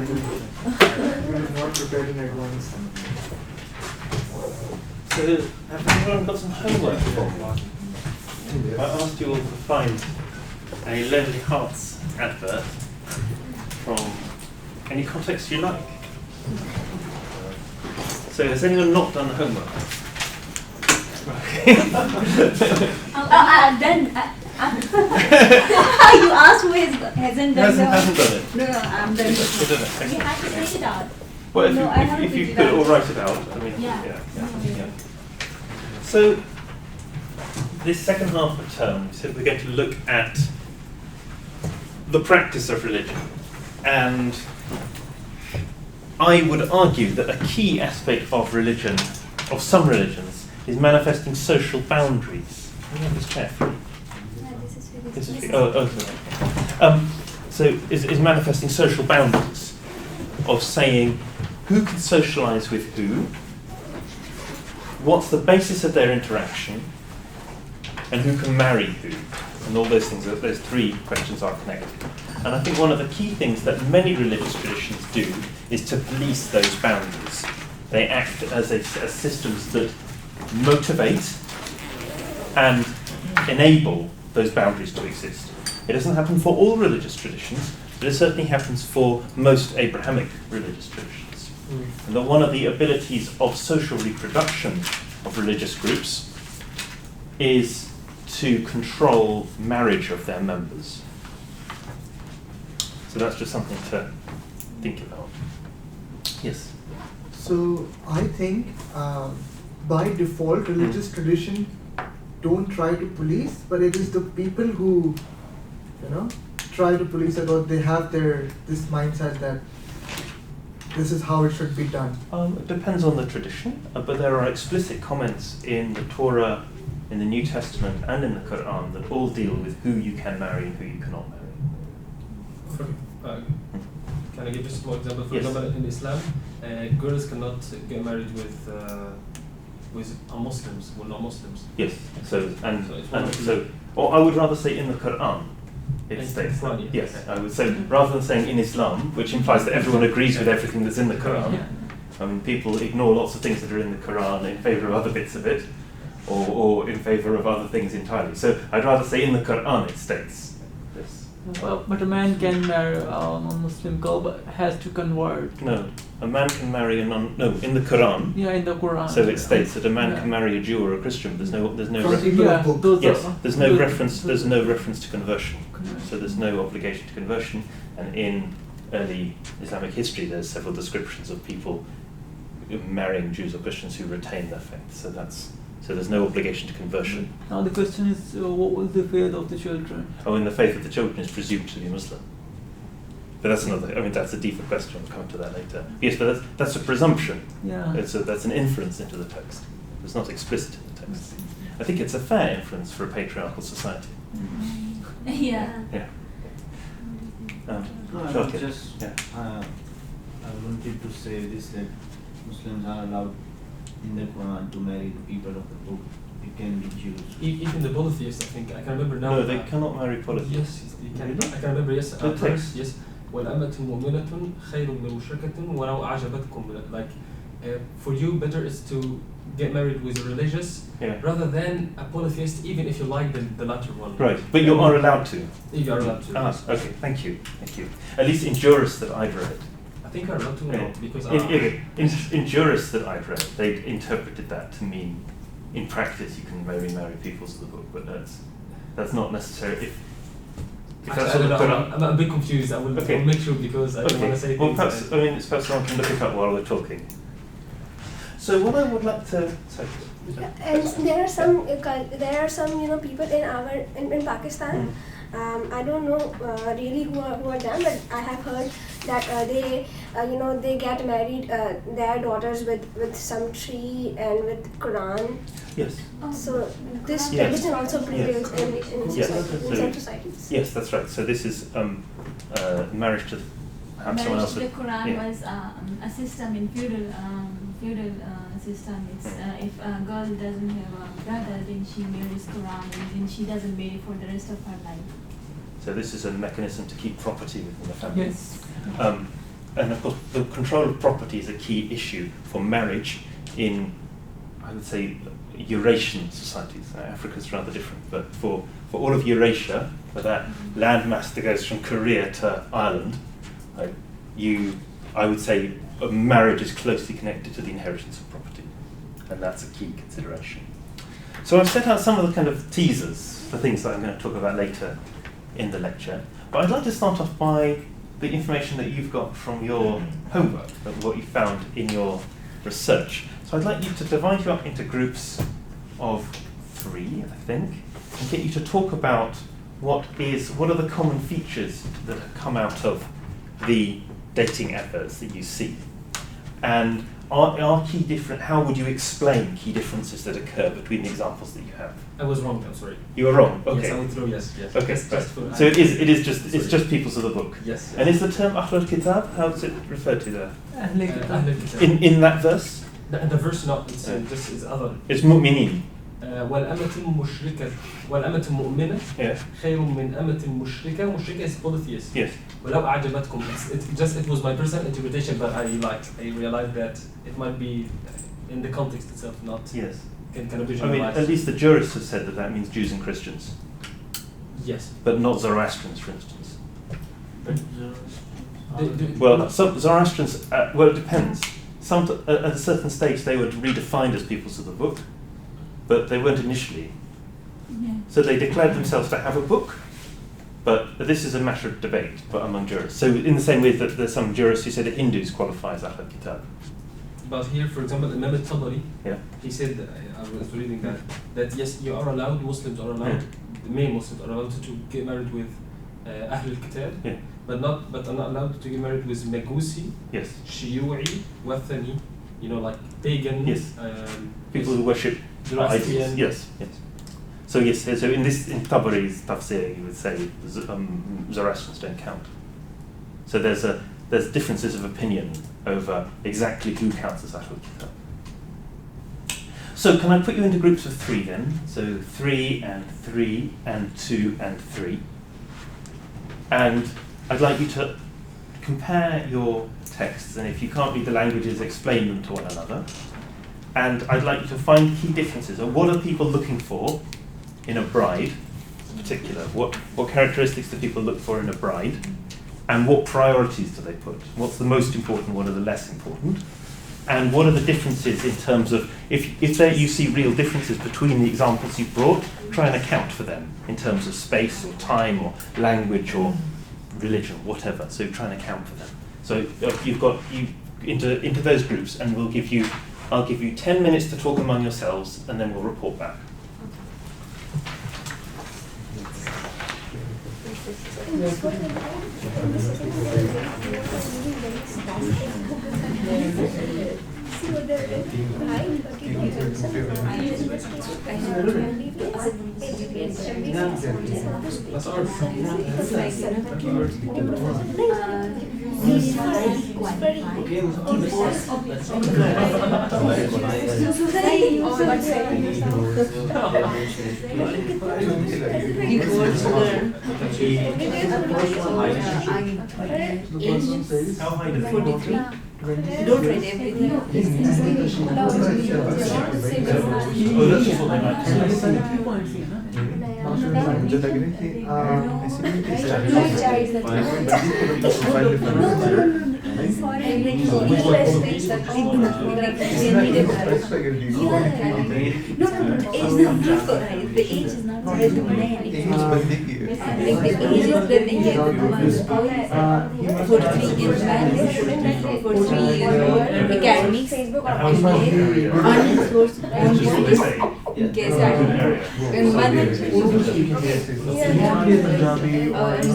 not prepared in advance. So, have everyone got some homework for me? I asked you all to find a Lonely Hearts advert from any context you like. So, has anyone not done the homework? I've done. You asked who hasn't done Hasn't done it. No, I'm done. You've done it. We Excellent. have to print it out. Well, if No, I you, haven't if you printed could out. all write it out, I mean, Yeah. So, this second half of term, we said we're going to look at the practice of religion. And I would argue that a key aspect of religion, of some religions, is manifesting social boundaries. Can we have this chair free? This is free. So is manifesting social boundaries of saying who can socialise with who, what's the basis of their interaction, and who can marry who, and all those things. Those three questions are connected. And I think one of the key things that many religious traditions do is to police those boundaries. They act as systems that motivate and enable those boundaries to exist. It doesn't happen for all religious traditions, but it certainly happens for most Abrahamic religious traditions. And that one of the abilities of social reproduction of religious groups is to control marriage of their members. So that's just something to think about. Yes? So I think by default religious tradition don't try to police, but it is the people who, try to police it, or they have this mindset that this is how it should be done. It depends on the tradition, but there are explicit comments in the Torah, in the New Testament, and in the Quran that all deal with who you can marry and who you cannot marry. Can I give just one example? For Yes. example, in Islam, girls cannot get married with Muslims, who are not Muslims. Yes. So So or I would rather say in the Quran. It states that. Quran, Yes, I would say rather than saying in Islam, which implies that everyone agrees with everything that's in the Quran. I mean, people ignore lots of things that are in the Quran in favour of other bits of it, or in favour of other things entirely. So I'd rather say in the Quran it states this. But a man can marry a non-Muslim girl, but has to convert. No, a man can marry a in the Quran. Yeah, in the Quran. So it states that a man can marry a Jew or a Christian. There's no From reference. people of book. There's no reference. There's no reference to conversion. So there's no obligation to conversion. And in early Islamic history, there's several descriptions of people marrying Jews or Christians who retain their faith. So there's no obligation to conversion. Now the question is, what was the faith of the children? And the faith of the children is presumed to be Muslim. But that's another. I mean, that's a deeper question. We'll come to that later. Yes, but that's a presumption. Yeah. That's an inference into the text. It's not explicit in the text. I think it's a fair inference for a patriarchal society. Yeah. Yeah. I wanted to say this, that Muslims are allowed in the Quran to marry the people of the book. It can be Jews. Even the polytheists, I think, I can remember now. No, they cannot marry polytheists. Yes, they can. Really? I can remember, yes. The text? Yes. وَالْأَمَةُ مُؤْمِنَةٌ خَيْرٌ مِنْ مُشْرِكَةٍ وَلَوْ أَعْجَبَتْكُمْ. Like, for you, better is to get married with a religious rather than a polytheist, even if you like the latter one. Right, but you are allowed to. You are allowed to. Okay, thank you. At least in jurists that I've read. I think you're allowed to know, because... In jurists that I've read, they interpreted that to mean, in practice, you can marry people to the book, but that's not necessary. I'm a bit confused. I will make sure, because I don't want to say things. Well, perhaps someone can look it up while we're talking. So what I would like to say. And there are some people in Pakistan. I don't know really who are them, but I have heard that they get married their daughters with some tree and with Quran. Yes. So this tradition also prevails in some societies. Yes, that's right. So this is marriage to someone else. Marriage to the Quran was a system in feudal system. It's if a girl doesn't have a brother, then she marries Quran, and then she doesn't marry for the rest of her life. So this is a mechanism to keep property within the family. Yes. and of course the control of property is a key issue for marriage in, I would say, Eurasian societies. Africa's rather different, but for all of Eurasia, for that landmass that goes from Korea to Ireland, I would say marriage is closely connected to the inheritance of property, and that's a key consideration. So I've set out some of the kind of teasers for things that I'm going to talk about later in the lecture, but I'd like to start off by the information that you've got from your homework, and what you found in your research. So I'd like you to divide you up into groups of 3, I think, and get you to talk about what are the common features that have come out of the dating efforts that you see, and are key different. How would you explain key differences that occur between the examples that you have? I was wrong. I'm sorry. You were wrong. Okay. Yes, I would throw yes. Okay. Just for, so it's just peoples of the book. Yes. And is the term Ahlul Kitab, how is it referred to there? Ahlul Kitab. In that verse? The verse not. It's other. It's mu'minin. والأمة مشركة والأمة مؤمنة خير من أمة مشركة. مشركة is polytheist. Yes. ولو أعجبتكم. It was my personal interpretation, but I realized that it might be in the context itself, not. Yes. Can kind of visualize. I mean, at least the jurists have said that means Jews and Christians. Yes. But not Zoroastrians, for instance. Well, some Zoroastrians. Well, it depends. Some at a certain stage they were redefined as peoples of the book, but they weren't initially. Yeah. So they declared themselves to have a book, but this is a matter of debate but among jurists. So in the same way that there's some jurists who say that Hindus qualify as Ahlul Kitab. But here, for example, Imam al-Tabari, he said, I was reading that yes, you are allowed, Muslims are allowed, the male Muslims are allowed to get married with Ahlul Kitab, but are not allowed to get married with Magusi, Shiyu'i, Wathani, like pagan, people who worship idols. Yes. So in Tabari's tafsir, you would say Zoroastrians don't count. So there's differences of opinion over exactly who counts as Ahlul Kitab. So can I put you into groups of 3 then? So 3 and 3 and 2 and 3. And I'd like you to compare your texts, and if you can't read the languages, explain them to one another. And I'd like you to find key differences. Or what are people looking for in a bride, in particular? What characteristics do people look for in a bride? And what priorities do they put? What's the most important? What are the less important? And what are the differences in terms of, if you see real differences between the examples you've brought, try and account for them in terms of space or time or language or religion, whatever. So try and account for them. So you've got into those groups, and I'll give you 10 minutes to talk among yourselves, and then we'll report back. How high does it go? Don't read everything. Oh, that's just what they might say. The age is not read to men. The age is the for 3 years man, for 3 years academics, and in case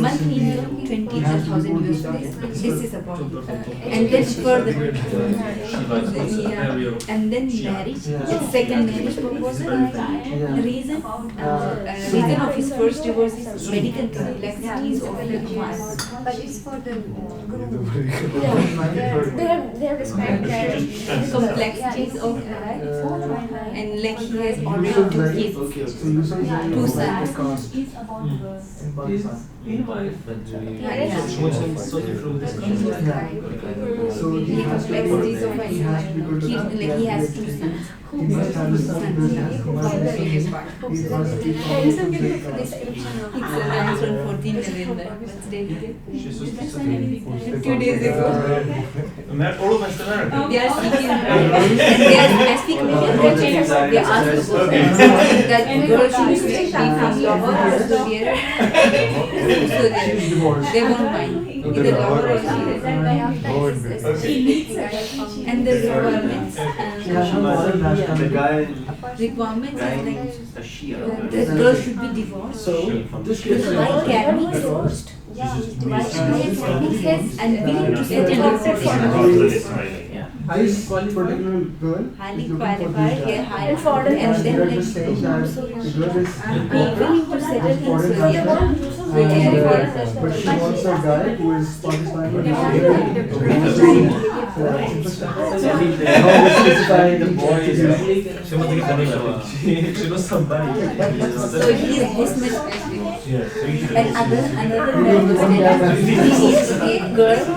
monthly income 20,000 US dollars. This is about, and then further, and then marriage. It's second marriage proposal. Reason of his first divorce is medical complexities of the woman. But it's for the groom. They have described their complexities of and like he has order Yusuf two Zaid, kids. so Yusuf is only Two a sons. caste It's about Mm. girls. in Pakistan. In wife. Yeah. Muslims totally from this country. So he has to Complexities go, of he has to be good He, enough. like he has two sons. He must have his own business. He must be he must be from a good caste. It's announced on 14th November. What's the date? She's just 2 days ago. All of West America. They are speaking and they are I speak American. They asked that girl should be from Lahore or Suria. She's divorced. They won't mind. Either Lahore or Suria. And the requirements. She has no moral The nationality. guy, Requirements guy is like is a Shia. the girl should be divorced. So this case is Why can be divorced? And willing to settle divorce. this particular girl Highly is looking for qualified, this yeah, job. highly foreign and And they then are like just saying that the girl is willing to settle in foreign Syria. national, and, but she wants a guy who is Pakistani and She wants to get the name. She knows somebody. So he is this much and another Yeah. man he is a girl who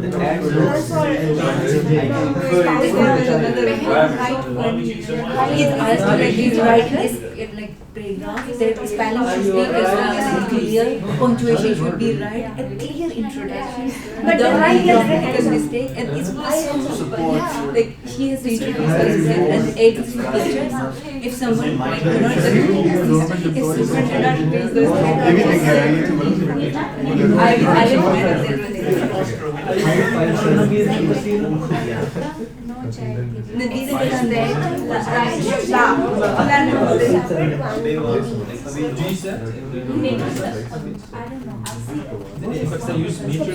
The tag looks he is asked to like his writing is like paragraph, the spelling should be clear, punctuation should be right, a clear introduction without any grammatical mistake, and it was so like she has to introduce herself and edit the pictures. If someone like you know if someone did not use those I will the reason is But they use meter.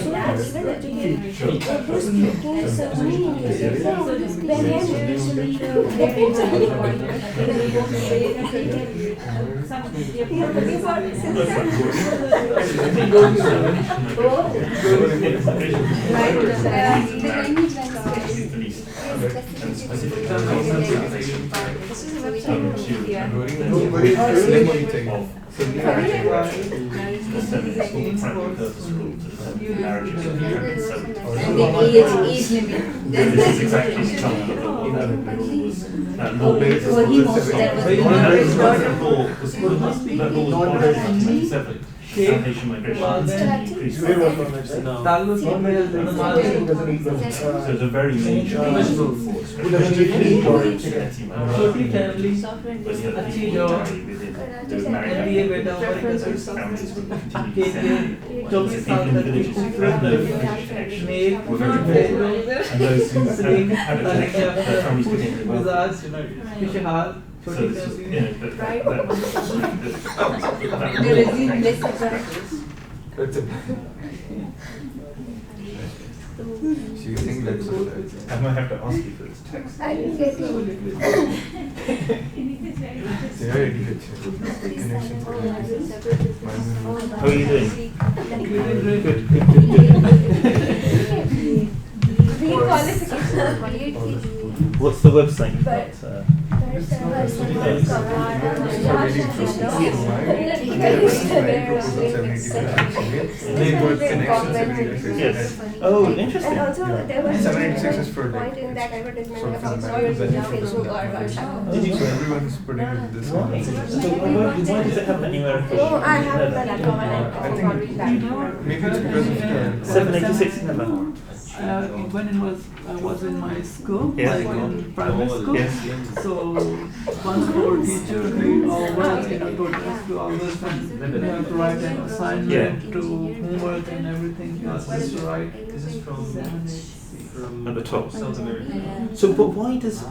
age limit. This is exactly the time of the law. For him also that was That law was passed in 1997. Haitian migration increased. So it's a very major force. Who doesn't need छोटी family अच्छी job MBA बेटा हमारे families के लिए 24 साल तक की खूबसूरत लड़की mail And those who had a connection, their families became very wealthy. मिजाज खुशहाल So छोटी this was, family the regime less attractive. So you think that's I might have to ask you for this text. I didn't get you. they are educated. Connections. How are you doing? What's the website you've got? Yes. Oh, interesting. And also there was 786 is for point in that advertisement sort of about Facebook Did you So everyone's putting this one. So why does it have a numerical? No, I haven't done that one. I think maybe it's because of the 786 number. when I was in my school, Yeah. like in private school. Yes. So once our teacher read our work, told us to always we have to write an assignment to homework and everything. You asked us to write. This is from 786. At the top. South America. So, but why does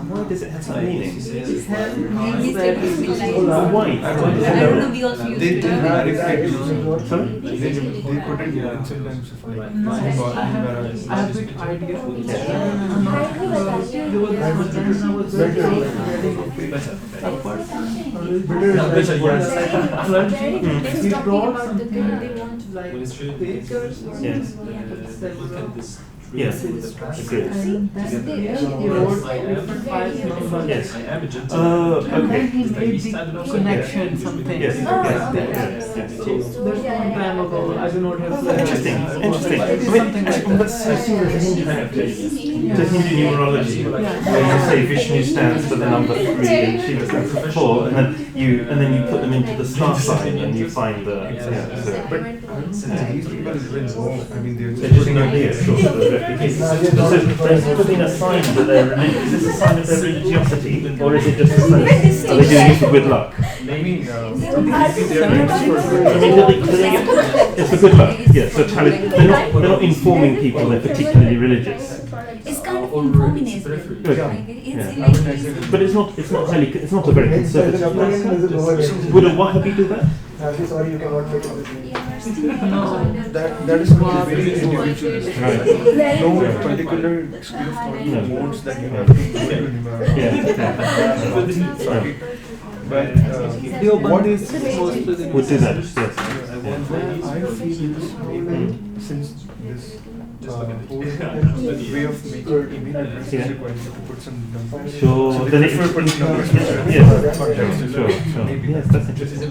it have some meaning? It has Maybe means that it's it like- is Why? I don't know, we also use They it. did not reflect using. Sorry? They put it in sometimes of like No, I have a big idea. There was this one time I was reading a person, clergy, he brought something like Ministry. pictures. Yes. Look at this. Yes. with the past. Agreed. Yes. I am a gentleman. Okay. Connection, something. Yes. Yes. Yes. So that's one time ago. I do not have. Interesting. Interesting. I mean, Something like that. that's so similar to Hindu numerology, where you say Vishnu stands for the number 3 and Shiva stands for 4, and then you put them into the star sign and you find the These people even know. I mean, they're just an idea, sort of replicating. So they're putting a sign that they're religious. Is this a sign of their religiosity, or is it just a sign? Are they doing it for good luck? I mean, It's for good luck. Yeah. So they're not informing people they're particularly religious. It's kind of informing us. Good. But it's not highly. It's not a very conservative. Would a Wahhabi do that? Sorry, you cannot take it. that is something very individualistic. Right. No particular school of thought wants that you have to go to But what is Would do that. Yes. I feel is maybe since this whole way of making email address is required to put some numbers. Sure. So Then they it prefer putting numbers. Yes. Sure. Maybe. Yes, that's interesting.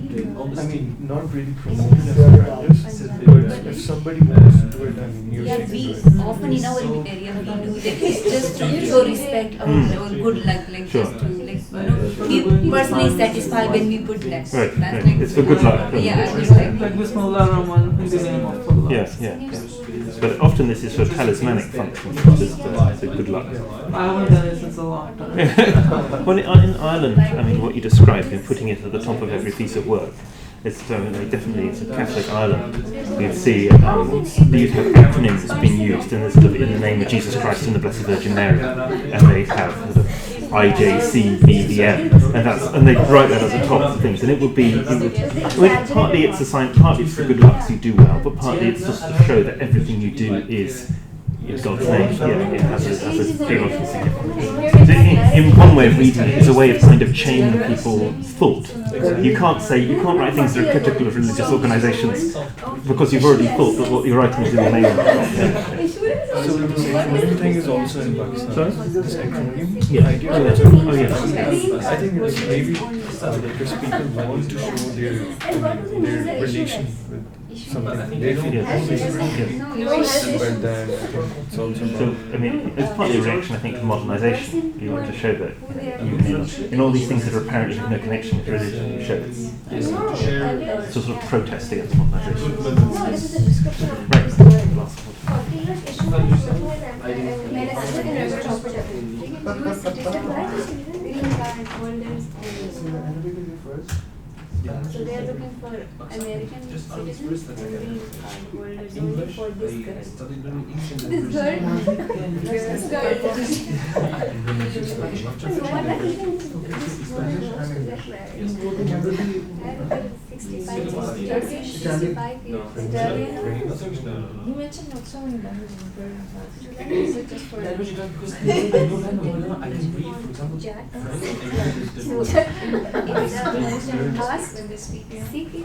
I mean, not really promoting as a practice, but if somebody wants to do it, I mean, you're Yeah, saying we it. often in our area we do that. It's just to show respect or good luck, like Sure. just to be personally satisfied when we put that. Right. That's Right. like It's for good luck. Yeah, it's Like Bismillah Rahman in the name of Allah. Yes. But often this is for talismanic functions, not just for good luck. I haven't done it since a long time. Well, in Ireland, I mean, what you described in putting it at the top of every piece of work, it's definitely it's a Catholic island. You'd see you'd have acronyms being used in the name of Jesus Christ and the Blessed Virgin Mary, and they have sort of IJCVBM, and they write that at the top of things, and it would partly it's a sign, partly it's for good luck, so you do well, but partly it's just to show that everything you do is in God's name. Yeah, it has a theological significance. So in one way of reading it, it's a way of kind of chaining people's thought. You can't write things that are critical of religious organisations because you've already thought that what you're writing is in the name of God. So this acronym thing is also in Pakistan. Sorry? This acronym Yeah. idea. Oh, yes. I think it's maybe because people want to show their relation with something. They feel Yes. but then it's also So, I mean, it's partly a reaction, I think, to modernisation. You want to show that in all these things that are apparently have no connection with religion, you show it's a sort of protest against modernisation. Right. So they are looking for American citizens and green card holders only for this girl. This girl? This girl. What are even this woman wants to get married? 65 years. 65 years. Italian? You mentioned not so many languages in Korean class. Is it just for Jack? Last, when they speak. Sikh is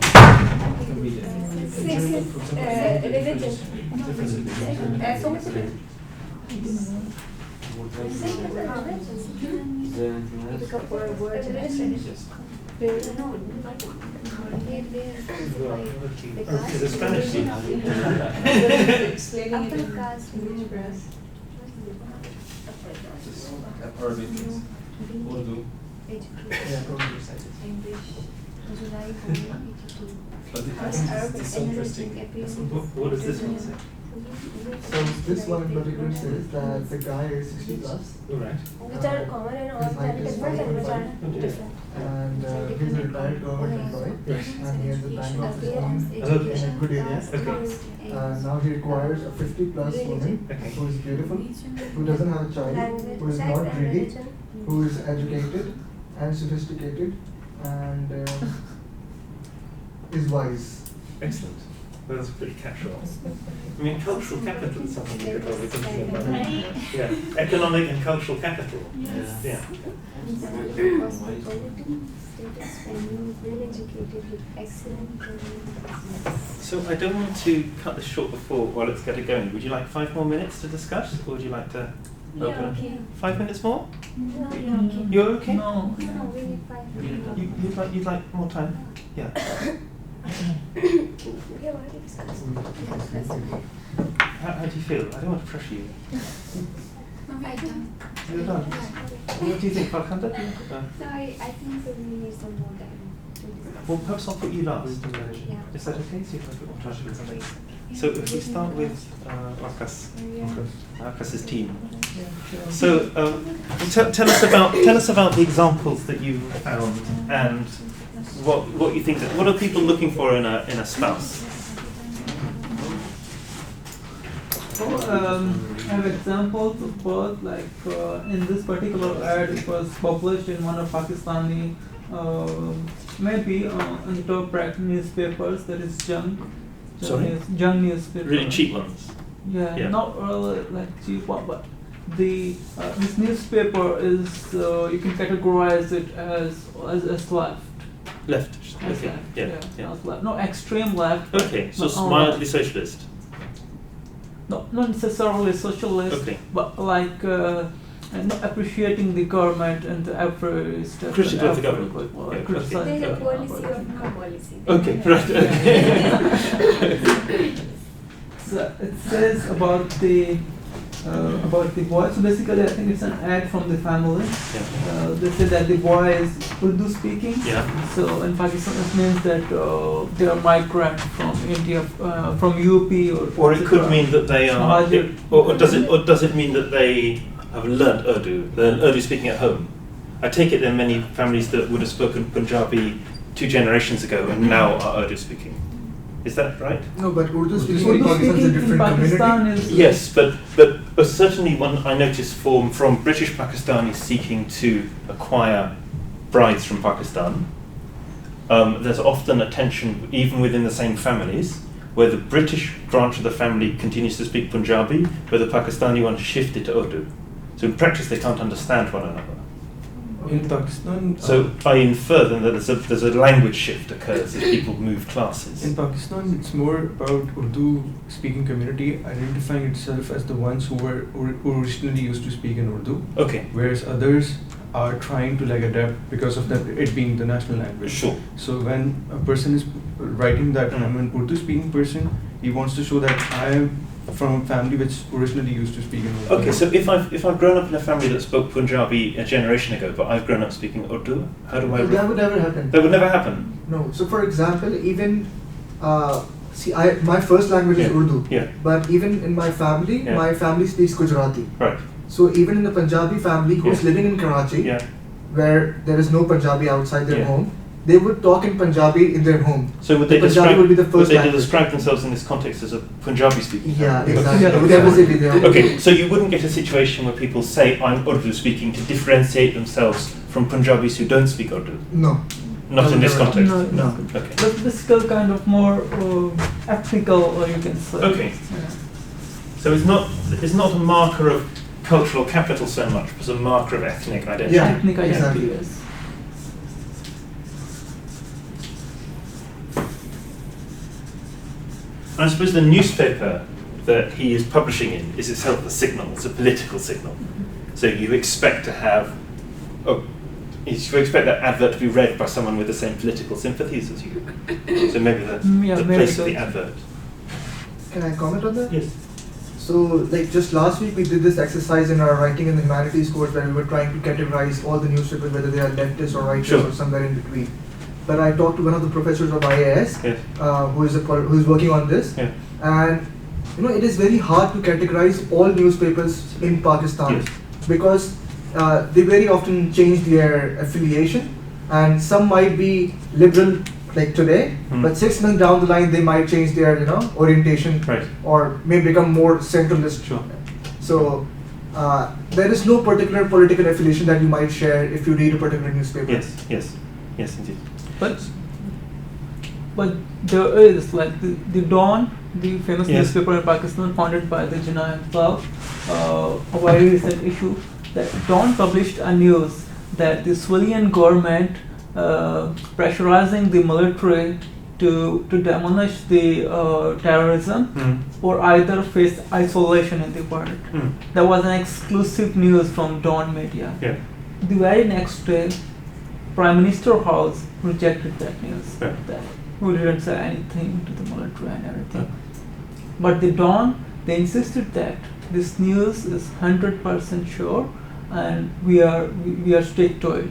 religion. So much of it. Pick up for words and traditions. No, The Spanish explaining it in caste, which brass. Arabic, Urdu. English, July 82. But Plus Arabic, it's so interesting. What does this one say? So this one in particular says that the guy is 60 plus. Right. Which are common in all countries and which are different. And he's a retired government employee, and he has a bank office in a good area. Now he requires a 50 plus woman who is beautiful, who doesn't have a child, who is not greedy, who is educated and sophisticated, and is wise. Excellent. That's pretty casual. I mean, cultural capital is something you could probably think about. Right. Yeah, economic and cultural capital. Yes. Yeah. So I don't want to cut this short before, well, let's get it going. Would you like 5 more minutes to discuss, or would you like to Yeah, open? okay. 5 minutes more? No, you're okay. You're okay? No. You'd like more time? Yeah. How do you feel? I don't want to pressure you. You're done. What do you think, Farkhanda? I think we need some more time. Well, perhaps I'll put you last. Yeah. Is that okay? See if I put more time. So if we start with Akas's team. So tell us about the examples that you found and what you think what are people looking for in a spouse? I have examples of both. Like in this particular ad, it was published in one of Pakistani, maybe in the top ranked newspapers. That is Sorry? Jung newspaper. Really cheap ones. Yeah, not really like cheap one, but the this newspaper is you can categorize it as left. Left. As Okay. left. Yeah. Not left. No, extreme left. Okay. So not all mildly left. socialist. No, not necessarily socialist, Okay. but like not appreciating the government and the efforts. Critical of the government. Yeah, Criticizing There's a the policy government. or no policy. Okay. Right. Okay. So it says about the boy. So basically, I think it's an ad from the family. Yeah. They say that the boy is Urdu speaking. Yeah. So in Pakistan, it means that they are migrant from India, from UP Or it could mean that they are, Mahajir. or does it mean that they have learnt Urdu? They're Urdu speaking at home. I take it there are many families that would have spoken Punjabi 2 generations ago and now are Urdu speaking. Is that right? No, but Urdu speaking in Urdu Pakistan is a speaking in different Pakistan community. is Yes, but certainly one I noticed from British Pakistanis seeking to acquire brides from Pakistan, there's often a tension even within the same families where the British branch of the family continues to speak Punjabi, where the Pakistani one shifted to Urdu. So in practice they can't understand one another. In Pakistan, So I infer then that there's a language shift occurs as people move classes. in Pakistan, it's more about Urdu speaking community identifying itself as the ones who were originally used to speak in Urdu, Okay, whereas others are trying to like adapt because of that it being the national language. sure. So when a person is writing that I'm an Urdu speaking person, he wants to show that I am from a family which originally used to speak in Urdu. Okay, so if I've grown up in a family that spoke Punjabi a generation ago, but I've grown up speaking Urdu, how do I? No, that would never happen. That would never happen. No. So for example, even my first language is Yeah. Urdu. Yeah. But even in my family, Yeah. my family speaks Gujarati. Right. So even in the Punjabi family who's Yeah. living in Karachi, Yeah. where there is no Punjabi outside their Yeah. home, they would talk in Punjabi in their home. So would they Punjabi describe? would be the would first they language. describe themselves in this context as a Punjabi speaking? Yeah, family? exactly. Okay. Would never say be there. Okay, so you wouldn't get a situation where people say I'm Urdu speaking to differentiate themselves from Punjabis who don't speak Urdu. No. Not in this No, context. No. Okay. But this is kind of more ethnical, or you can say. Okay. So it's not a marker of cultural capital so much, but a marker of ethnic identity. Yeah. Ethnic identity, exactly. yes. I suppose the newspaper that he is publishing in is itself a signal, it's a political signal. So you expect to have, you expect that advert to be read by someone with the same political sympathies as you. So maybe the very place of good. the advert. Can I comment on that? Yes. So, like just last week, we did this exercise in our writing in the humanities course where we were trying to categorize all the newspapers, whether they are leftist or rightist Sure. or somewhere in between. But I talked to one of the professors of IAS, Yes. who is working on this, Yeah. and it is very hard to categorize all newspapers in Pakistan Yes. because they very often change their affiliation, and some might be liberal like today, but 6 months down the line they might change their orientation, Right. or may become more centralist. Sure. So there is no particular political affiliation that you might share if you read a particular newspaper. Yes, indeed. But but there is like the Dawn, the famous newspaper in Pakistan, founded by the Jinnah himself, a very recent issue, that Dawn published a news that the civilian government pressurizing the military to demolish the terrorism or either face isolation in the world. That was an exclusive news from Dawn Media. Yeah. The very next day, Prime Minister House rejected that news. Yeah. That we didn't say anything to the military and everything. But the Dawn, they insisted that this news is 100% sure, and we are stick to it,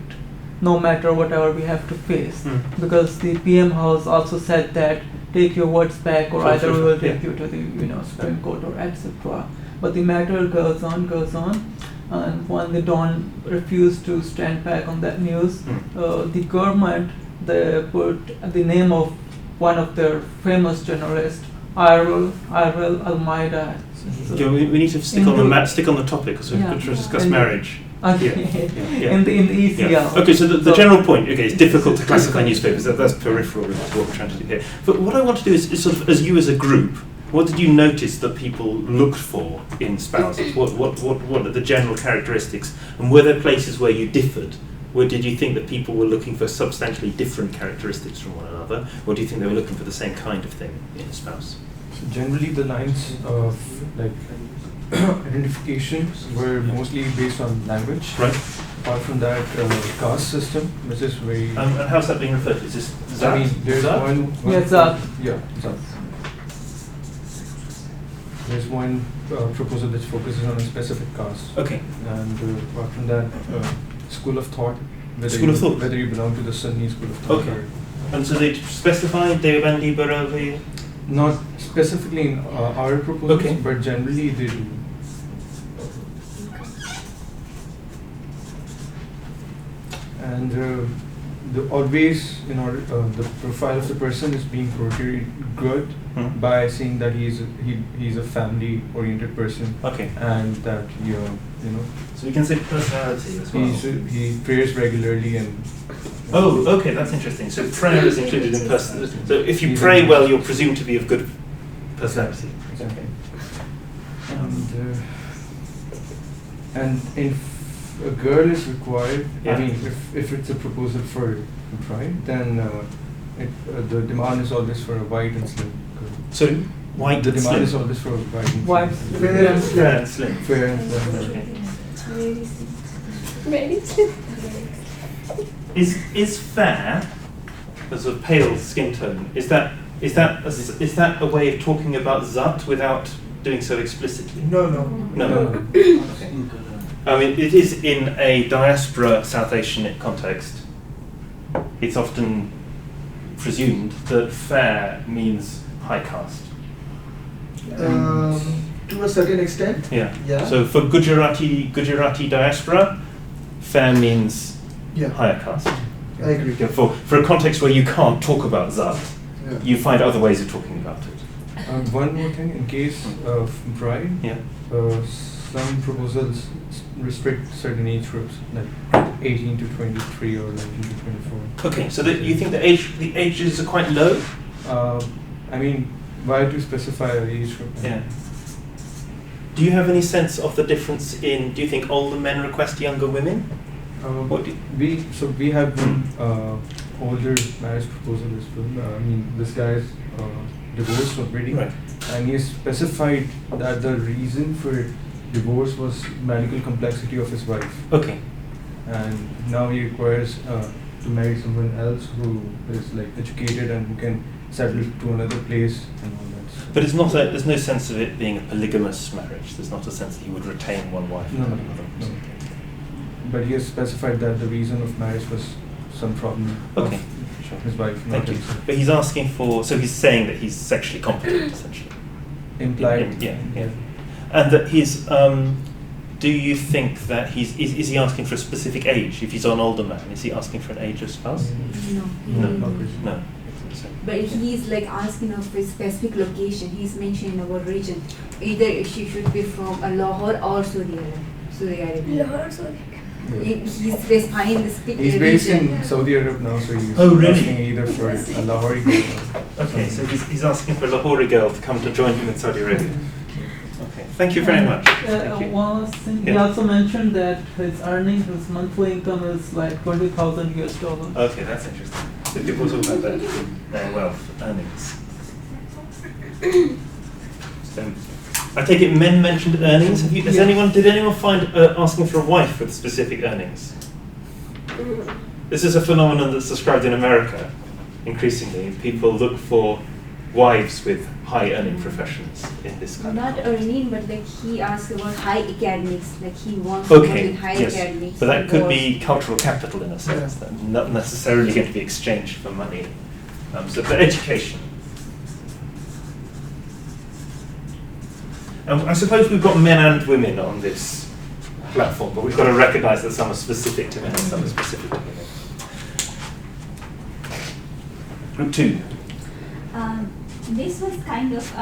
no matter whatever we have to face. Because the PM House also said that take your words back, or either we will take you to the Supreme Court or etc. But the matter goes on, and when the Dawn refused to stand back on that news, the government, they put the name of one of their famous journalists, Irel Almeida. So we need to stick on the topic, because we're going to discuss marriage. Okay. In the ECL. Yeah. Okay, so the general point, it's difficult to classify newspapers, that's peripheral to what we're trying to do here. But what I want to do is sort of, as you as a group, what did you notice that people looked for in spouses? What are the general characteristics? And were there places where you differed? Where did you think that people were looking for substantially different characteristics from one another? Or do you think they were looking for the same kind of thing in a spouse? So generally the lines of identification were mostly based on language. Right. Apart from that, caste system, which is very... and how's that being referred to? Is this Zat? I mean, there's Zat? one Yeah, Zat. Yeah, Zat. There's one proposal which focuses on a specific caste. Okay. And apart from that, school of thought. Whether you belong to the Sunni school of thought. Okay. And so they specified Deobandi, Baravi? Not specifically in our proposals, but generally they do. And always, the profile of the person is being portrayed good by saying that he's a family-oriented person. Okay. And that So we can say personality as well. He prays regularly and. Oh, okay, that's interesting. So prayer is included in personality. So if you pray well, you're presumed to be of good personality. Exactly. And if a girl is required, I mean, if it's a proposal for pride, then the demand is always for a white and slim girl. So white and slim? The demand is always for a white and slim. Fair and slim. Fair and slim. Very slim. Is fair, a sort of pale skin tone, is that a way of talking about Zat without doing so explicitly? No. Okay. I mean, it is in a diaspora South Asian context. It's often presumed that fair means high caste. To a certain extent. Yeah. So for Gujarati diaspora, fair means higher caste. I agree. For a context where you can't talk about Zat, you find other ways of talking about it. One more thing, in case of bride, some proposals restrict certain age groups, like 18 to 23 or 19 to 24. Okay, so you think the ages are quite low? I mean, why to specify an age group? Yeah. Do you have any sense of the difference in? Do you think older men request younger women? We have one older marriage proposal as well. I mean, this guy is divorced already, right. And he specified that the reason for divorce was medical complexity of his wife. Okay. And now he requires to marry someone else who is like educated and who can settle to another place and all that. But it's not. There's no sense of it being a polygamous marriage. There's not a sense that he would retain one wife. No. But he has specified that the reason of marriage was some problem of his wife. Thank you. But he's asking for. So he's saying that he's sexually competent, essentially. Implied. Yeah. And that he's. Do you think that is he asking for a specific age? If he's an older man, is he asking for an age of spouse? No. But he's like asking of a specific location. He's mentioning about region. Either she should be from Lahore or Saudi Arabia. Lahore, Saudi Arabia. He's based in this big He's based region. in Saudi Arab now, so he's Oh, really? asking either for a Lahori girl. Okay, so he's asking for a Lahori girl to come to join him in Saudi Arabia. Okay, thank you very much. Thank you. One last thing, he Yeah. also mentioned that his monthly income is like 20,000 US dollars. Okay, that's interesting. So people talk about their wealth, earnings. So, I take it men mentioned earnings. Did anyone find asking for a wife with specific earnings? This is a phenomenon that's described in America. Increasingly, people look for wives with high earning professions in this kind Not of earning, but like he asked about high academics. Like he wants to work in high yes. academics. But that could be cultural capital in a sense, that not necessarily going to be exchanged for money. So for education. I suppose we've got men and women on this platform, but we've got to recognise that some are specific to men and some are specific to women. Group 2. This was kind of,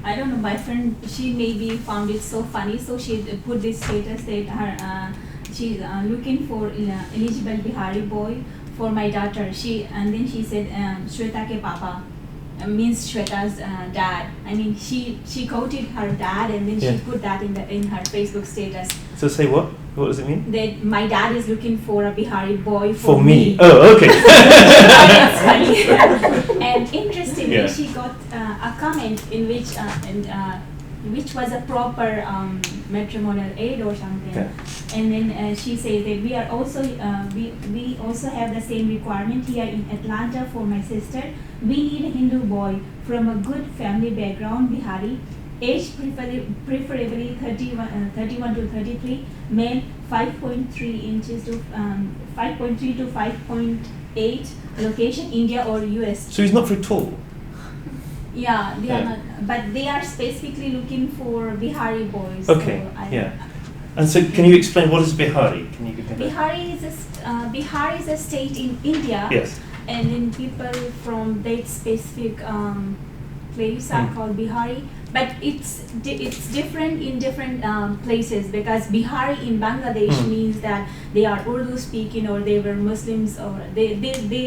I don't know, my friend, she maybe found it so funny, so she put this status that she's looking for eligible Bihari boy for my daughter. And then she said, Shweta ke papa. Means Shweta's dad. I mean, she quoted her dad and then she put that in her Facebook status. So say what? What does it mean? That my dad is looking for a Bihari boy for me. Oh, okay. That's funny. And interestingly, she got a comment in which was a proper matrimonial aid or something. Yeah. And then she says that we are also we also have the same requirement here in Atlanta for my sister. We need a Hindu boy from a good family background, Bihari, age preferably 31 to 33, male 5.3 inches to 5.3 to 5.8, location India or US. So he's not very tall. Yeah, they are not, but they are specifically looking for Bihari boys. Okay. So And so, can you explain what is Bihari? Can you give me that? Bihar is a state in India. Yes. And then people from that specific place are called Bihari. But it's different in different places, because Bihari in Bangladesh means that they are Urdu speaking or they were Muslims, or they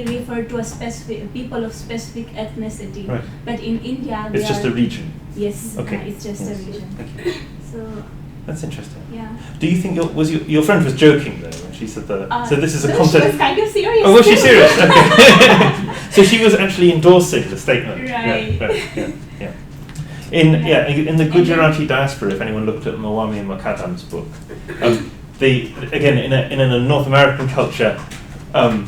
refer to a specific people of specific ethnicity. Right. But in India, It's just a region. Yes. Okay. It's just a region. Okay. So. That's interesting. Yeah. Do you think your friend was joking though when she said that? So this is a content. She was kind of serious. Oh, was she serious? Okay. So she was actually endorsing the statement. Right. Yeah. In the Gujarati diaspora, if anyone looked at Mawami and Makadam's book, in a North American culture, open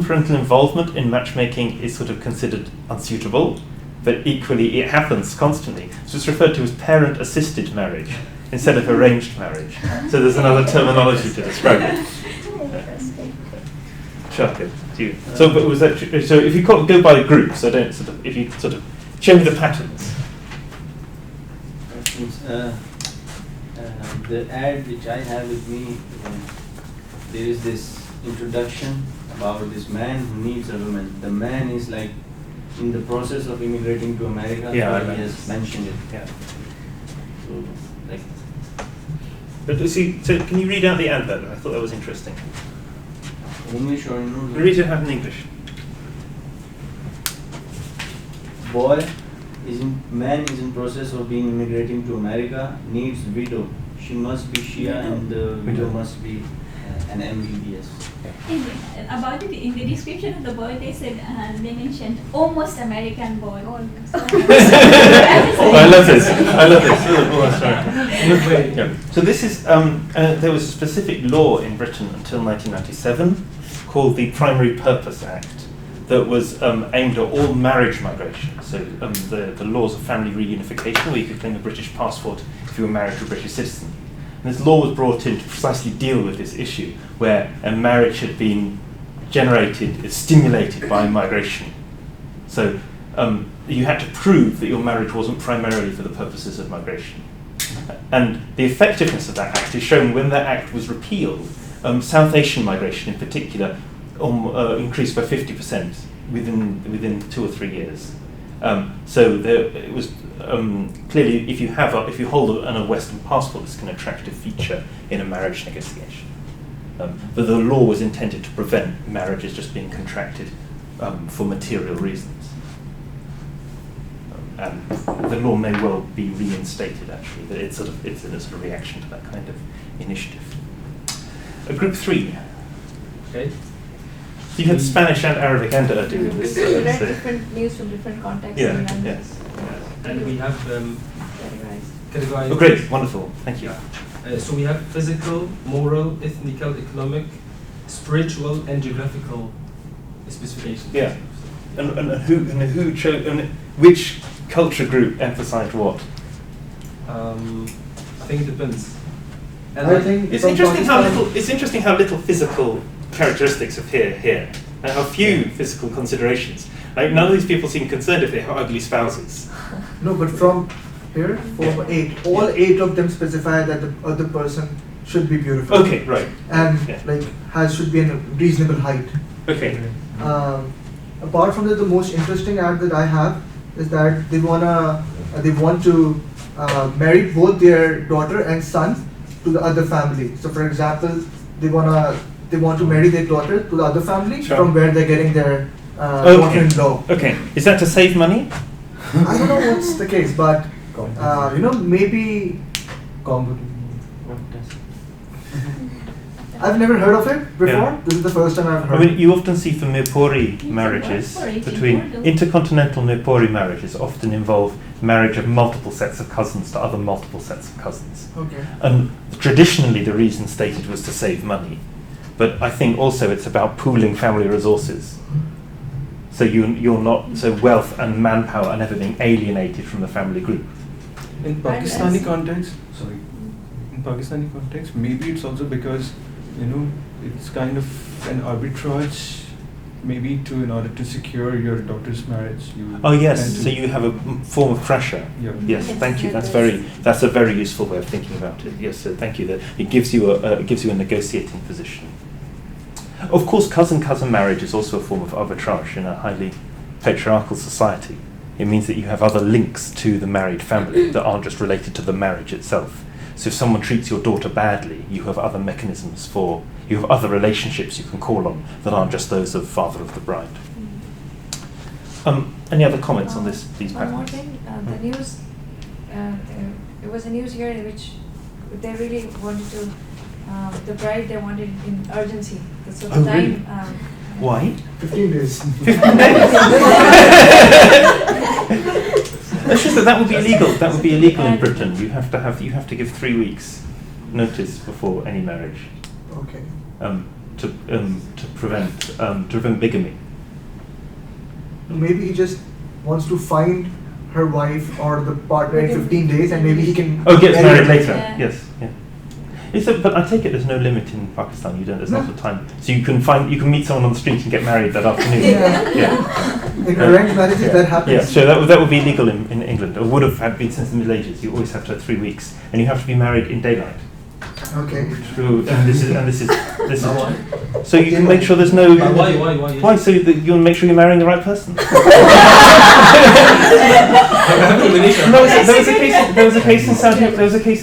parental involvement in matchmaking is sort of considered unsuitable. But equally, it happens constantly. So it's referred to as parent-assisted marriage instead of arranged marriage. So there's another terminology to describe it. Shaka, to you. So, but was that? So if you go by groups, I don't sort of. If you sort of show me the patterns. The ad which I have with me, there is this introduction about this man who needs a woman. The man is like in the process of immigrating to America. Yeah, he has mentioned it. Yeah. So, like. But see, so can you read out the advert? I thought that was interesting. In English or in Urdu? Read it out in English. Man is in process of being immigrating to America, needs widow. She must be Shia and the widow must be an MBBS. About it, in the description of the boy, they said they mentioned almost American boy. Almost. I love this. Oh, sorry. Yeah. So this is there was a specific law in Britain until 1997 called the Primary Purpose Act that was aimed at all marriage migration. So the laws of family reunification, where you could claim a British passport if you were married to a British citizen. And this law was brought in to precisely deal with this issue, where a marriage had been stimulated by migration. So you had to prove that your marriage wasn't primarily for the purposes of migration. And the effectiveness of that act is shown when that act was repealed. South Asian migration in particular increased by 50% within 2 or 3 years. So it was clearly, if you hold a Western passport, it's an attractive feature in a marriage negotiation. But the law was intended to prevent marriages just being contracted for material reasons. And the law may well be reinstated, actually. But it's a sort of reaction to that kind of initiative. Group 3. Okay. So you had Spanish and Arabic and Urdu in this. We read different news from different contexts and languages. And we have categorized. Oh, great, wonderful, thank you. So we have physical, moral, ethnical, economic, spiritual, and geographical specifications. Yeah. And who chose? And which culture group emphasized what? I think it depends. And I think it's interesting how little physical characteristics appear here, and how few physical considerations. Like, none of these people seem concerned if they have ugly spouses. No, but from here, 4, 8, all 8 of them specify that the other person should be beautiful. Okay, right. And should be in a reasonable height. Okay. Apart from that, the most interesting ad that I have is that they want to marry both their daughter and son to the other family. So, for example, they want to marry their daughter to the other family from where they're getting their daughter-in-law. Okay. Is that to save money? I don't know what's the case, but maybe. I've never heard of it before. Yeah. This is the first time I've heard. I mean, you often see for Mirpuri marriages, intercontinental Mirpuri marriages often involve marriage of multiple sets of cousins to other multiple sets of cousins. Okay. And traditionally the reason stated was to save money. But I think also it's about pooling family resources. So so wealth and manpower are never being alienated from the family group. In Pakistani context, maybe it's also because, it's kind of an arbitrage, maybe in order to secure your daughter's marriage. Oh yes, so you have a form of pressure. Yeah. Yes, thank you. That's a very useful way of thinking about it. Yes, so thank you. That it gives you a negotiating position. Of course, cousin marriage is also a form of arbitrage in a highly patriarchal society. It means that you have other links to the married family that aren't just related to the marriage itself. So if someone treats your daughter badly, you have other mechanisms you have other relationships you can call on that aren't just those of father of the bride. Any other comments on these patterns? One more thing, the news, it was a news here in which they really wanted to, the bride they wanted in urgency. So the time. Really? Why? 15 days. 15 days. It's just that would be illegal. That would be illegal in Britain. You have to give 3 weeks notice before any marriage. Okay. To prevent bigamy. Maybe he just wants to find her wife or the partner in 15 days, and maybe he can. Get married later. Yeah. Yes. Yeah. But I take it there's no limit in Pakistan. There's not a time. So you can meet someone on the street and get married that afternoon. Yeah. In arranged marriages, that happens. Yeah. So that would be illegal in England. It would have been since the Middle Ages. You always have to have 3 weeks, and you have to be married in daylight. Okay. True. And this is. So you can make sure there's no. Why? Why? So that you want to make sure you're marrying the right person. No, there was a case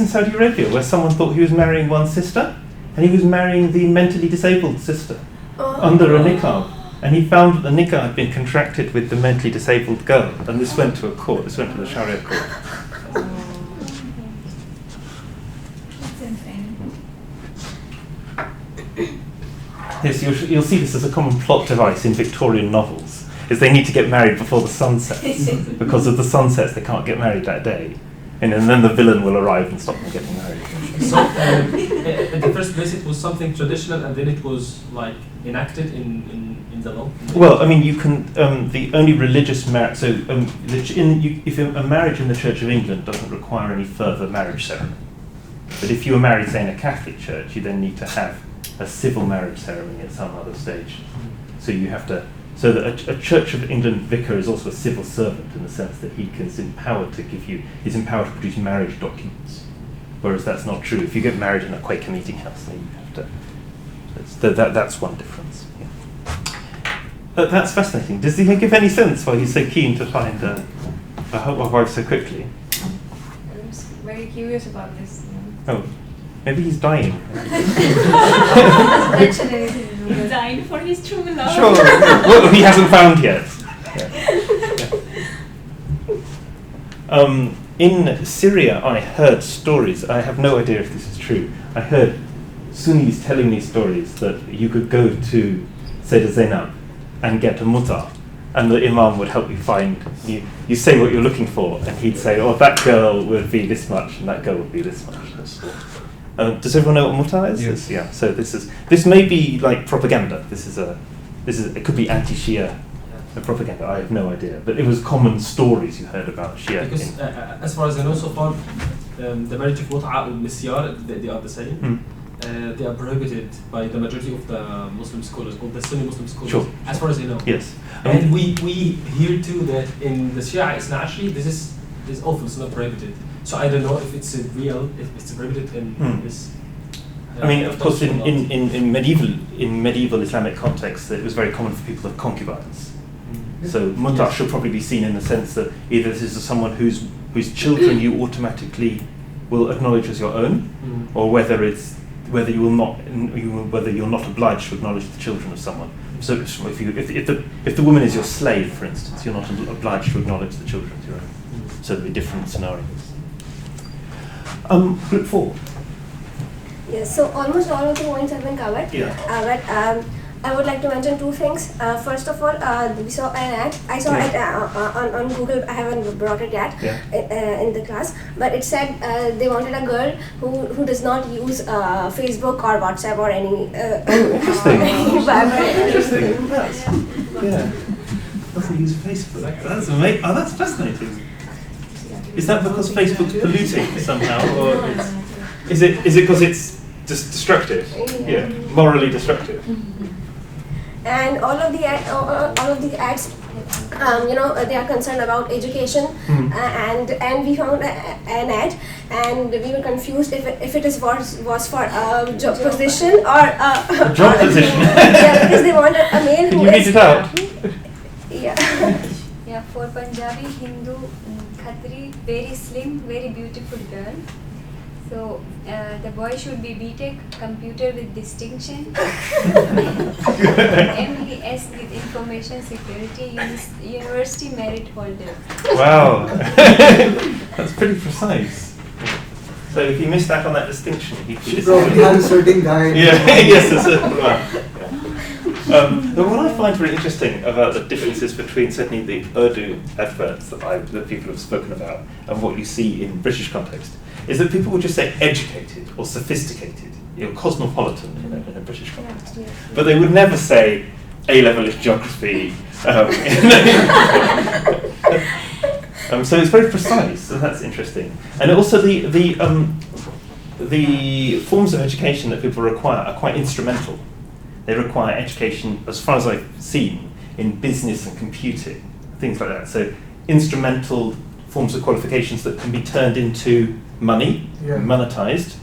in Saudi Arabia where someone thought he was marrying one sister, and he was marrying the mentally disabled sister under a niqab, and he found that the niqab had been contracted with the mentally disabled girl, and this went to a court. This went to the Sharia court. That's insane. Yes, you'll see this as a common plot device in Victorian novels. Is they need to get married before the sun sets. Because of the sun sets, they can't get married that day. And then the villain will arrive and stop them getting married. So, in the first place, it was something traditional, and then it was enacted in the law. Well, I mean, you can. The only religious marriage. So, if a marriage in the Church of England doesn't require any further marriage ceremony, but if you were married, say, in a Catholic church, you then need to have a civil marriage ceremony at some other stage. So you have to. So that a Church of England vicar is also a civil servant in the sense that he's empowered to produce marriage documents. Whereas that's not true. If you get married in a Quaker meeting house, then you have to. That's one difference. Yeah. That's fascinating. Does he give any sense why he's so keen to find a wife so quickly? I was very curious about this. Oh, maybe he's dying. Mention anything. He's dying for his true love. Sure. Well, he hasn't found yet. Yeah. In Syria, I heard stories. I have no idea if this is true. I heard Sunnis telling me stories that you could go to Sayyidah Zainab and get a muta, and the imam would help you find. You say what you're looking for, and he'd say, "Oh, that girl would be this much, and that girl would be this much." Does everyone know what muta is? Yes. Yeah. So this may be like propaganda. This is it could be anti-Shia propaganda. I have no idea, but it was common stories you heard about Shia. Because as far as I know so far, the marriage of mut'a and misyar, they are the same. They are prohibited by the majority of the Muslim scholars, or the Sunni Muslim scholars, Sure. as far as I know. Yes. And we hear too that in the Shia Isna actually this is awful, it's not prohibited. So I don't know if it's real, if it's prohibited in this. I mean, of course, in medieval Islamic context, it was very common for people to have concubines. So muta should probably be seen in the sense that either this is someone whose children you automatically will acknowledge as your own, or whether you're not obliged to acknowledge the children of someone. So if the woman is your slave, for instance, you're not obliged to acknowledge the children as your own. So there'll be different scenarios. Group 4. Yes, so almost all of the points have been covered. Yeah. But I would like to mention two things. First of all, we saw an ad. I saw it on Google. I haven't brought it yet in the class. But it said they wanted a girl who does not use Facebook or WhatsApp or any. Interesting. Interesting. Yeah. Doesn't use Facebook. That's amazing. Oh, that's fascinating. Is that because Facebook's polluting somehow, or is it because it's just destructive? Yeah, morally destructive. And all of the ads, they are concerned about education, and we found an ad, and we were confused if it was for a job position or a job position. Yeah, because they wanted a male Can who you read it out? Yeah. Yeah, for Punjabi, Hindu, Khatri, very slim, very beautiful girl. So the boy should be BTech, computer with distinction, MES with information security, university merit holder. Wow, that's pretty precise. So if he missed out on that distinction, he probably had a certain guy. Yes, a certain one. But what I find very interesting about the differences between certainly the Urdu adverts that people have spoken about and what you see in British context is that people would just say educated or sophisticated, cosmopolitan in a British context. But they would never say A-level in geography. So it's very precise, and that's interesting. And also the forms of education that people require are quite instrumental. They require education, as far as I've seen, in business and computing, things like that. So instrumental forms of qualifications that can be turned into money, monetized,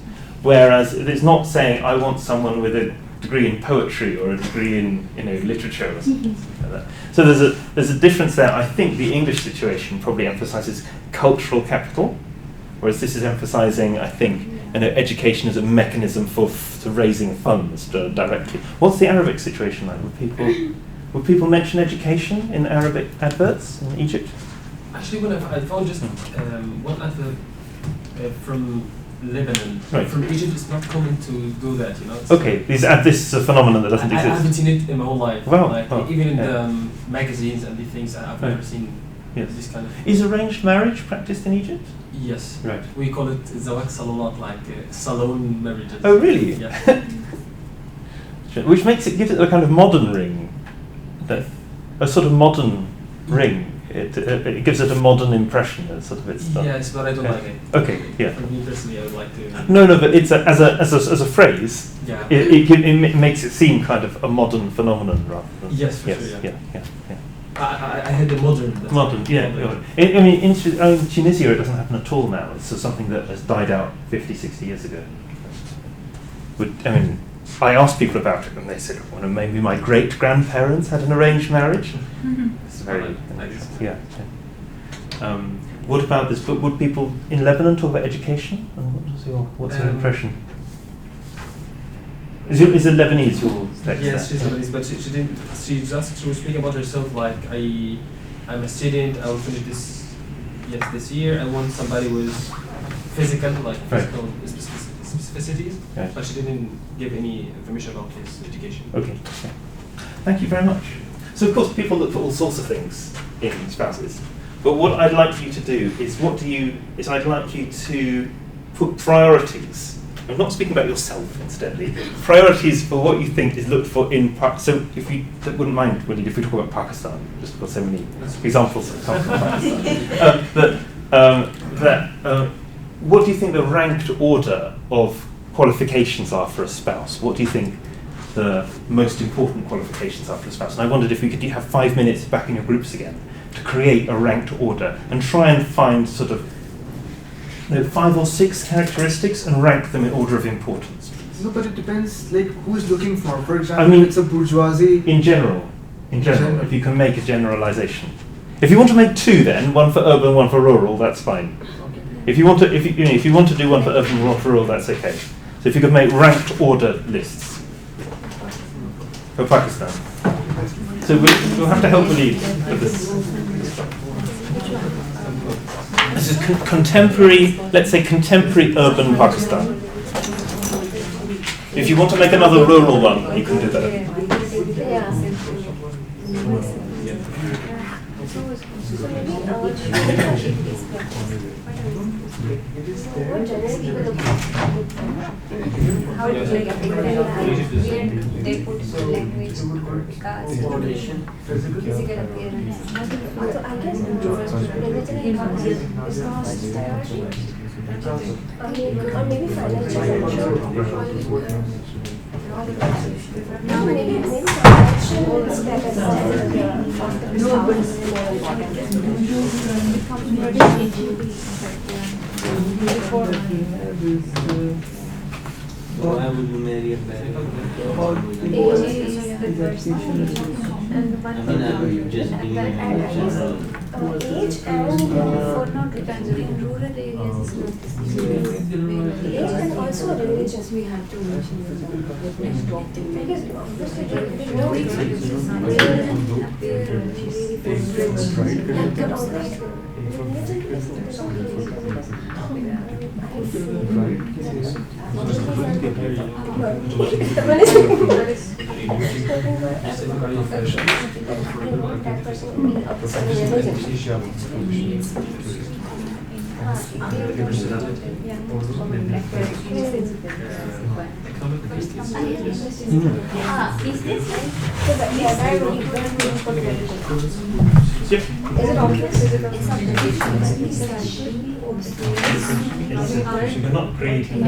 whereas it's not saying I want someone with a degree in poetry or a degree in literature or something like that. So there's a difference there. I think the English situation probably emphasizes cultural capital, whereas this is emphasizing, I think, education as a mechanism for raising funds directly. What's the Arabic situation like? Would people mention education in Arabic adverts in Egypt? Actually, I found just one advert from Lebanon. Right. From Egypt, it's not common to do that, Okay, this is a phenomenon that doesn't exist. I haven't seen it in my whole life. Wow. Even in the magazines and these things, I've never seen this kind of. Is arranged marriage practiced in Egypt? Yes. Right. We call it zawak salonat, like salon marriages. Oh, really? Yeah. Which gives it a kind of modern ring, a sort of modern ring. It gives it a modern impression. It's Yes, but I don't like it. Okay, yeah. For me personally, I would like to. No, but it's as a phrase. Yeah. It makes it seem kind of a modern phenomenon rather than. Yes, for sure. Yeah. I had the modern. Modern, yeah. I mean, in Tunisia it doesn't happen at all now. It's something that has died out 50, 60 years ago. I asked people about it, and they said, well, maybe my great-grandparents had an arranged marriage. It's very, yeah. What about this book? Would people in Lebanon talk about education? And what's your impression? Is it Lebanese your text? Yes, she's Lebanese, but she didn't. She was speaking about herself like I'm a student. I will finish this year. I want somebody with physical specificities, right. But she didn't give any information about his education. Okay. Thank you very much. So of course people look for all sorts of things in spouses, but what I'd like you to do is I'd like you to put priorities. I'm not speaking about yourself, incidentally. Priorities for what you think is looked for in so if you wouldn't mind, Willie, if we talk about Pakistan, just because so many examples have come from Pakistan. What do you think the ranked order of qualifications are for a spouse? What do you think the most important qualifications are for a spouse? And I wondered if we could have 5 minutes back in your groups again to create a ranked order and try and find sort of 5 or 6 characteristics and rank them in order of importance. No, but it depends, like, who's looking for. For example, it's a bourgeoisie. In general, if you can make a generalization. If you want to make 2, then one for urban, one for rural, that's fine. Okay. If you want to do one for urban, one for rural, that's okay. So if you could make ranked order lists for Pakistan. So we'll have to help Walid with this. This is contemporary, let's say contemporary urban Pakistan. If you want to make another rural one, you can do that. How do they put the language, caste, physical appearance? So I guess religion is not or maybe financial. No, maybe financial is better Why would you marry a parent? Just being in general. Age and for not returns in rural areas is not age and also religion. We have to mention Because obviously Is this Is it obvious? You're not creating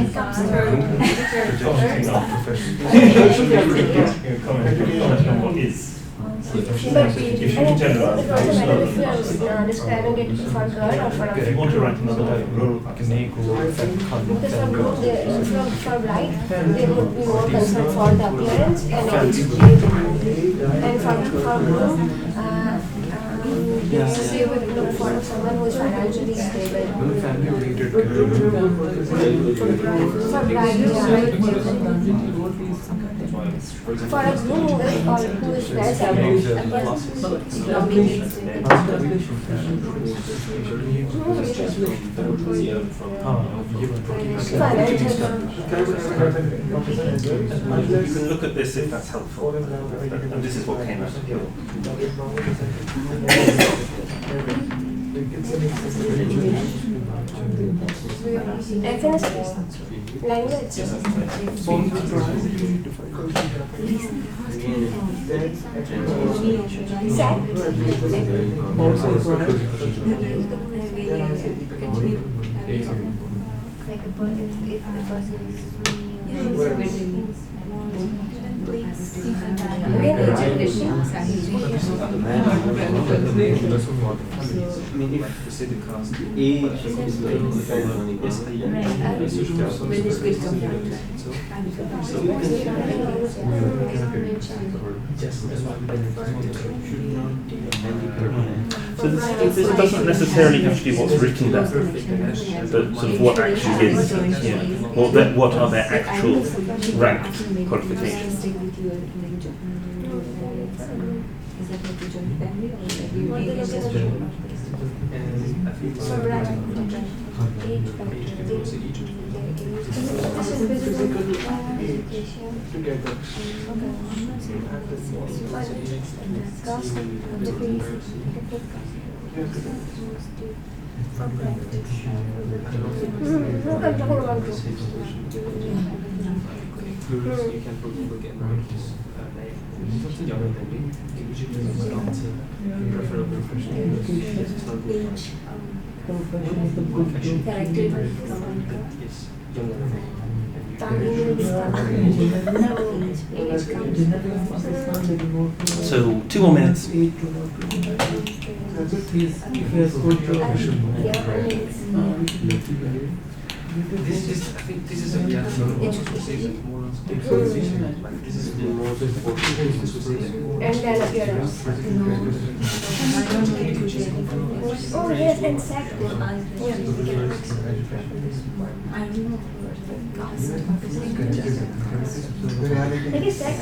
comment on what is. But it also matters if you are describing it for a girl or for a If you want to write another rural because for bride, they would be more concerned for the appearance and age. And for groom, they would look for someone who is financially stable. For bride, for a groom who is well settled. You can look at this if that's helpful. And this is what came out of your. Language. The man I mean, if age is like depends on it. So this doesn't necessarily have to be what's written down, but sort of what actually is, what are their actual ranked qualifications. You can probably get married younger than me. Usually preferably yes, younger than me. So 2 more minutes. This is, I think this is a more this is the most important And then appearance. Oh yes, and sex. I don't know. I guess sex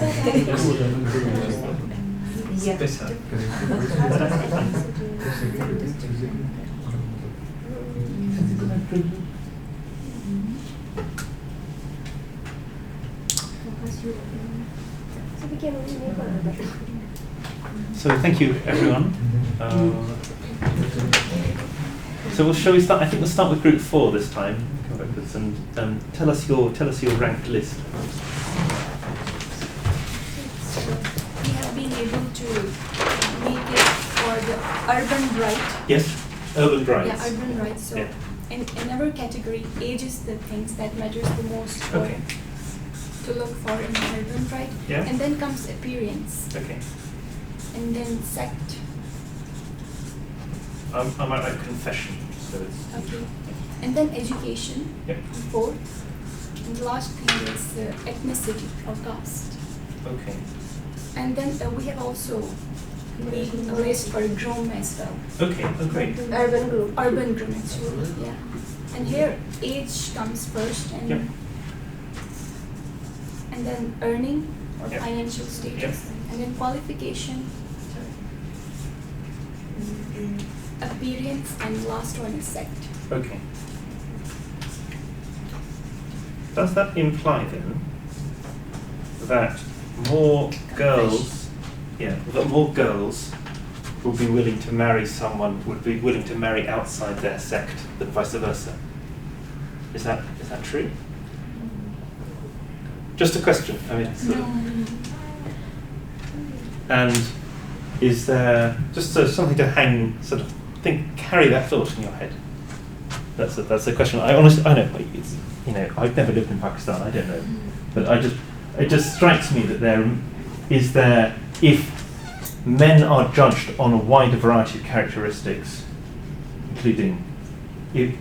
So thank you, everyone. So shall we start? I think we'll start with group 4 this time. Come backwards and tell us your ranked list. We have been able to make it for the urban right. Yes, urban rights. Yeah, urban rights. So in our category, age is the things that matters the most for to look for in the urban right. Yeah. And then comes appearance. Okay. And then sect. I might like confession. So it's Okay. And then education. Yep. 4. And the last thing is ethnicity or caste. Okay. And then we have also made a list for groom as well. Okay. Oh, great. Urban group. Urban groom actually. Yeah. And here age comes first, and Yep. and then earning or Yep. financial status, Yep. and then qualification, appearance, and last one is sect. Okay. Does that imply then that more girls, that more girls would be willing to marry outside their sect than vice versa? Is that true? Just a question. I mean, sort of. And is there just something to carry that thought in your head? That's a question. I know it's, I've never lived in Pakistan. I don't know, but it just strikes me that if men are judged on a wider variety of characteristics, including if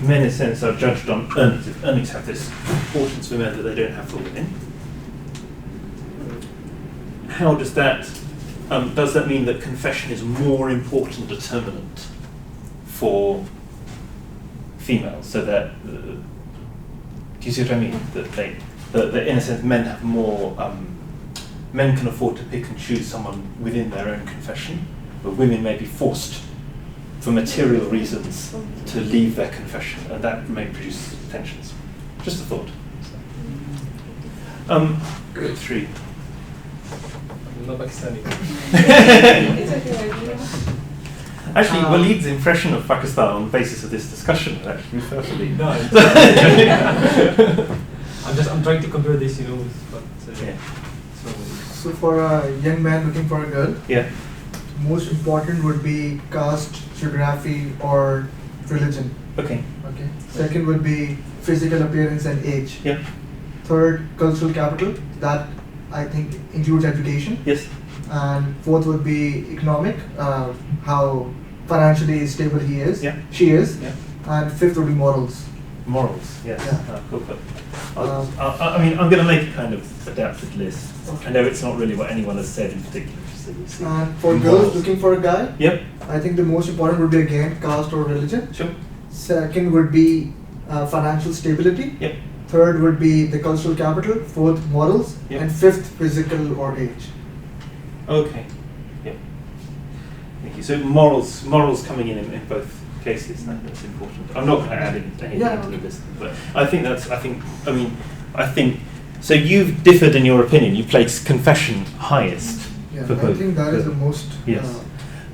men in a sense are judged on earnings, if earnings have this importance for men that they don't have for women, how does that mean that confession is more important determinant for females? So that do you see what I mean? That in a sense men have more. Men can afford to pick and choose someone within their own confession, but women may be forced, for material reasons, to leave their confession, and that may produce tensions. Just a thought. Group 3. I'm not Pakistani. Actually, Waleed's impression of Pakistan on the basis of this discussion is actually perfectly nice. I'm trying to compare this, So for a young man looking for a girl, most important would be caste, geography, or religion. Okay. Second would be physical appearance and age. Yeah. Third, cultural capital. That I think, includes education. Yes. And fourth would be economic, how financially stable he is, she is. Yeah. And fifth would be morals. Morals, yes. Yeah. Cool. I mean, I'm going to make a kind of adapted list. Okay. I know it's not really what anyone has said in particular. And for girls looking for a guy, yep. I think the most important would be again caste or religion. Sure. Second would be financial stability. Yep. Third would be the cultural capital. Fourth, morals. Yep. And fifth, physical or age. Okay. Yep. Thank you. So morals coming in both cases. That's important. I'm not going to add anything to the list, but I think. So you've differed in your opinion. You placed confession highest. Yeah, for I both. think that is the most. Yes.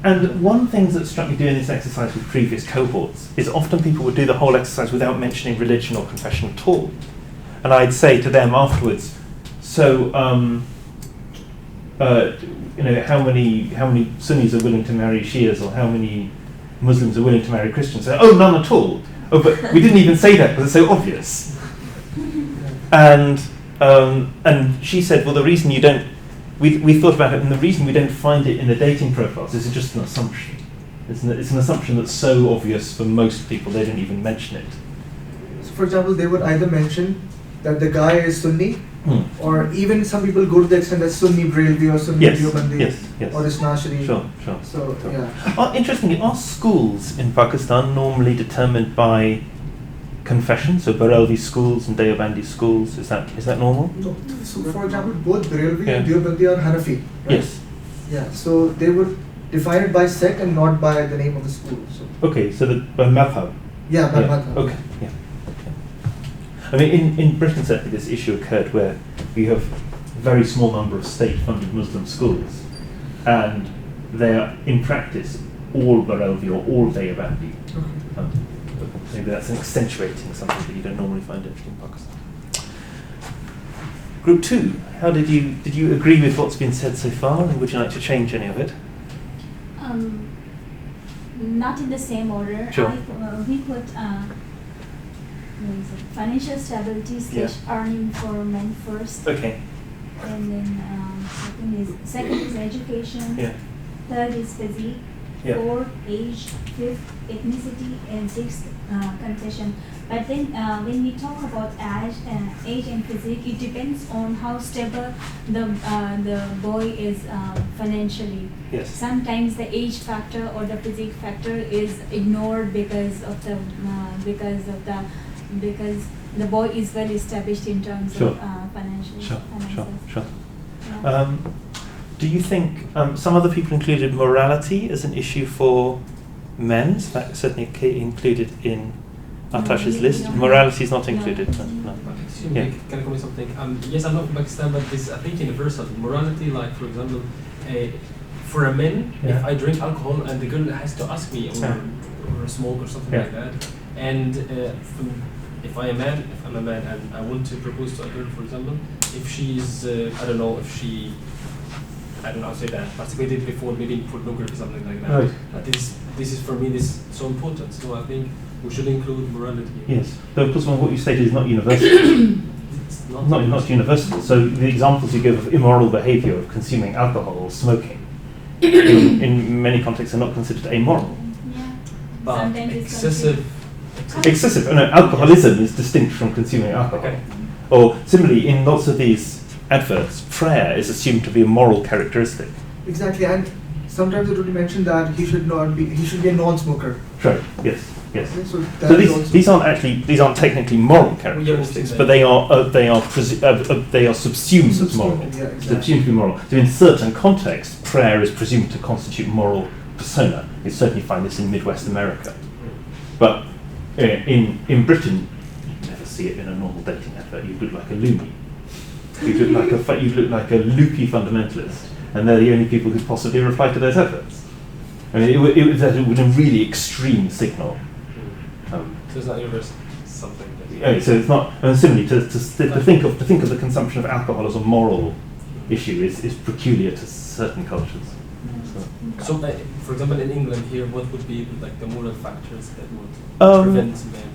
And one thing that struck me doing this exercise with previous cohorts is often people would do the whole exercise without mentioning religion or confession at all. And I'd say to them afterwards, so, how many Sunnis are willing to marry Shias, or how many Muslims are willing to marry Christians? So, oh, none at all. Oh, but we didn't even say that because it's so obvious. And she said, well, the reason you don't. We thought about it, and the reason we don't find it in the dating profiles is just an assumption. It's an assumption that's so obvious for most people they don't even mention it. So, for example, they would either mention that the guy is Sunni, or even some people go to the extent that Sunni Brelvi or Sunni Deobandi or Isna Sharif. Sure. So, yeah. Interestingly, are schools in Pakistan normally determined by confession? So Barelvi schools and Deobandi schools, is that normal? No. So, for example, both Barelvi and Deobandi are Hanafi, right? Yes. Yeah. So they would define it by sect and not by the name of the school. So. Okay. So by madhab. Yeah, by madhab. Okay. Yeah. I mean, in Britain certainly this issue occurred where we have a very small number of state-funded Muslim schools, and they are in practice all Barelvi or all Deobandi. Okay. Maybe that's accentuating something that you don't normally find in Pakistan. Group 2, how did you agree with what's been said so far, and would you like to change any of it? Not in the same order. Sure. We put financial stability / earning for men first. Okay. And then second is education. Yeah. Third is physique. Yeah. Fourth, age. Fifth, ethnicity. And sixth, confession. But then when we talk about age and physique, it depends on how stable the boy is financially. Yes. Sometimes the age factor or the physique factor is ignored because the boy is well established in terms of finances. Sure. Yeah. Do you think some other people included morality as an issue for men? That's certainly included in Atash's list. Morality is not included. No. Excuse me, can I comment something? Yes, I'm not from Pakistan, but this I think universal. Morality, like for example, for a man, if I drink alcohol and the girl has to ask me or smoke or something like that, and if I'm a man and I want to propose to a girl, for example, if she's participated before, maybe in pornography or something like that. Right. This is for me so important. So I think we should include morality. Yes, though of course what you stated is not universal. It's not universal. So the examples you give of immoral behaviour, of consuming alcohol or smoking, in many contexts are not considered amoral. Yeah. But excessive. Alcoholism is distinct from consuming alcohol. Okay. Or similarly, in lots of these adverts, prayer is assumed to be a moral characteristic. Exactly, and sometimes it would be mentioned that he should be a non-smoker. Right. Yes. Okay, so these aren't technically moral characteristics, but they are subsumed as moral. Yeah, exactly. Subsumed to be moral. So in certain contexts, prayer is presumed to constitute moral persona. You certainly find this in Midwest America, but in Britain, you never see it in a normal dating advert. You look like a loony. You look like a loopy fundamentalist, and they're the only people who possibly reply to those adverts. I mean, it was a really extreme signal. So it's not universal. Something. So it's not. And similarly, to think of the consumption of alcohol as a moral issue is peculiar to certain cultures. So, for example, in England here, what would be like the moral factors that would prevent men?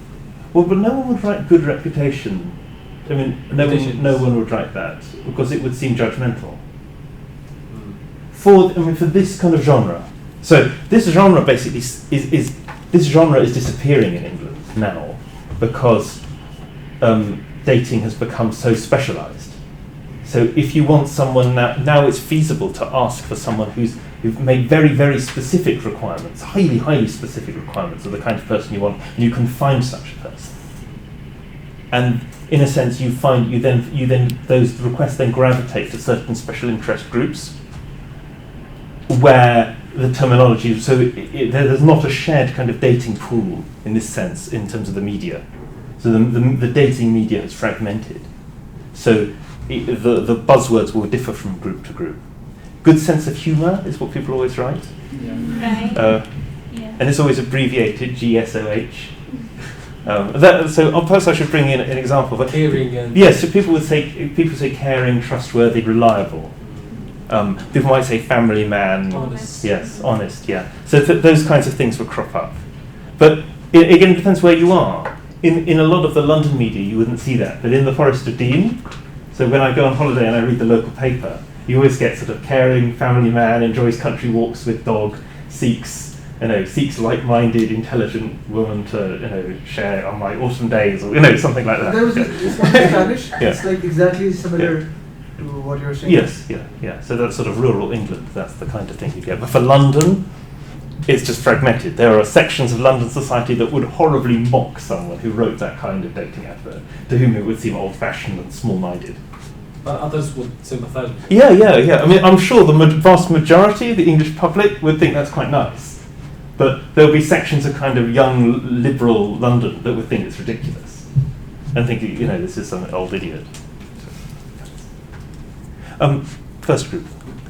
Well, but no one would write good reputation I mean, no one would write that because it would seem judgmental. For this kind of genre. So this genre basically is disappearing in England now because dating has become so specialised. So if you want someone now it's feasible to ask for someone who've made very, very specific requirements, highly, highly specific requirements of the kind of person you want, and you can find such a person. And in a sense, you then those requests then gravitate to certain special interest groups where the terminology, so there's not a shared kind of dating pool in this sense in terms of the media. So the dating media has fragmented. So the buzzwords will differ from group to group. Good sense of humour is what people always write. Yeah. Right. And it's always abbreviated GSOH. Perhaps I should bring in an example. But caring. Yes, so people say caring, trustworthy, reliable. People might say family man. Honest. Yes, honest. Yeah. So those kinds of things will crop up. But again, it depends where you are. In a lot of the London media, you wouldn't see that. But in the Forest of Dean, so when I go on holiday and I read the local paper, you always get sort of caring, family man, enjoys country walks with dog, seeks like-minded, intelligent woman to share on my autumn days, or something like that. There was this one in Spanish. Yeah. It's like exactly similar to what you're saying. Yes, yeah. So that's sort of rural England. That's the kind of thing you get. But for London, it's just fragmented. There are sections of London society that would horribly mock someone who wrote that kind of dating advert, to whom it would seem old-fashioned and small-minded. But others would sympathise with it. Yeah. I mean, I'm sure the vast majority of the English public would think that's quite nice. But there'll be sections of kind of young liberal London that would think it's ridiculous and think, this is some old idiot. First group,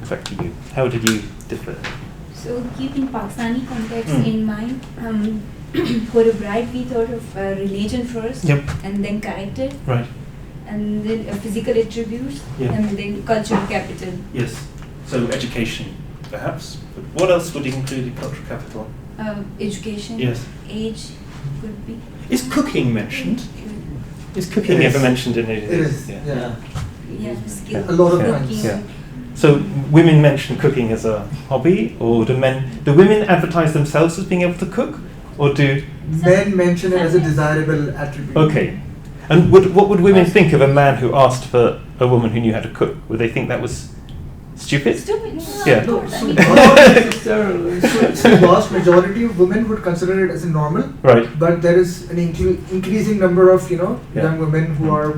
back to you. How did you differ? So keeping Pakistani context in mind, for a bride we thought of religion first, and then character, right, and then physical attributes, and then cultural capital. Yes. So education, perhaps. But what else would include in cultural capital? Education. Yes. Age could be. Is cooking mentioned? Is cooking ever mentioned in it? It is. Yeah. Skill. A lot of times. Yeah. So women mention cooking as a hobby, or do women advertise themselves as being able to cook, or do men mention it as a desirable attribute? Okay. And what would women think of a man who asked for a woman who knew how to cook? Would they think that was stupid? Yeah. No, so the vast majority of women would consider it as a normal. Right. But there is an increasing number of young women who are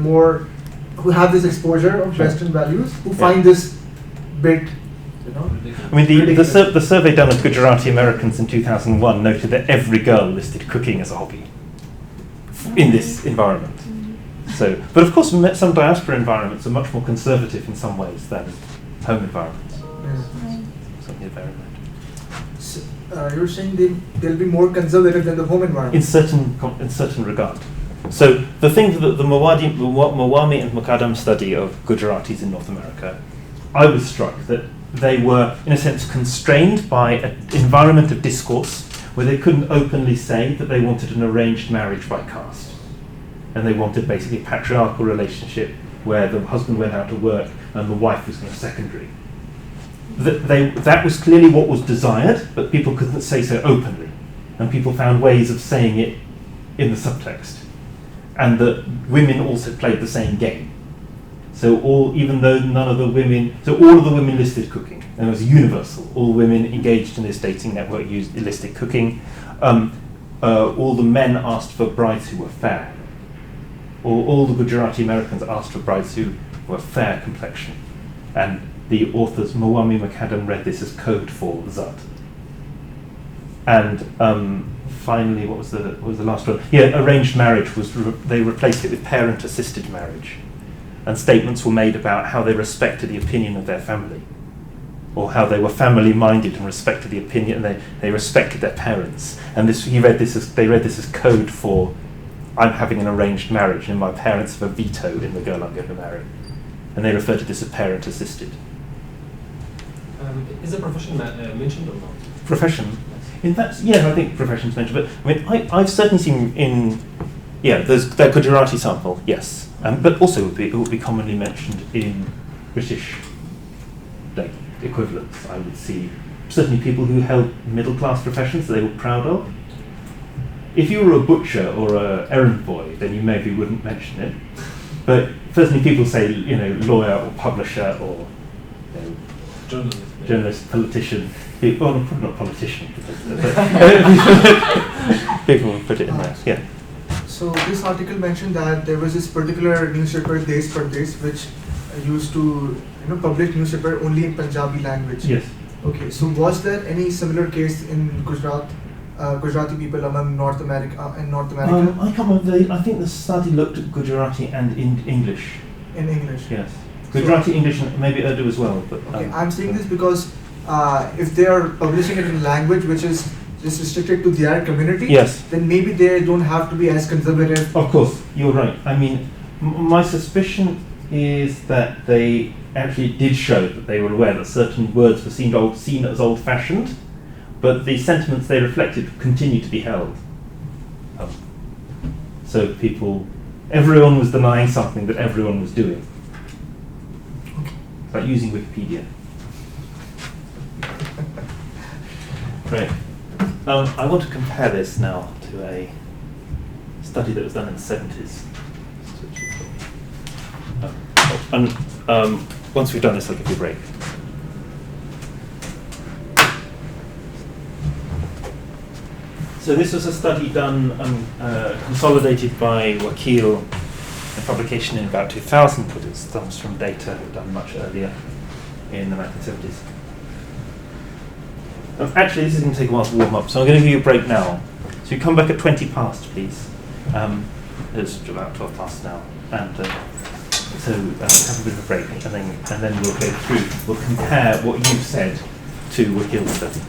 who have this exposure of Western values, who find this bit, I mean, the survey done of Gujarati Americans in 2001 noted that every girl listed cooking as a hobby in this environment. So, but of course, some diaspora environments are much more conservative in some ways than home environments. Something to bear in mind. So, you're saying they'll be more conservative than the home environment? In certain regard. So the thing that the Mawami and Muqaddam study of Gujaratis in North America, I was struck that they were, in a sense, constrained by an environment of discourse where they couldn't openly say that they wanted an arranged marriage by caste. And they wanted basically a patriarchal relationship where the husband went out to work and the wife was kind of secondary. That was clearly what was desired, but people couldn't say so openly. And people found ways of saying it in the subtext. And that women also played the same game. So all of the women listed cooking, and it was universal. All women engaged in this dating network listed cooking. All the men asked for brides who were fair. All the Gujarati Americans asked for brides who were fair complexion. And the authors, Mawami Muqaddam, read this as code for Zat. And finally, what was the last one? Yeah, arranged marriage they replaced it with parent-assisted marriage. And statements were made about how they respected the opinion of their family, or how they were family-minded and respected the opinion, and they respected their parents. And they read this as code for, I'm having an arranged marriage, and my parents have a veto in the girl I'm going to marry. And they refer to this as parent-assisted. Is the profession mentioned or not? Profession? In fact, yeah, I think profession's mentioned. But I mean, I've certainly seen Yeah, there's the Gujarati sample, yes, but also it would be commonly mentioned in British like equivalents. I would see certainly people who held middle class professions that they were proud of. If you were a butcher or a errand boy, then you maybe wouldn't mention it. But certainly people say, you know, lawyer or publisher or journalist, politician. Well, not politician, but people would put it in there. Yeah. So this article mentioned that there was this particular newspaper, Desh Pardesh, which used to publish newspaper only in Punjabi language. Yes. Okay. So was there any similar case in Gujarat? Gujarati people among North America in North America? I can't remember. I think the study looked at Gujarati and in English. In English. Yes. Gujarati, English, and maybe Urdu as well. But okay, I'm saying this because if they are publishing it in language which is just restricted to their community, yes, then maybe they don't have to be as conservative. Of course, you're right. I mean, my suspicion is that they actually did show that they were aware that certain words were seen as old-fashioned, but the sentiments they reflected continue to be held. So everyone was denying something that everyone was doing. Like using Wikipedia. Right. I want to compare this now to a study that was done in the 70s. Once we've done this, I'll give you a break. So this was a study done, consolidated by Wakil, a publication in about 2000, but it comes from data done much earlier in the 1970s. Actually, this is going to take a while to warm up, so I'm going to give you a break now. So you come back at 20 past, please. It's about 12 past now, and so have a bit of a break, and then we'll go through. We'll compare what you've said to Wakil's study.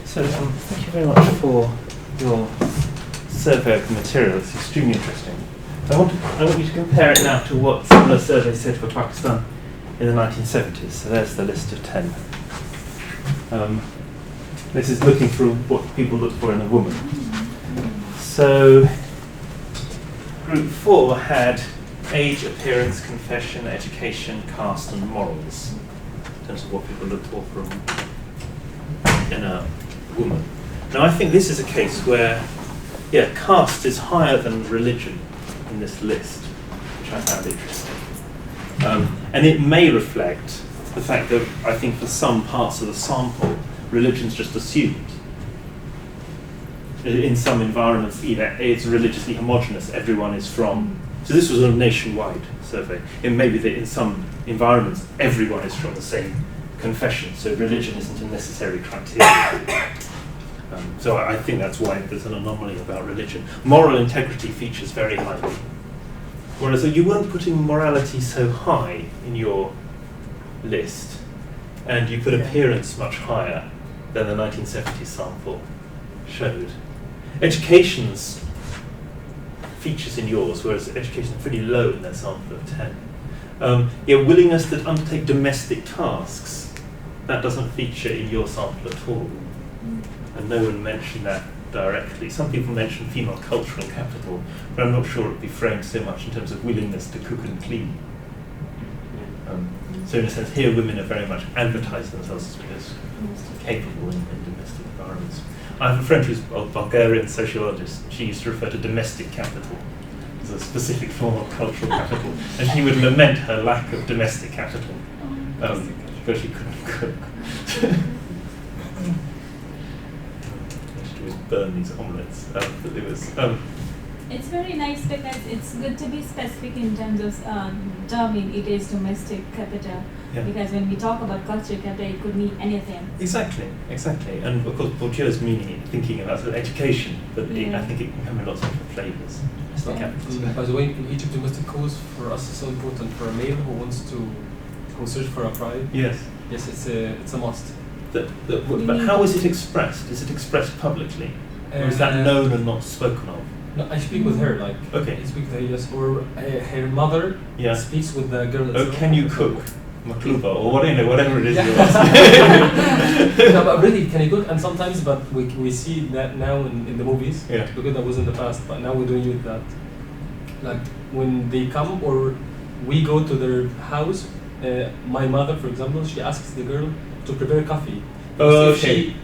So thank you very much for your survey of the material. It's extremely interesting. I want you to compare it now to what similar surveys said for Pakistan in the 1970s. So there's the list of 10. This is looking through what people look for in a woman. So group 4 had age, appearance, confession, education, caste, and morals in terms of what people look for in a woman. Now I think this is a case where, caste is higher than religion in this list, which I found interesting. And it may reflect the fact that I think for some parts of the sample, religion's just assumed. In some environments, it's religiously homogenous, everyone is from. So this was a nationwide survey. It may be that in some environments, everyone is from the same confession, so religion isn't a necessary criteria. So I think that's why there's an anomaly about religion. Moral integrity features very highly. Whereas you weren't putting morality so high in your list, and you put appearance much higher than the 1970 sample showed. Education's features in yours, whereas education is pretty low in their sample of 10. Willingness to undertake domestic tasks, that doesn't feature in your sample at all. And no one mentioned that directly. Some people mention female cultural capital, but I'm not sure it would be framed so much in terms of willingness to cook and clean. So in a sense, here women are very much advertising themselves as capable in domestic environments. I have a friend who's a Bulgarian sociologist. She used to refer to domestic capital as a specific form of cultural capital, and she would lament her lack of domestic capital because she couldn't cook. She would burn these omelettes. It's very nice because it's good to be specific in terms of terming it is domestic capital. Yeah. Because when we talk about culture capital, it could mean anything. Exactly. And of course, Bourdieu's thinking about education, but I think it can come in lots of different flavours. By the way, in Egypt, domestic cause for us is so important. For a male who wants to search for a bride. Yes, it's a must. but how is it expressed? Is it expressed publicly? Or is that known and not spoken of? No, I speak with her, like, okay. I speak with her, yes, or her mother speaks with the girl. Oh, can you cook makluba or whatever it is you're asking? No, but really, can you cook? And sometimes, but we see that now in the movies, because that was in the past, but now we're doing it that, like, when they come or we go to their house, my mother, for example, she asks the girl to prepare coffee. Oh, okay.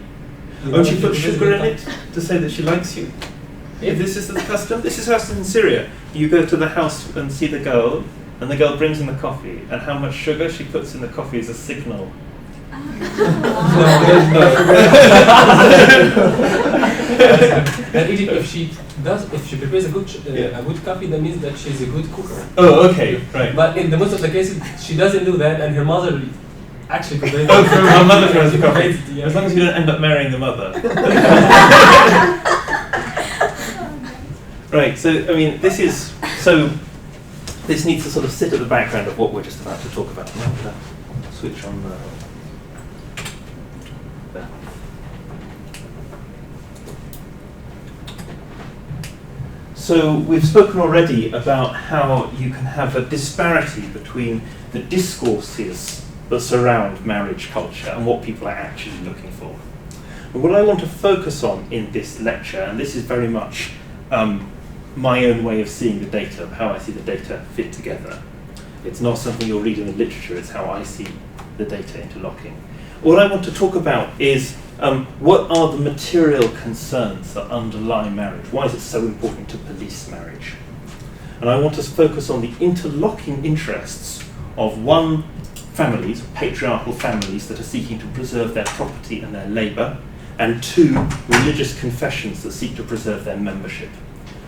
She puts sugar in it to say that she likes you? If this is the custom, this is custom in Syria. You go to the house and see the girl, and the girl brings in the coffee, and how much sugar she puts in the coffee is a signal. And if she prepares a good coffee, that means that she's a good cooker. Oh, okay, right. But in the most of the cases, she doesn't do that, and her mother actually prepares. Her mother prepares the coffee. As long as you don't end up marrying the mother. Right. So I mean, this needs to sort of sit at the background of what we're just about to talk about. I'm going to switch on there. So we've spoken already about how you can have a disparity between the discourses that surround marriage culture and what people are actually looking for. But what I want to focus on in this lecture, and this is very much my own way of seeing the data, how I see the data fit together. It's not something you'll read in the literature, it's how I see the data interlocking. What I want to talk about is what are the material concerns that underlie marriage? Why is it so important to police marriage? And I want to focus on the interlocking interests of one, families, patriarchal families that are seeking to preserve their property and their labour, and two, religious confessions that seek to preserve their membership.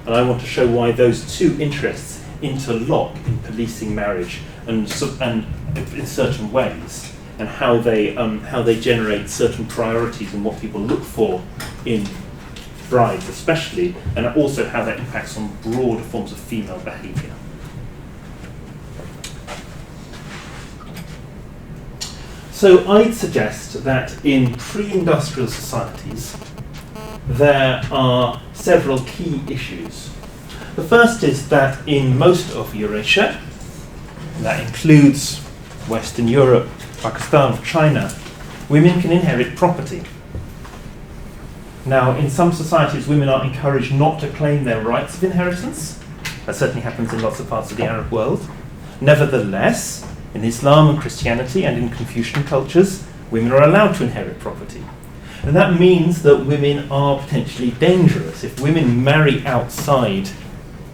And I want to show why those two interests interlock in policing marriage and in certain ways, and how they generate certain priorities and what people look for in brides especially, and also how that impacts on broader forms of female behaviour. So I'd suggest that in pre-industrial societies there are several key issues. The first is that in most of Eurasia, that includes Western Europe, Pakistan, China, women can inherit property. Now, in some societies, women are encouraged not to claim their rights of inheritance. That certainly happens in lots of parts of the Arab world. Nevertheless, in Islam and Christianity and in Confucian cultures, women are allowed to inherit property. And that means that women are potentially dangerous. If women marry outside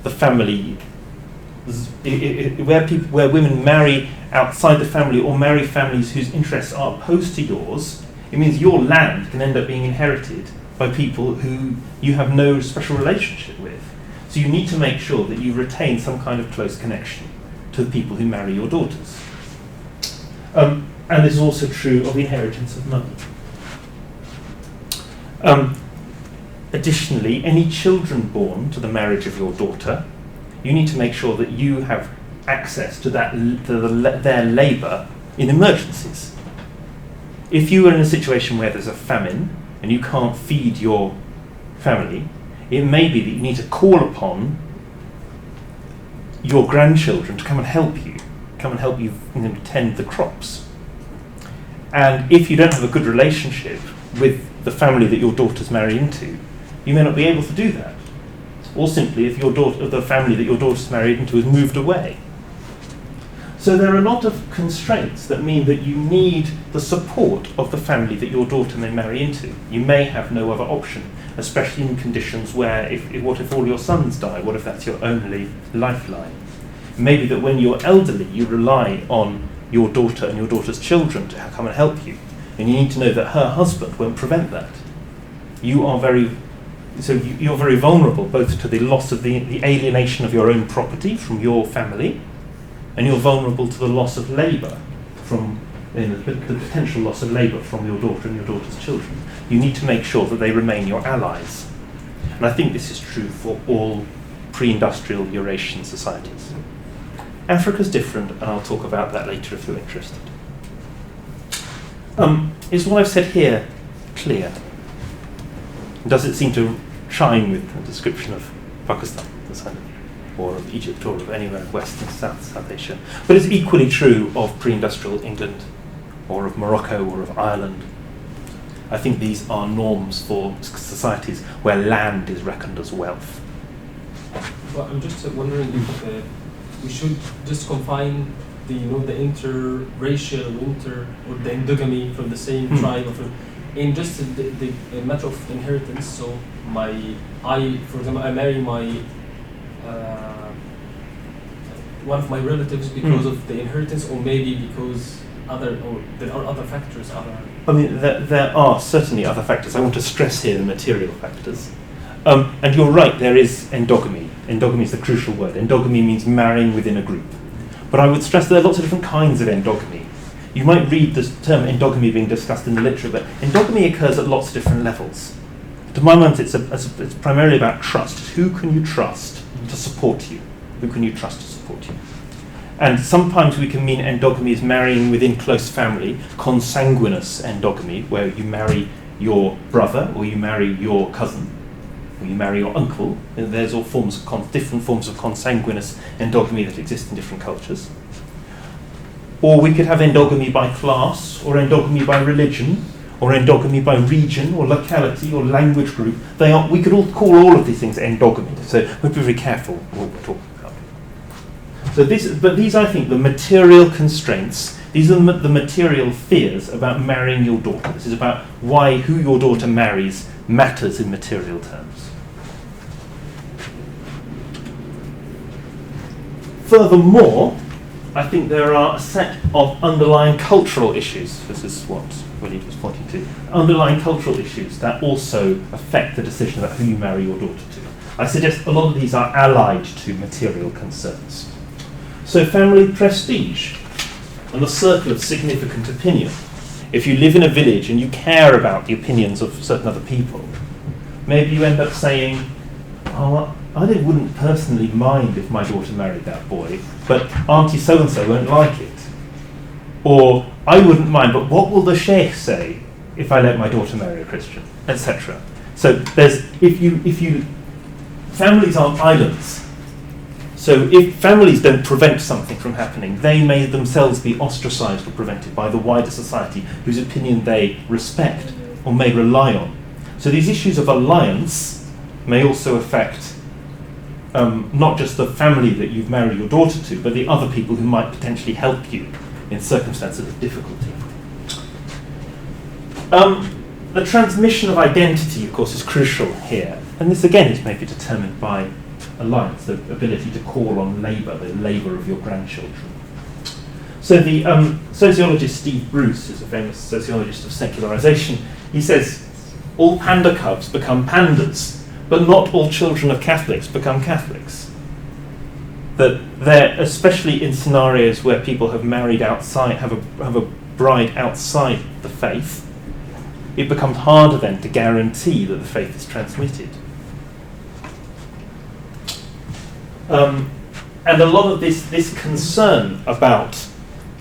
the family, where women marry outside the family or marry families whose interests are opposed to yours, it means your land can end up being inherited by people who you have no special relationship with. So you need to make sure that you retain some kind of close connection to the people who marry your daughters. And this is also true of the inheritance of money. Additionally, any children born to the marriage of your daughter, you need to make sure that you have access to their labour in emergencies. If you are in a situation where there's a famine and you can't feed your family, it may be that you need to call upon your grandchildren to come and help you tend the crops. And if you don't have a good relationship with the family that your daughters marry into, you may not be able to do that. Or simply if the family that your daughter's married into has moved away. So there are a lot of constraints that mean that you need the support of the family that your daughter may marry into. You may have no other option, especially in conditions where, what if all your sons die? What if that's your only lifeline? Maybe that when you're elderly, you rely on your daughter and your daughter's children to come and help you. And you need to know that her husband won't prevent that. You're very vulnerable both to the loss of the alienation of your own property from your family, and you're vulnerable to the loss of labour the potential loss of labour from your daughter and your daughter's children. You need to make sure that they remain your allies. And I think this is true for all pre-industrial Eurasian societies. Africa's different, and I'll talk about that later if you're interested. is what I've said here clear? Does it seem to chime with the description of Pakistan, or of Egypt, or of anywhere in West and South Asia? But it's equally true of pre-industrial England, or of Morocco, or of Ireland. I think these are norms for societies where land is reckoned as wealth. Well, I'm just wondering if we should just confine the interracial or the endogamy from the same tribe in just the matter of inheritance. So for example, I marry one of my relatives because of the inheritance, or maybe because there are other factors. I mean, there are certainly other factors. I want to stress here the material factors. And you're right, there is endogamy. Endogamy is the crucial word. Endogamy means marrying within a group. But I would stress there are lots of different kinds of endogamy. You might read the term endogamy being discussed in the literature, but endogamy occurs at lots of different levels. To my mind, it's primarily about trust. Who can you trust to support you? Who can you trust to support you? And sometimes we can mean endogamy is marrying within close family, consanguineous endogamy, where you marry your brother, or you marry your cousin, or you marry your uncle. And there's all different forms of consanguineous endogamy that exist in different cultures. Or we could have endogamy by class, or endogamy by religion, or endogamy by region, or locality, or language group. We could all call all of these things endogamy. So we'd be very careful what we're talking about. So these, I think, the material constraints. These are the material fears about marrying your daughter. This is about why who your daughter marries matters in material terms. Furthermore, I think there are a set of underlying cultural issues. This is what Walid was pointing to. Underlying cultural issues that also affect the decision about who you marry your daughter to. I suggest a lot of these are allied to material concerns. So family prestige and the circle of significant opinion. If you live in a village and you care about the opinions of certain other people, maybe you end up saying, oh, I wouldn't personally mind if my daughter married that boy, but Auntie so-and-so won't like it. Or, I wouldn't mind, but what will the sheikh say if I let my daughter marry a Christian, etc. So families aren't islands. So if families don't prevent something from happening, they may themselves be ostracized or prevented by the wider society whose opinion they respect or may rely on. So these issues of alliance may also affect not just the family that you've married your daughter to, but the other people who might potentially help you in circumstances of difficulty. The transmission of identity, of course, is crucial here. And this, again, is maybe determined by alliance, the ability to call on labour, the labour of your grandchildren. So the sociologist Steve Bruce, who's a famous sociologist of secularization, he says, all panda cubs become pandas, but not all children of Catholics become Catholics. That they're, especially in scenarios where people have married outside, have a bride outside the faith, it becomes harder then to guarantee that the faith is transmitted. And a lot of this concern about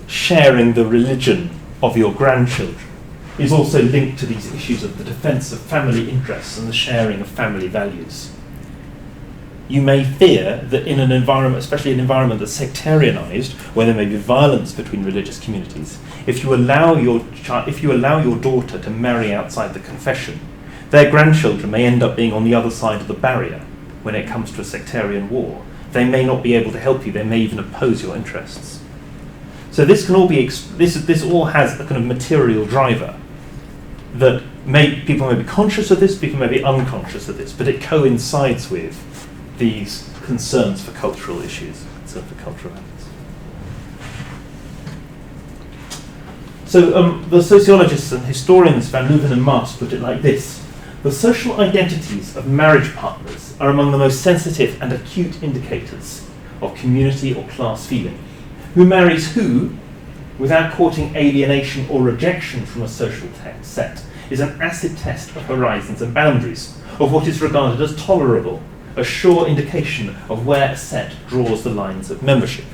sharing the religion of your grandchildren is also linked to these issues of the defence of family interests and the sharing of family values. You may fear that in an environment, especially an environment that's sectarianised, where there may be violence between religious communities, if you allow your daughter to marry outside the confession, their grandchildren may end up being on the other side of the barrier when it comes to a sectarian war. They may not be able to help you. They may even oppose your interests. So this can all be this all has a kind of material driver that people may be conscious of this, people may be unconscious of this, but it coincides with these concerns for cultural issues, concerns for cultural values. So the sociologists and historians Van Leuven and Maas put it like this: the social identities of marriage partners are among the most sensitive and acute indicators of community or class feeling. Who marries who, without courting alienation or rejection from a social set, is an acid test of horizons and boundaries, of what is regarded as tolerable, a sure indication of where a set draws the lines of membership.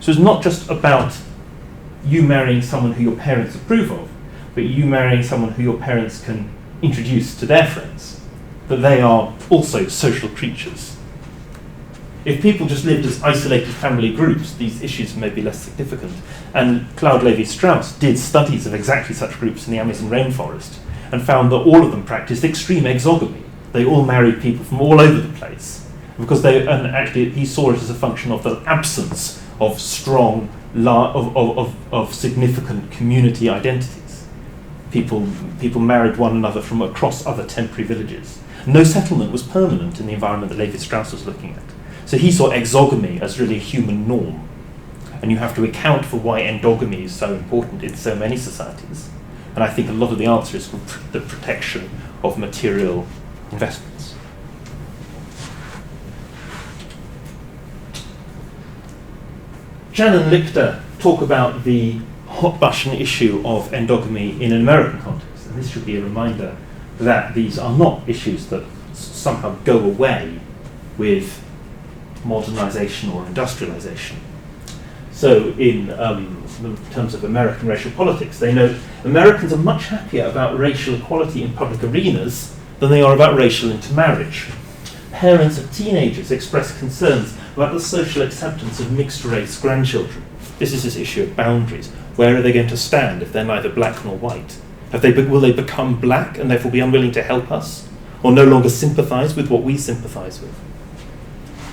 So it's not just about you marrying someone who your parents approve of, but you marrying someone who your parents can introduce to their friends, that they are also social creatures. If people just lived as isolated family groups, these issues may be less significant. And Claude Lévi-Strauss did studies of exactly such groups in the Amazon rainforest and found that all of them practiced extreme exogamy. They all married people from all over the place. And actually he saw it as a function of the absence of strong, of significant community identities. People married one another from across other temporary villages. No settlement was permanent in the environment that Lévi-Strauss was looking at. So he saw exogamy as really a human norm. And you have to account for why endogamy is so important in so many societies. And I think a lot of the answer is the protection of material investments. Jan and Lichter talk about the hot button issue of endogamy in an American context. And this should be a reminder that these are not issues that somehow go away with modernization or industrialization. So in terms of American racial politics, they note Americans are much happier about racial equality in public arenas than they are about racial intermarriage. Parents of teenagers express concerns about the social acceptance of mixed-race grandchildren. This is this issue of boundaries. Where are they going to stand if they're neither black nor white? Will they become black and therefore be unwilling to help us, or no longer sympathise with what we sympathise with?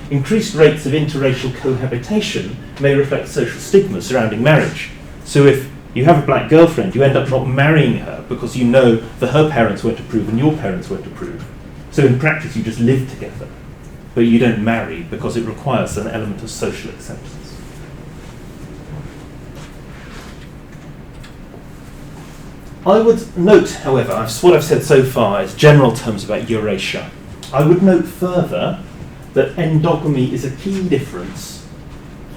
Increased rates of interracial cohabitation may reflect social stigmas surrounding marriage. So if you have a black girlfriend, you end up not marrying her because you know that her parents won't approve and your parents won't approve. So in practice you just live together, but you don't marry because it requires an element of social acceptance. I would note, however, what I've said so far is general terms about Eurasia. I would note further that endogamy is a key difference,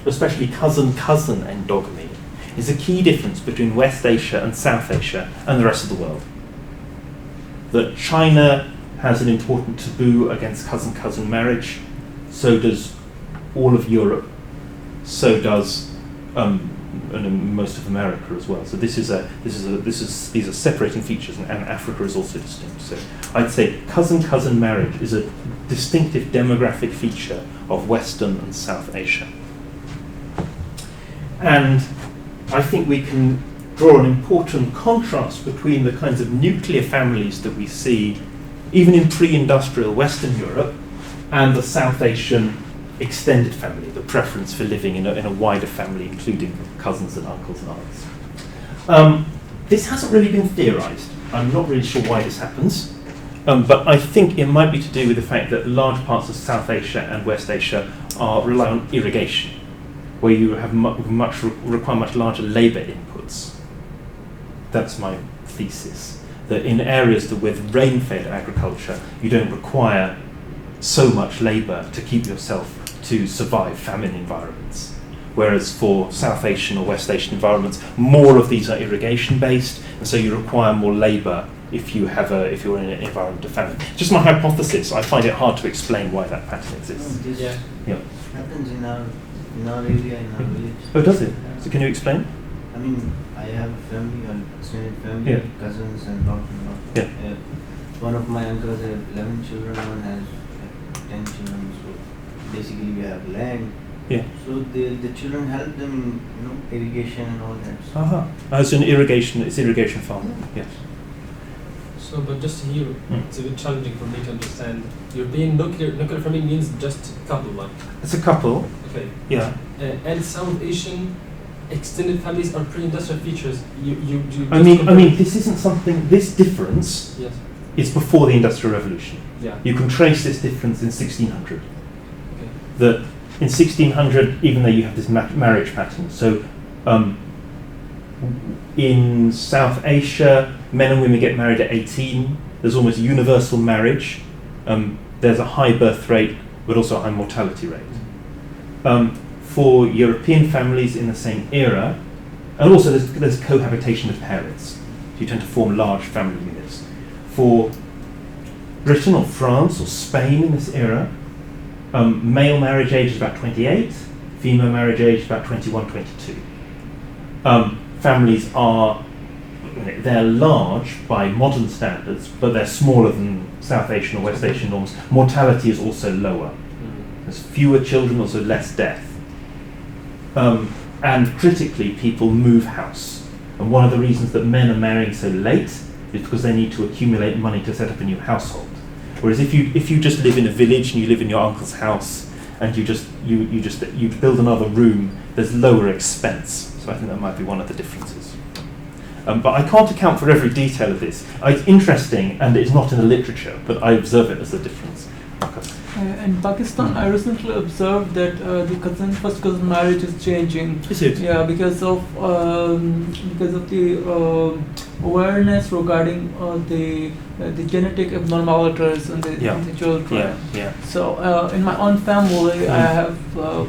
especially cousin-cousin endogamy, is a key difference between West Asia and South Asia and the rest of the world. That China has an important taboo against cousin-cousin marriage, so does all of Europe, so does and most of America as well. So these are separating features, and Africa is also distinct. So I'd say cousin-cousin marriage is a distinctive demographic feature of Western and South Asia. And I think we can draw an important contrast between the kinds of nuclear families that we see even in pre-industrial Western Europe and the South Asian extended family, the preference for living in a wider family, including cousins and uncles and aunts. This hasn't really been theorized. I'm not really sure why this happens, but I think it might be to do with the fact that large parts of South Asia and West Asia rely on irrigation, where you have require much larger labor inputs. That's my thesis, that in areas with rain-fed agriculture, you don't require so much labor to keep yourself to survive famine environments. Whereas for South Asian or West Asian environments, more of these are irrigation based, and so you require more labor if you're in an environment of famine. Just my hypothesis. I find it hard to explain why that pattern exists. This happens in our area, in our village. Oh, does it? So can you explain? I mean, I have a family, an extended family, cousins and lot. One of my uncles has 11 children, one has 10 children. So basically, we have land. Yeah. So the children help them in irrigation and all that. It's irrigation farming. Yes. So, but just here, it's a bit challenging for me to understand. You're being nuclear family means just couple, like. It's a couple. Okay. Yeah. And South Asian extended families are pre-industrial features. I mean, this isn't something. This difference is before the Industrial Revolution. Yeah. You can trace this difference in 1600. Okay. That in 1600, even though you have this marriage pattern, so in South Asia, men and women get married at 18. There's almost universal marriage. There's a high birth rate, but also a high mortality rate. For European families in the same era, and also there's cohabitation of parents. So you tend to form large family units. For Britain or France or Spain in this era, male marriage age is about 28, female marriage age is about 21, 22. Families are they're large by modern standards, but they're smaller than South Asian or West Asian norms. Mortality is also lower. There's fewer children, also less death. And critically, people move house. And one of the reasons that men are marrying so late is because they need to accumulate money to set up a new household. Whereas if you just live in a village and you live in your uncle's house and you build another room, there's lower expense. So I think that might be one of the differences. But I can't account for every detail of this. It's interesting, and it's not in the literature, but I observe it as a difference. In Pakistan, I recently observed that the first cousin marriage is changing. Is it? Yeah, because of the awareness regarding the genetic abnormalities in the children. Yeah. So in my own family, I have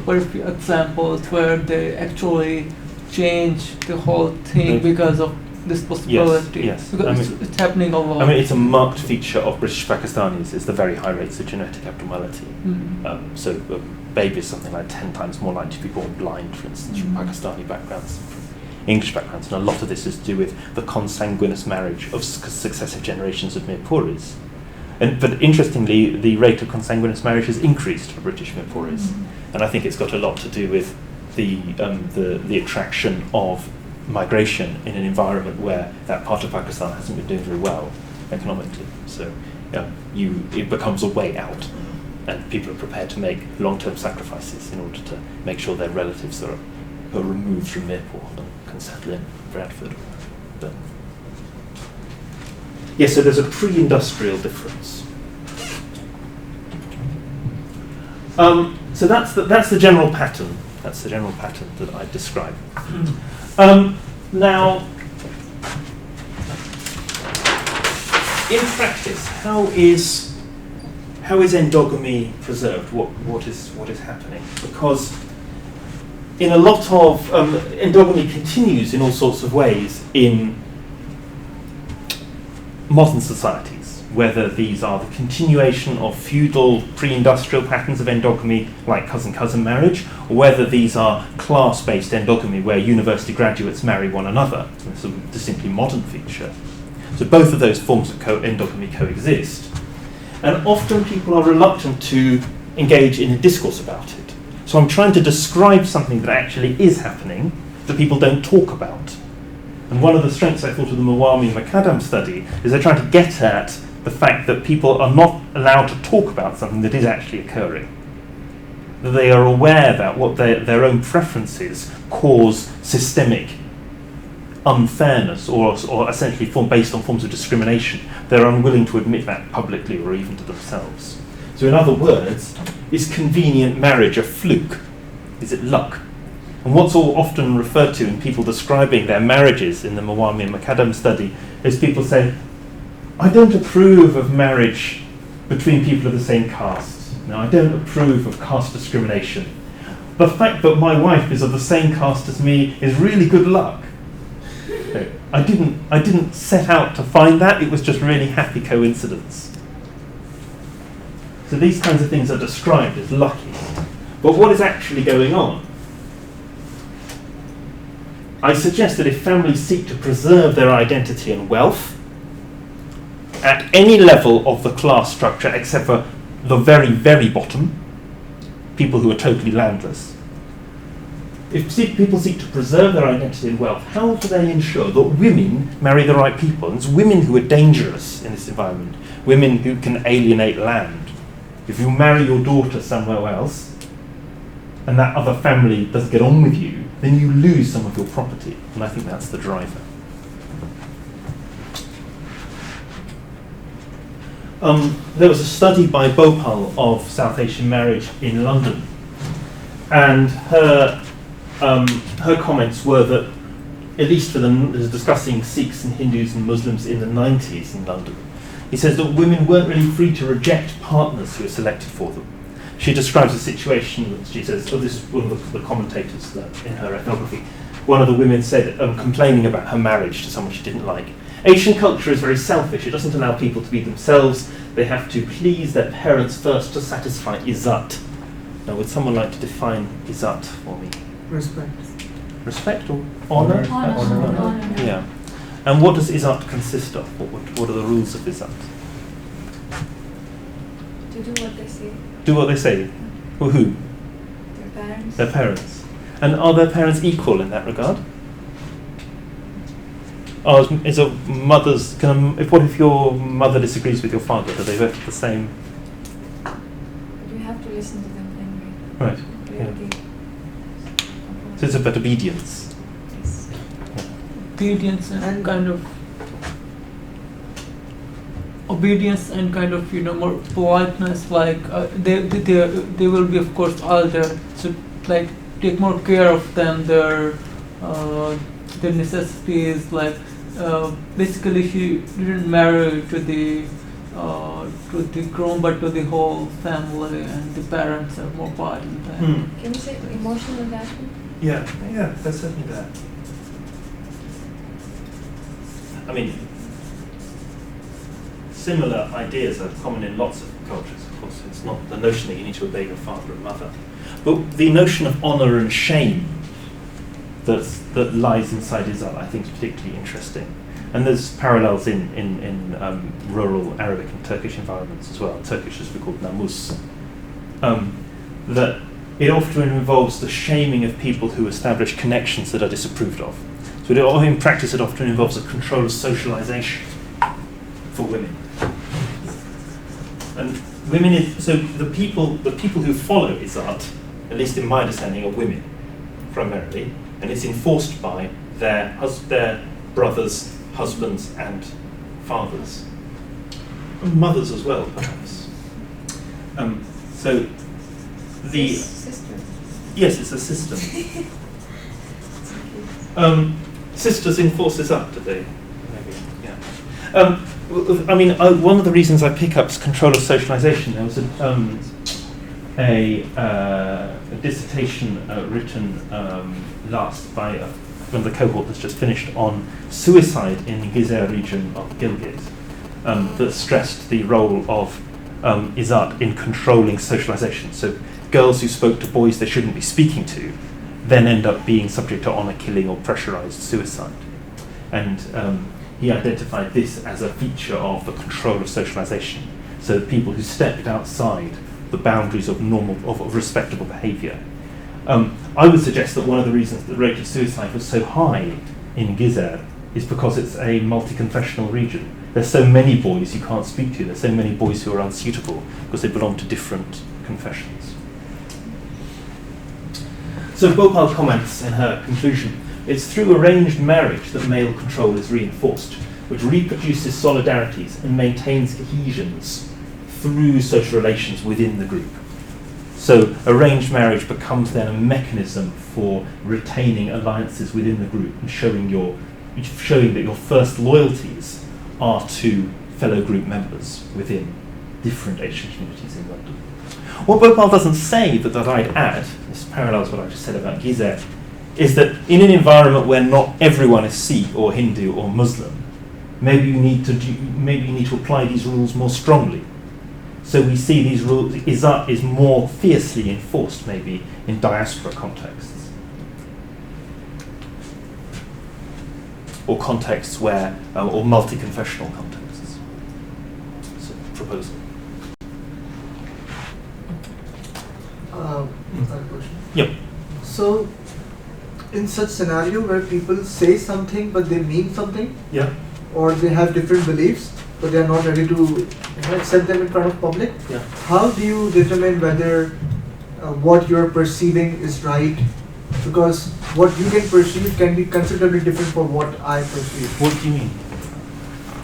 very few examples where they actually change the whole thing because of this possibility. Yes. Because it's happening a lot. I mean, it's a marked feature of British Pakistanis is the very high rates of genetic abnormality. So a baby is something like 10 times more likely to be born blind, for instance, from Pakistani backgrounds, from English backgrounds. And a lot of this is to do with the consanguineous marriage of successive generations of Mirpuris. But interestingly, the rate of consanguineous marriage has increased for British Mirpuris. And I think it's got a lot to do with the attraction of migration in an environment where that part of Pakistan hasn't been doing very well economically. So it becomes a way out, and people are prepared to make long-term sacrifices in order to make sure their relatives are removed from Mirpur and can settle in Bradford. So there's a pre-industrial difference. So that's the general pattern. That's the general pattern that I describe. Now, in practice, how is endogamy preserved? What is happening? Because in a lot of endogamy continues in all sorts of ways in modern societies, whether these are the continuation of feudal pre-industrial patterns of endogamy like cousin-cousin marriage, or whether these are class-based endogamy where university graduates marry one another. It's a distinctly modern feature. So both of those forms of endogamy coexist. And often people are reluctant to engage in a discourse about it. So I'm trying to describe something that actually is happening that people don't talk about. And one of the strengths, I thought, of the Mawami Macadam study is they're trying to get at the fact that people are not allowed to talk about something that is actually occurring. That they are aware that what their own preferences cause systemic unfairness or essentially based on forms of discrimination. They're unwilling to admit that publicly or even to themselves. So in other words, is convenient marriage a fluke? Is it luck? And what's all often referred to in people describing their marriages in the Mawami and Macadam study is people say, I don't approve of marriage between people of the same caste. No, I don't approve of caste discrimination. The fact that my wife is of the same caste as me is really good luck. I didn't set out to find that, it was just really happy coincidence. So these kinds of things are described as lucky. But what is actually going on? I suggest that if families seek to preserve their identity and wealth at any level of the class structure except for the very, very bottom, people who are totally landless, if people seek to preserve their identity and wealth, how do they ensure that women marry the right people? And it's women who are dangerous in this environment, women who can alienate land. If you marry your daughter somewhere else, and that other family doesn't get on with you, then you lose some of your property. And I think that's the driver. There was a study by Bhopal of South Asian marriage in London, and her comments were that, at least for discussing Sikhs and Hindus and Muslims in the 90s in London, he says that women weren't really free to reject partners who were selected for them. She describes a situation, she says, this is one of the commentators in her ethnography, one of the women said, complaining about her marriage to someone she didn't like, Asian culture is very selfish. It doesn't allow people to be themselves. They have to please their parents first to satisfy izzat. Now, would someone like to define izzat for me? Respect. Respect or honor? Honor. Yeah. And what does Izat consist of? What are the rules of Izat? To do what they say. Do what they say. Well, who? Their parents. Their parents. And are their parents equal in that regard? What if your mother disagrees with your father? Do they both have the same? But you have to listen to them anyway. Right. Yeah. So it's about obedience. Yes. Obedience and kind of more politeness. Like they will be of course older, so like take more care of them. Their necessities, like basically she didn't marry to the groom but to the whole family, and the parents are more part in that. Can you say emotional attachment? Yeah, that's certainly that. I mean, similar ideas are common in lots of cultures, of course. It's not the notion that you need to obey your father and mother, but the notion of honour and shame that lies inside Izat, I think, is particularly interesting. And there's parallels in rural Arabic and Turkish environments as well. Turkish is called namus. That it often involves the shaming of people who establish connections that are disapproved of. So in practice, it often involves a control of socialization for women. And so the people who follow Izat, at least in my understanding, are women primarily, and it's enforced by their brothers, husbands, and fathers, and mothers as well, perhaps. So the Sister. Yes, it's a system. Sisters enforce Izat today, maybe. Yeah. I mean, one of the reasons I pick up is control of socialization. There was a dissertation written last by one of the cohort that's just finished on suicide in the Gizeh region of Gilgit, that stressed the role of Izat in controlling socialization. So girls who spoke to boys they shouldn't be speaking to then end up being subject to honor killing or pressurized suicide. And he identified this as a feature of the control of socialization. So people who stepped outside the boundaries of respectable behavior. I would suggest that one of the reasons the rate of suicide was so high in Gizeh is because it's a multi-confessional region. There's so many boys you can't speak to. There's so many boys who are unsuitable because they belong to different confessions. So Bhopal comments in her conclusion, it's through arranged marriage that male control is reinforced, which reproduces solidarities and maintains cohesions through social relations within the group. So arranged marriage becomes then a mechanism for retaining alliances within the group and showing that your first loyalties are to fellow group members within different Asian communities in London. What Bhopal doesn't say, but that I'd add, this parallels what I just said about Gizeh, is that in an environment where not everyone is Sikh or Hindu or Muslim, maybe you need to apply these rules more strongly. So we see these rules, Izat is more fiercely enforced maybe in diaspora contexts. Or contexts where, or multi-confessional contexts. So, proposal. Question. Yep. So, in such scenario where people say something but they mean something, yeah, or they have different beliefs but they are not ready to accept them in front of public, yeah, how do you determine whether what you're perceiving is right? Because what you can perceive can be considerably different from what I perceive. What do you mean?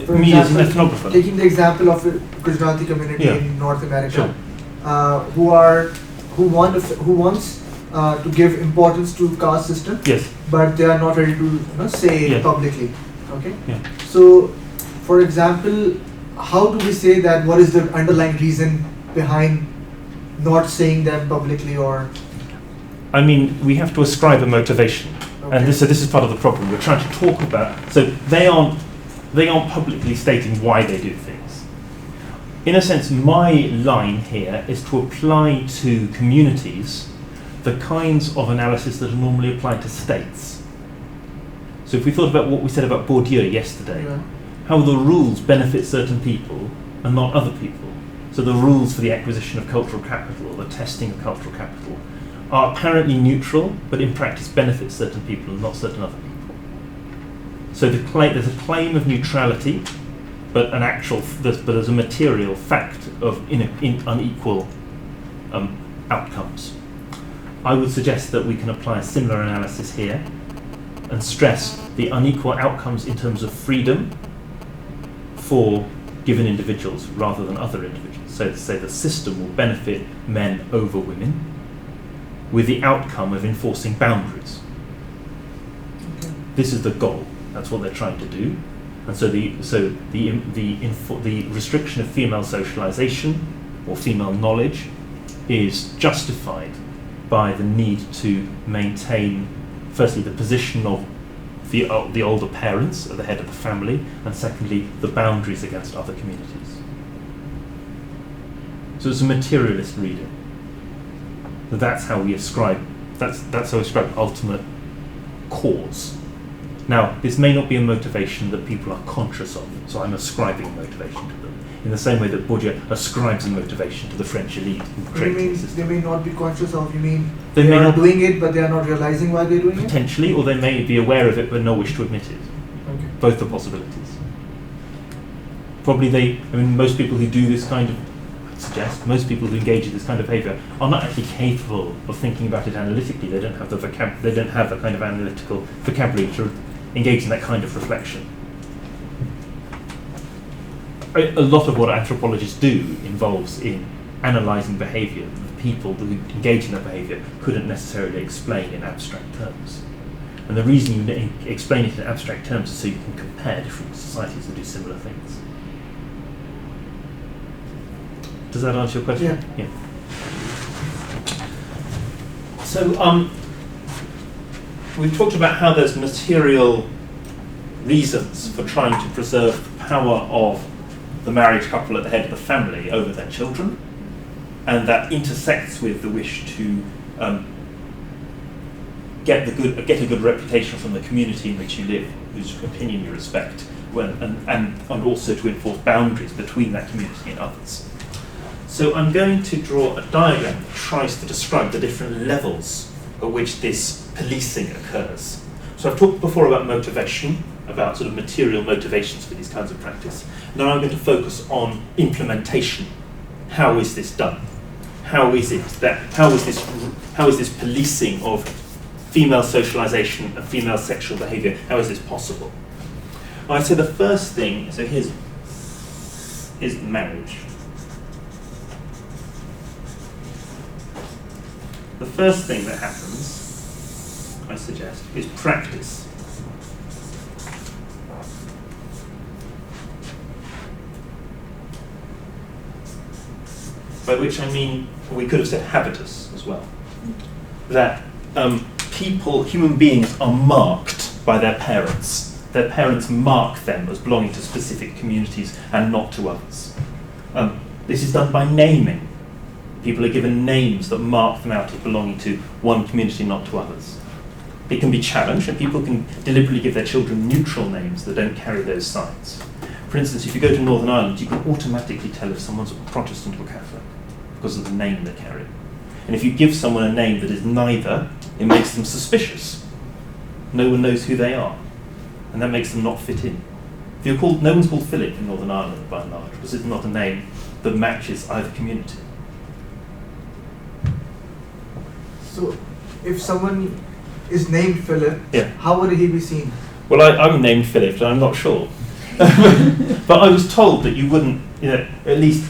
For Me as an example, ethnographer? taking the example of a Gujarati community in North America, who wants to give importance to caste system, yes, but they are not ready to say it publicly. Okay. Yeah. So, for example, how do we say that? What is the underlying reason behind not saying them publicly, or? I mean, we have to ascribe a motivation, and this is part of the problem. We're trying to talk about. So they aren't publicly stating why they do things. In a sense, my line here is to apply to communities the kinds of analysis that are normally applied to states. So if we thought about what we said about Bourdieu yesterday, how the rules benefit certain people and not other people. So the rules for the acquisition of cultural capital, or the testing of cultural capital, are apparently neutral, but in practice benefit certain people and not certain other people. So there's a claim of neutrality, but there's a material fact of unequal outcomes. I would suggest that we can apply a similar analysis here and stress the unequal outcomes in terms of freedom for given individuals rather than other individuals. So to say the system will benefit men over women with the outcome of enforcing boundaries. Okay. This is the goal. That's what they're trying to do. And so the restriction of female socialization or female knowledge is justified by the need to maintain, firstly, the position of the older parents at the head of the family, and secondly, the boundaries against other communities. So it's a materialist reading. That's how we ascribe. That's how we ascribe ultimate cause. Now, this may not be a motivation that people are conscious of, so I'm ascribing motivation to them. In the same way that Bourdieu ascribes a motivation to the French elite. You mean they may not be conscious of? You mean they are not doing it, but they are not realizing why they're doing it? Potentially, or they may be aware of it but not wish to admit it. Okay. Both are possibilities. Probably most people who do this kind of, I'd suggest, most people who engage in this kind of behaviour are not actually capable of thinking about it analytically. They don't have the kind of analytical vocabulary to engage in that kind of reflection. A lot of what anthropologists do involves in analysing behaviour that the people who engage in that behaviour couldn't necessarily explain in abstract terms. And the reason you explain it in abstract terms is so you can compare different societies that do similar things. Does that answer your question? Yeah. So we've talked about how there's material reasons for trying to preserve the power of the married couple at the head of the family over their children, and that intersects with the wish to get a good reputation from the community in which you live, whose opinion you respect, and also to enforce boundaries between that community and others. So I'm going to draw a diagram that tries to describe the different levels at which this policing occurs. So I've talked before about motivation, about sort of material motivations for these kinds of practice. Now I'm going to focus on implementation. How is this done? How is this policing of female socialization and female sexual behavior? How is this possible? I'd say the first thing, so here's is marriage. The first thing that happens, I suggest, is practice. By which I mean, we could have said habitus as well. That human beings are marked by their parents. Their parents mark them as belonging to specific communities and not to others. This is done by naming. People are given names that mark them out as belonging to one community, not to others. It can be challenged, and people can deliberately give their children neutral names that don't carry those signs. For instance, if you go to Northern Ireland, you can automatically tell if someone's a Protestant or Catholic because of the name they carry. And if you give someone a name that is neither, it makes them suspicious. No one knows who they are, and that makes them not fit in. If you're called, no one's called Philip in Northern Ireland by and large, because it's not a name that matches either community. So, if someone is named Philip, how would he be seen? Well, I'm named Philip, and I'm not sure. But I was told that you wouldn't, at least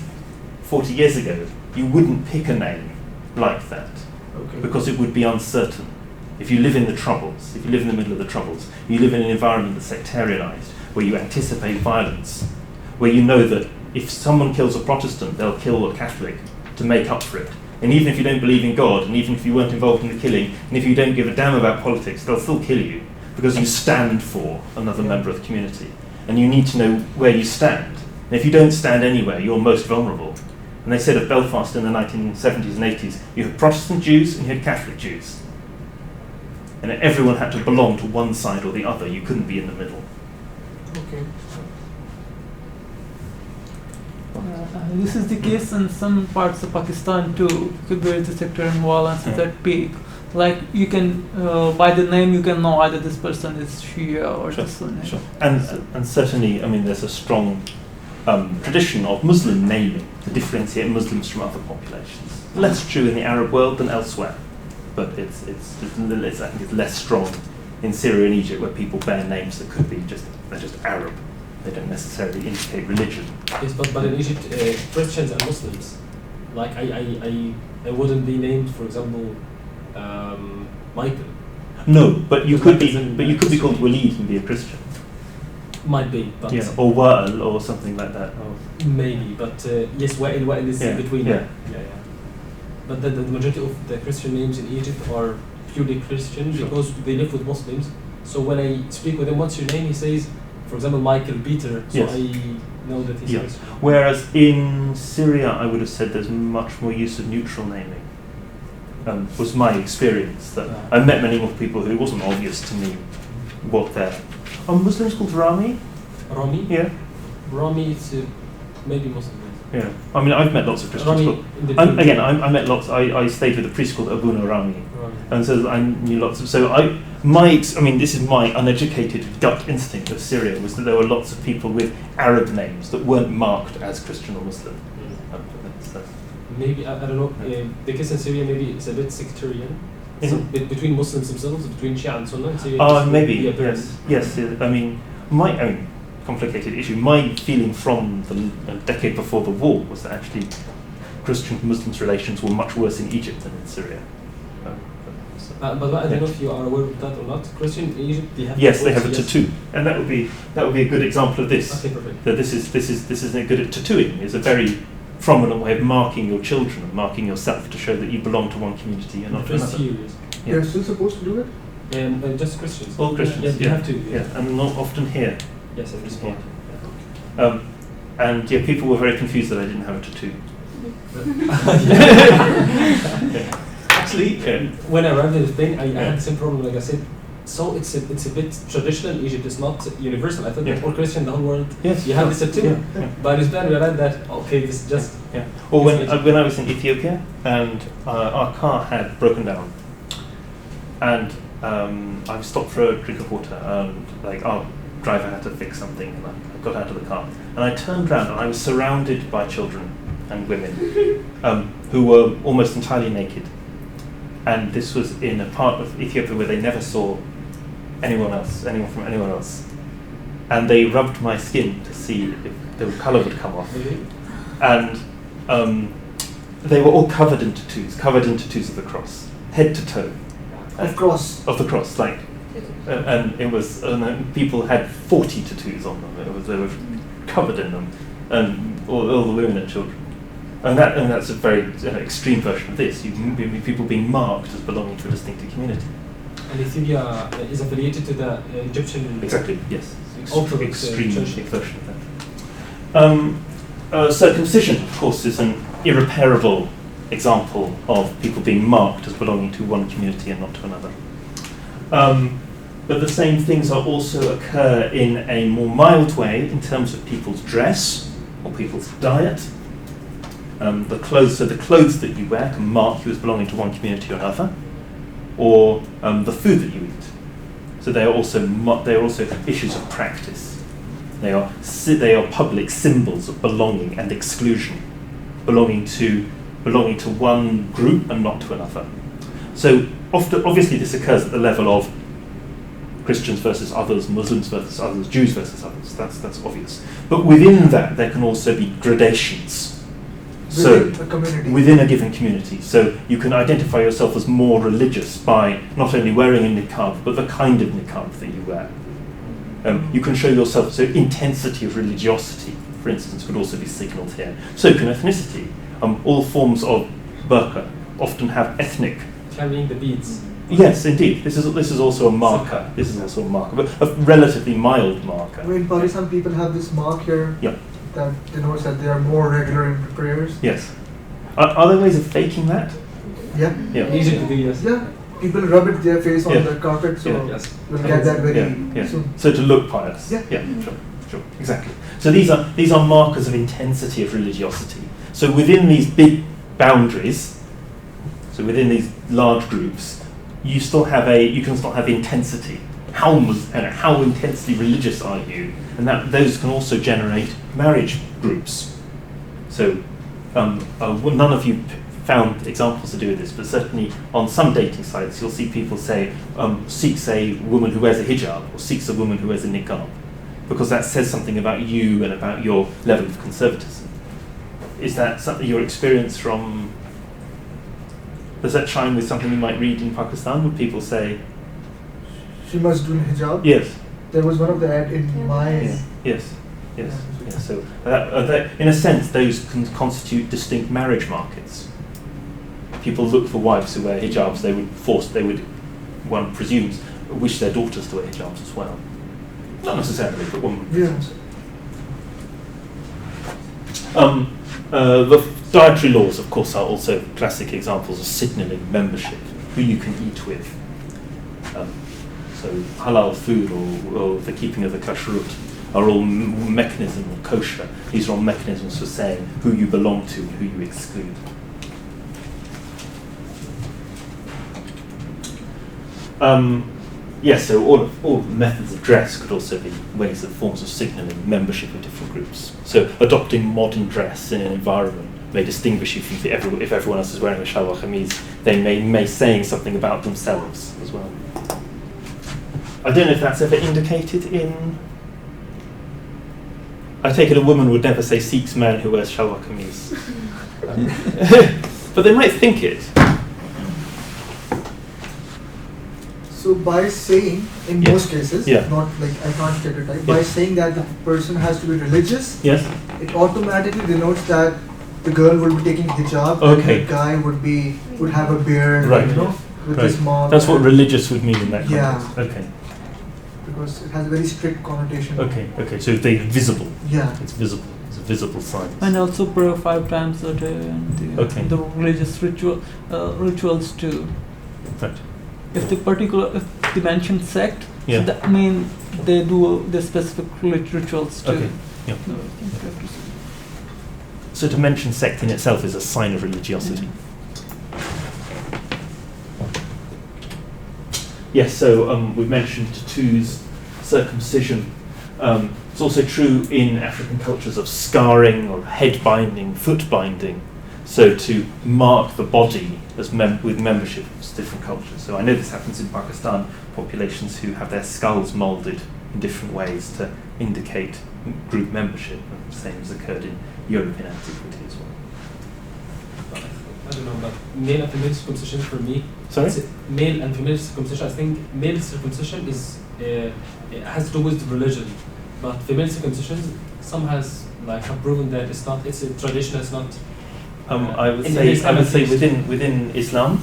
40 years ago, you wouldn't pick a name like that, because it would be uncertain. If you live in the Troubles, if you live in the middle of the Troubles, you live in an environment that's sectarianised, where you anticipate violence, where you know that if someone kills a Protestant, they'll kill a Catholic to make up for it. And even if you don't believe in God, and even if you weren't involved in the killing, and if you don't give a damn about politics, they'll still kill you, because you stand for another member of the community. And you need to know where you stand. And if you don't stand anywhere, you're most vulnerable. And they said of Belfast in the 1970s and 80s, you had Protestant Jews and you had Catholic Jews. And everyone had to belong to one side or the other. You couldn't be in the middle. Okay. This is the case in some parts of Pakistan too, where the sectarian violence is at peak. Like you can, by the name, you can know either this person is Shia or Sure, this Sunni. sure. And certainly, I mean, there's a strong tradition of Muslim naming to differentiate Muslims from other populations. Less true in the Arab world than elsewhere, but I think it's less strong in Syria and Egypt, where people bear names that could be they're just Arab. They don't necessarily indicate religion. Yes, but in Egypt, Christians and Muslims, like I wouldn't be named, for example, Michael. No, but you could be called Walid and be a Christian. Might be, but or Wa'al or something like that. Maybe, but yes, Wa'il is in between. Yeah. But the majority of the Christian names in Egypt are purely Christian because they live with Muslims. So when I speak with him, what's your name? He says, for example, Michael Peter. So I know that he's Christian. Whereas in Syria, I would have said there's much more use of neutral naming. Was my experience that I met many more people who it wasn't obvious to me what their. Are Muslims called Rami? Rami? Yeah. Rami is maybe Muslim. Yeah. I mean, I've met lots of Christians. I met lots. I stayed with a priest called Abu Rami. And so I knew lots of. So this is my uneducated gut instinct of Syria was that there were lots of people with Arab names that weren't marked as Christian or Muslim. Maybe I don't know. The case in Syria maybe it's a bit sectarian. So between Muslims themselves, between Shia and Sunni. Maybe yes. I mean, complicated issue. My feeling from the decade before the war was that actually Christian-Muslims relations were much worse in Egypt than in Syria. But I don't know if you are aware of that or not. Christian in Egypt, they have they have a tattoo, and that would be a good example of this. Okay, perfect. That this is a good tattooing is a very prominent way of marking your children and marking yourself to show that you belong to one community and not to another. You're still supposed to do it? Just Christians. All Christians. Yes, you have to. Yeah, and not often here. Yes, at this point. And people were very confused that I didn't have a tattoo. Actually, when I arrived in Spain, I had the same problem. Like I said, so it's a bit traditional in Egypt. It's not universal. I thought that all Christian in the whole world, you have this tattoo. But in Spain, we realized that okay, this is just. Or when I was in Ethiopia and our car had broken down, and I stopped for a drink of water, and our driver had to fix something, and I got out of the car, and I turned around, and I was surrounded by children and women who were almost entirely naked. And this was in a part of Ethiopia where they never saw anyone from anywhere else. And they rubbed my skin to see if the colour would come off. And they were all covered in tattoos of the cross, head to toe. Of the cross, and it was, and people had 40 tattoos on them. They were covered in them, and all the women and children. And that's a very extreme version of this. People being marked as belonging to a distinctive community. And Ethiopia is affiliated to the Egyptian. Exactly. Yes. Extreme version of that. Circumcision, of course, is an irreparable example of people being marked as belonging to one community and not to another. But the same things are also occur in a more mild way in terms of people's dress or people's diet. The clothes that you wear can mark you as belonging to one community or another, or the food that you eat. So they are also issues of practice. They are public symbols of belonging and exclusion, belonging to one group and not to another. So obviously this occurs at the level of Christians versus others, Muslims versus others, Jews versus others. That's obvious. But within that, there can also be gradations. Within a given community. So you can identify yourself as more religious by not only wearing a niqab, but the kind of niqab that you wear. You can show yourself, so intensity of religiosity, for instance, could also be signalled here. So can ethnicity. All forms of burqa often have ethnic. Carrying the beads. Yes, indeed. This is also a marker. But a relatively mild marker. In Pakistan, people have this mark here. Yeah. That denotes that they are more regular in prayers. Yes. Are there ways of faking that? Yeah. Yeah. Easy to do, yes. Yeah. people rub it their face on the carpet, so we'll get that very soon. So to look pious. Yeah. Sure, exactly. So these are markers of intensity of religiosity. So within these big boundaries, so within these large groups, you can still have intensity. How intensely religious are you? And those can also generate marriage groups. So none of you found examples to do with this, but certainly on some dating sites you'll see people say seeks a woman who wears a hijab or seeks a woman who wears a niqab, because that says something about you and about your level of conservatism. Is that something your experience from? Does that chime with something you might read in Pakistan? Would people say she must do hijab? Yes. There was one of the ad in my. Yes. So in a sense, those can constitute distinct marriage markets. People look for wives who wear hijabs. One presumes, wish their daughters to wear hijabs as well. Not necessarily, but one would. The dietary laws, of course, are also classic examples of signalling membership, who you can eat with. So halal food or the keeping of the kashrut are all mechanisms, or kosher. These are all mechanisms for saying who you belong to and who you exclude. So all methods of dress could also be ways of forms of signalling membership of different groups. So adopting modern dress in an environment may distinguish you from if everyone else is wearing a shalwar kameez, they may saying something about themselves as well. I don't know if that's ever indicated in. I take it a woman would never say Sikh's man who wears shalwar kameez. But they might think it. So by saying, in most cases, not like I can't stereotype, by saying that the person has to be religious, it automatically denotes that the girl would be taking hijab, and the guy would have a beard, with his mom. That's what religious would mean in that context. Okay. Because it has a very strict connotation. Okay. So they're visible. Yeah. It's visible. It's a visible sign. And also pray 5 times a day, and the religious rituals too. Right. If they mention sect, so that means they do the specific rituals too. Okay. Yeah. So to mention sect in itself is a sign of religiosity. Yes, so we've mentioned tattoos, circumcision. It's also true in African cultures of scarring or head binding, foot binding. So to mark the body as with membership of different cultures. So I know this happens in Pakistan, populations who have their skulls moulded in different ways to indicate group membership. The same as occurred in Europe in antiquity as well. I don't know, but male and female circumcision for me. Sorry? Male and female circumcision. I think male circumcision is it has to do with religion, but female circumcision some has have proven that it's a tradition. It's not. I would say within Islam,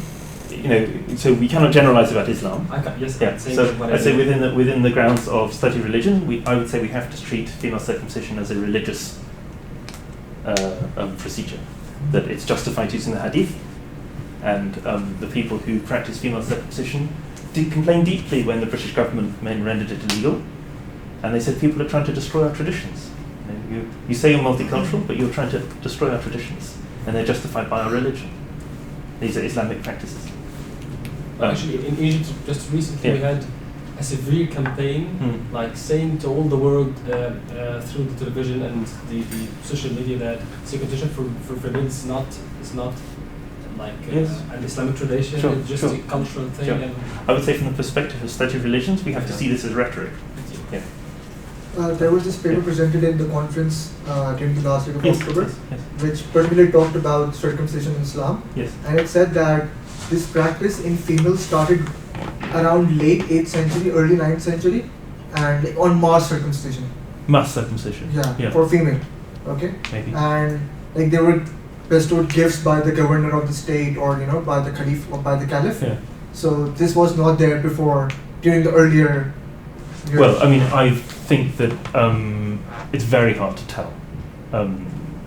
so we cannot generalize about Islam. Yes. Yeah. So I'd say within the grounds of study religion, I would say we have to treat female circumcision as a religious procedure. That it's justified using the hadith, and the people who practice female circumcision did complain deeply when the British government rendered it illegal, and they said people are trying to destroy our traditions. You say you're multicultural, but you're trying to destroy our traditions. And they're justified by our religion. These are Islamic practices. Actually, in Egypt, just recently we had a severe campaign, saying to all the world through the television and the social media that circumcision for females is not an Islamic tradition. It's just a cultural thing. Sure. I would say, from the perspective of study of religions, we have to see this as rhetoric. Yeah. There was this paper presented in the conference during the last week of October, which particularly talked about circumcision in Islam. Yes. And it said that this practice in females started around late 8th century, early 9th century, and on mass circumcision. Mass circumcision. Yeah, for female. Okay. Maybe. And they were bestowed gifts by the governor of the state, or by the caliph or by the caliph. Yeah. So this was not there before, during the earlier years. Well, I mean, I think that it's very hard to tell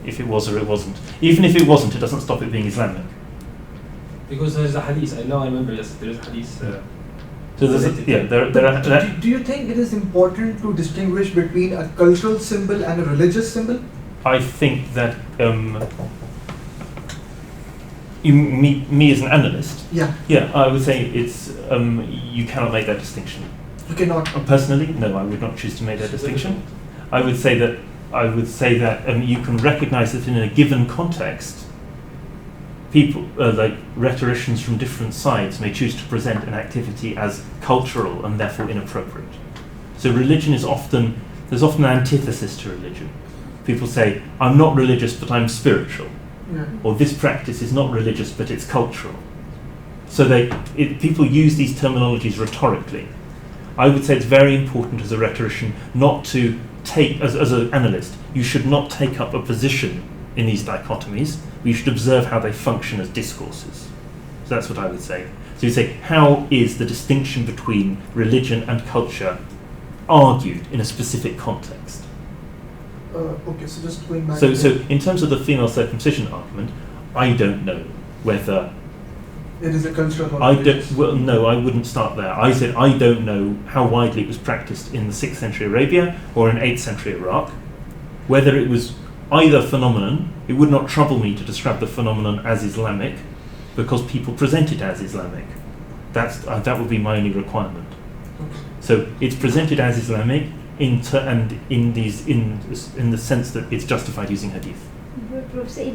if it was or it wasn't. Even if it wasn't, it doesn't stop it being Islamic. Because there's a hadith. I remember. Yes, there is a hadith. So there are. Do you think it is important to distinguish between a cultural symbol and a religious symbol? I think that me as an analyst. Yeah. Yeah, I would say it's you cannot make that distinction. You cannot. Personally, no, I would not choose to make that distinction. I would say that you can recognise that in a given context, people like rhetoricians from different sides may choose to present an activity as cultural and therefore inappropriate. So religion is there's often an antithesis to religion. People say, I'm not religious but I'm spiritual. Yeah. Or this practice is not religious but it's cultural. So people use these terminologies rhetorically. I would say it's very important as a rhetorician not to take, as an analyst, you should not take up a position in these dichotomies. We should observe how they function as discourses. So that's what I would say. So you say, how is the distinction between religion and culture argued in a specific context? Okay, so just going back. So in terms of the female circumcision argument, I don't know whether it is a cultural or no, I wouldn't start there. I said I don't know how widely it was practiced in the 6th century Arabia or in 8th century Iraq. Whether it was either phenomenon, it would not trouble me to describe the phenomenon as Islamic, because people present it as Islamic. That would be my only requirement. So it's presented as Islamic in the sense that it's justified using hadith. But Professor,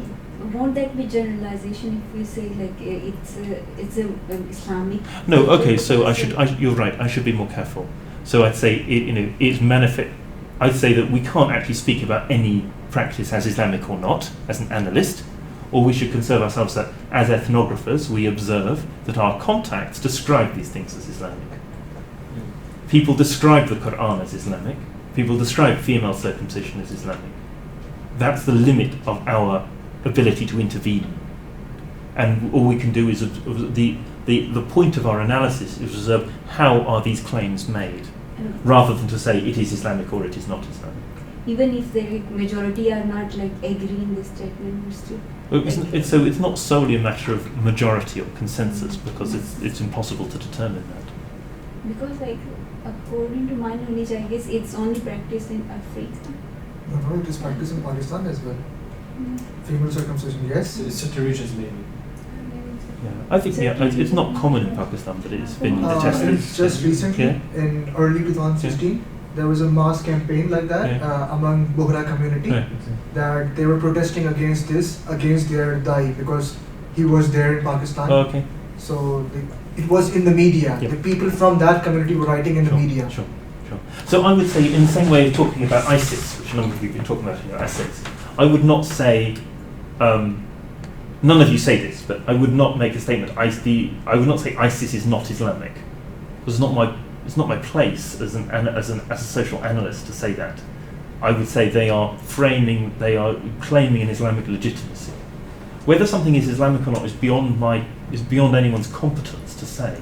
won't that be generalization if we say like it's a Islamic? No, okay. So you're right. I should be more careful. So I'd say it's manifest. I'd say that we can't actually speak about any practice as Islamic or not as an analyst, or we should concern ourselves that as ethnographers we observe that our contacts describe these things as Islamic. People describe the Quran as Islamic. People describe female circumcision as Islamic. That's the limit of our ability to intervene. And all we can do is the point of our analysis is observe how are these claims made, rather than to say it is Islamic or it is not Islamic. Even if the majority are not like agreeing this statement, still. It's not solely a matter of majority or consensus, because it's impossible to determine that. Because like according to my knowledge, I guess it's only practiced in Africa. No, it is practiced in Pakistan as well. Female circumcision, yes. It's certain regions maybe. Yeah, I think it's not common in Pakistan, but it's been detested. Just recently, in early 2016, there was a mass campaign like that among Bohra community that they were protesting against their Dai, because he was there in Pakistan. Oh, okay. So it was in the media. The people from that community were writing in the media. Sure. So I would say, in the same way of talking about ISIS, which a number of you have been talking about in your essays, I would not say, none of you say this, but I would not make a statement. I would not say ISIS is not Islamic. It's not my place as a social analyst to say that. I would say they are claiming an Islamic legitimacy. Whether something is Islamic or not is beyond anyone's competence to say.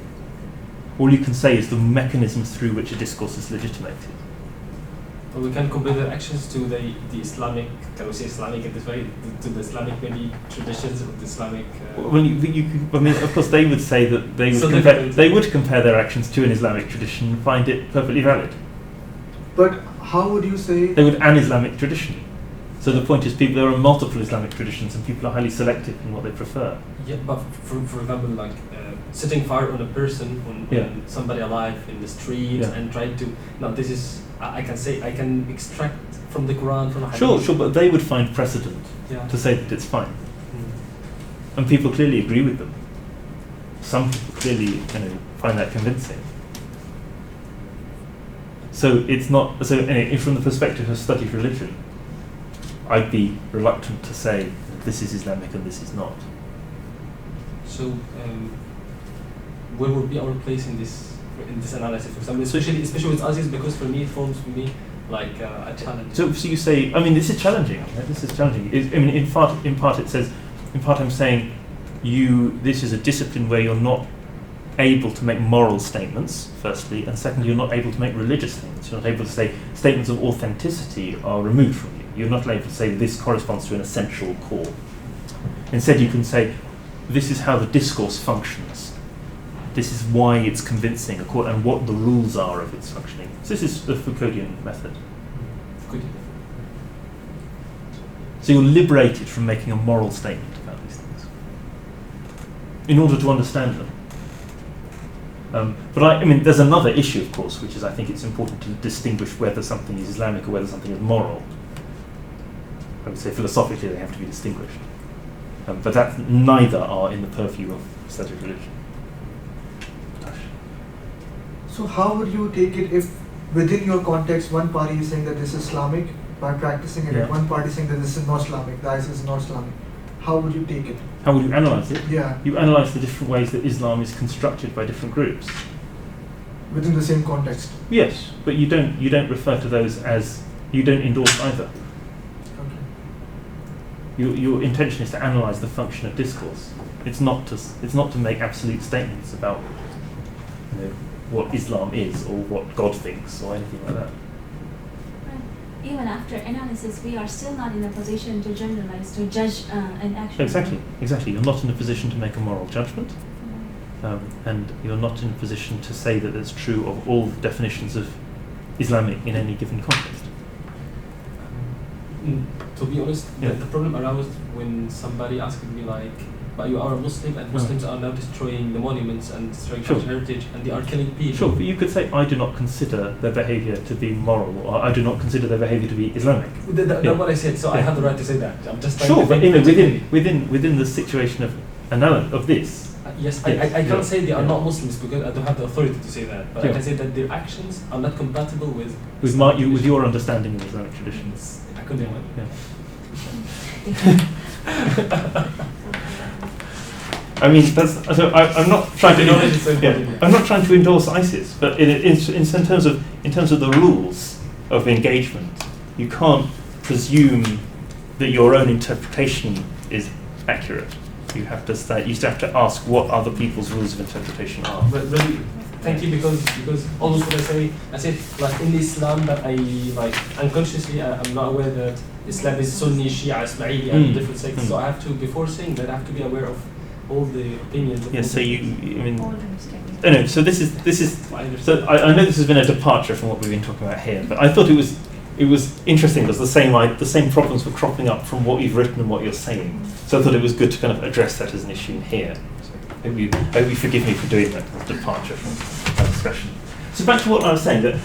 All you can say is the mechanisms through which a discourse is legitimated. But we can compare their actions to the Islamic, can we say Islamic in this way, to the Islamic maybe traditions of the Islamic... of course they would say that they would compare their actions to an Islamic tradition and find it perfectly valid. But how would you say... They would an Islamic tradition. So the point is there are multiple Islamic traditions and people are highly selective in what they prefer. Yeah, but for example, like setting fire on a person, on somebody alive in the street and trying to... Now this is... I can extract from the Quran, from the Hadith. Sure, but they would find precedent to say that it's fine. And people clearly agree with them. Some people clearly find that convincing. So it's not... So anyway, from the perspective of study of religion, I'd be reluctant to say this is Islamic and this is not. So where would be our place in this analysis, for example, especially with ISIS, because for me it forms like a challenge. So you say, this is challenging. Right? This is challenging. In part it says, in part I'm saying, this is a discipline where you're not able to make moral statements, firstly, and secondly, you're not able to make religious statements. You're not able to say statements of authenticity are removed from you. You're not able to say this corresponds to an essential core. Instead, you can say, this is how the discourse functions. This is why it's convincing, and what the rules are of its functioning. So this is the Foucauldian method. So you're liberated from making a moral statement about these things in order to understand them. But I mean, there's another issue, of course, which is I think it's important to distinguish whether something is Islamic or whether something is moral. I would say philosophically they have to be distinguished. But that neither are in the purview of static religion. So how would you take it if within your context one party is saying that this is Islamic by practicing it, and one party saying that this is not Islamic, the ISIS is not Islamic? How would you take it? How would you analyse it? Yeah. You analyse the different ways that Islam is constructed by different groups. Within the same context? Yes, but you don't refer to those as, you don't endorse either. Your intention is to analyse the function of discourse. It's not to make absolute statements about what Islam is or what God thinks or anything like that. Even after analysis, we are still not in a position to generalize, to judge an action. Exactly. You're not in a position to make a moral judgment, and you're not in a position to say that it's true of all definitions of Islamic in any given context. To be honest, the problem arose when somebody asked me like, but you are a Muslim and Muslims are now destroying the monuments and destroying cultural heritage and they are killing people. Sure, but you could say, I do not consider their behaviour to be moral, or I do not consider their behaviour to be Islamic. That's what I said, so I have the right to say that. I'm just sure, but within the situation of this. Yes, I can't say they are not Muslims because I don't have the authority to say that, but I can say that their actions are not compatible with your understanding of Islamic traditions. I couldn't I mean, I'm not trying to. I'm not trying to endorse ISIS, but in terms of the rules of engagement, you can't presume that your own interpretation is accurate. You have to ask what other people's rules of interpretation are. But really, thank you because almost what I said like in Islam that I like unconsciously I'm not aware that Islam is Sunni, Shia, Ismaili and different sects. So I have to, before saying that, I have to be aware of all the opinions. Yes. So so this is. So I know this has been a departure from what we've been talking about here, but I thought it was interesting because the same problems were cropping up from what you've written and what you're saying. So I thought it was good to kind of address that as an issue here. So I hope you forgive me for doing that departure from that discussion. So back to what I was saying, that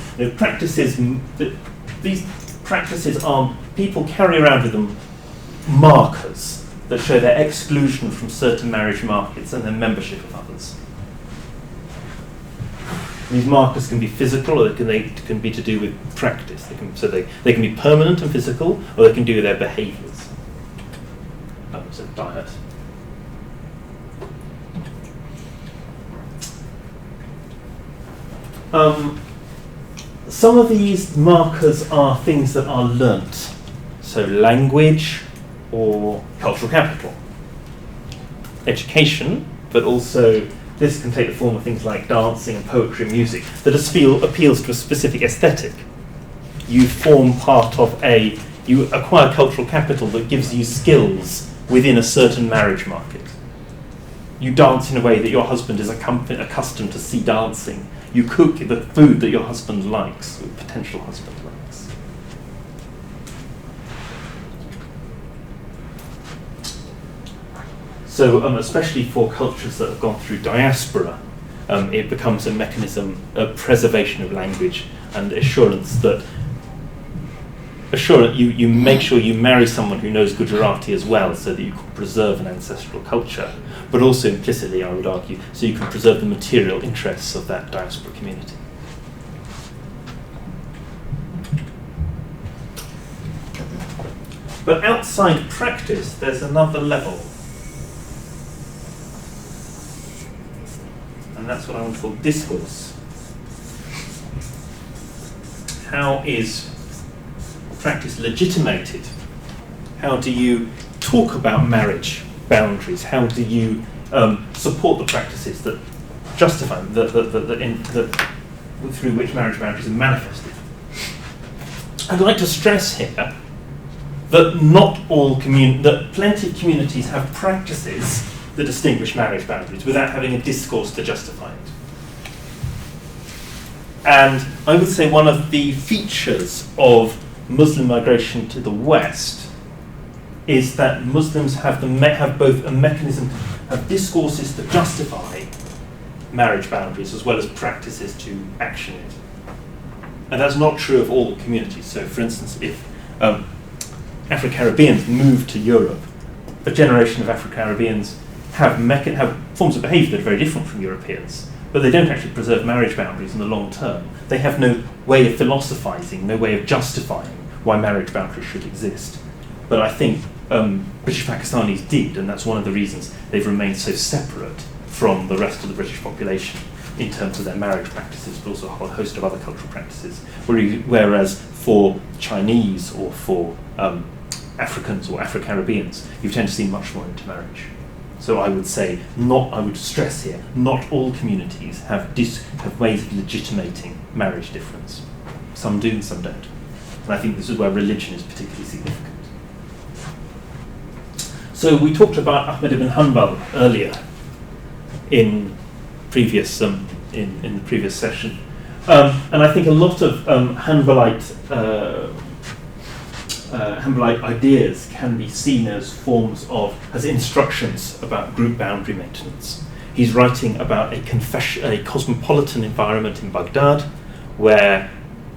these practices are, people carry around with them markers that show their exclusion from certain marriage markets and their membership of others. These markers can be physical, or they can be to do with practice. They can be permanent and physical, or they can do with their behaviours. So diet. Some of these markers are things that are learnt. So language or cultural capital. Education, but also this can take the form of things like dancing and poetry and music that appeals to a specific aesthetic. You acquire cultural capital that gives you skills within a certain marriage market. You dance in a way that your husband is accustomed to see dancing. You cook the food that your husband likes, or potential husband likes. So, especially for cultures that have gone through diaspora, it becomes a mechanism of preservation of language and assurance that you make sure you marry someone who knows Gujarati as well, so that you can preserve an ancestral culture, but also implicitly, I would argue, so you can preserve the material interests of that diaspora community. But outside practice, there's another level. And that's what I want to call discourse. How is practice legitimated? How do you talk about marriage boundaries? How do you support the practices that justify them, through which marriage boundaries are manifested? I'd like to stress here that that plenty of communities have practices that distinguish marriage boundaries without having a discourse to justify it. And I would say one of the features of Muslim migration to the West is that Muslims have both a mechanism, have discourses to justify marriage boundaries as well as practices to action it. And that's not true of all communities. So, for instance, if Afro-Caribbeans move to Europe, a generation of Afro-Caribbeans have forms of behaviour that are very different from Europeans, but they don't actually preserve marriage boundaries in the long term. They have no way of philosophising, no way of justifying why marriage boundaries should exist. But I think British Pakistanis did, and that's one of the reasons they've remained so separate from the rest of the British population in terms of their marriage practices, but also a whole host of other cultural practices. Whereas for Chinese or for Africans or Afro-Caribbeans, you tend to see much more intermarriage. So I would say, I would stress here, not all communities have ways of legitimating marriage difference. Some do and some don't. And I think this is where religion is particularly significant. So we talked about Ahmad ibn Hanbal earlier in previous in the previous session, and I think a lot of Hanbalite ideas can be seen as as instructions about group boundary maintenance. He's writing about a cosmopolitan environment in Baghdad, where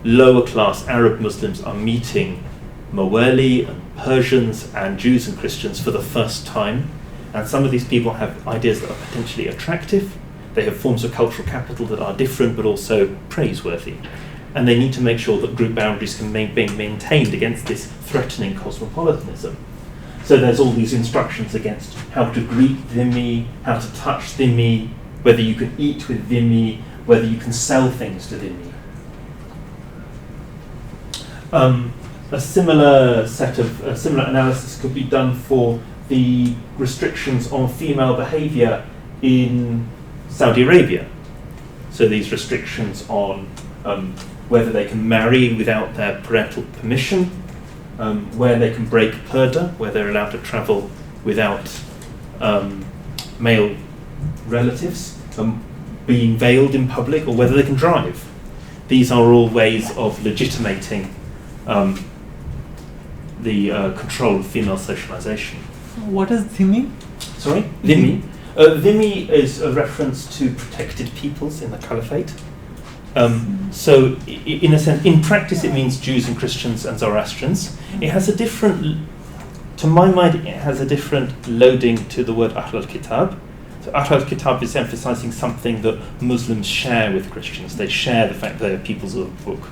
lower class Arab Muslims are meeting Mawali and Persians and Jews and Christians for the first time. And some of these people have ideas that are potentially attractive. They have forms of cultural capital that are different but also praiseworthy. And they need to make sure that group boundaries can be maintained against this threatening cosmopolitanism. So there's all these instructions against how to greet dhimmi, how to touch dhimmi, whether you can eat with dhimmi, whether you can sell things to dhimmi. A similar analysis could be done for the restrictions on female behaviour in Saudi Arabia. So these restrictions on whether they can marry without their parental permission, where they can break purdah, where they're allowed to travel without male relatives, being veiled in public, or whether they can drive. These are all ways of legitimating the control of female socialization. What is dhimmi? Sorry? Dhimmi. Dhimmi is a reference to protected peoples in the caliphate. So, in a sense, in practice, it means Jews and Christians and Zoroastrians. It has a different, to my mind, it has a different loading to the word Ahl al-Kitab. So Ahl al-Kitab is emphasizing something that Muslims share with Christians. They share the fact that they are peoples of the book.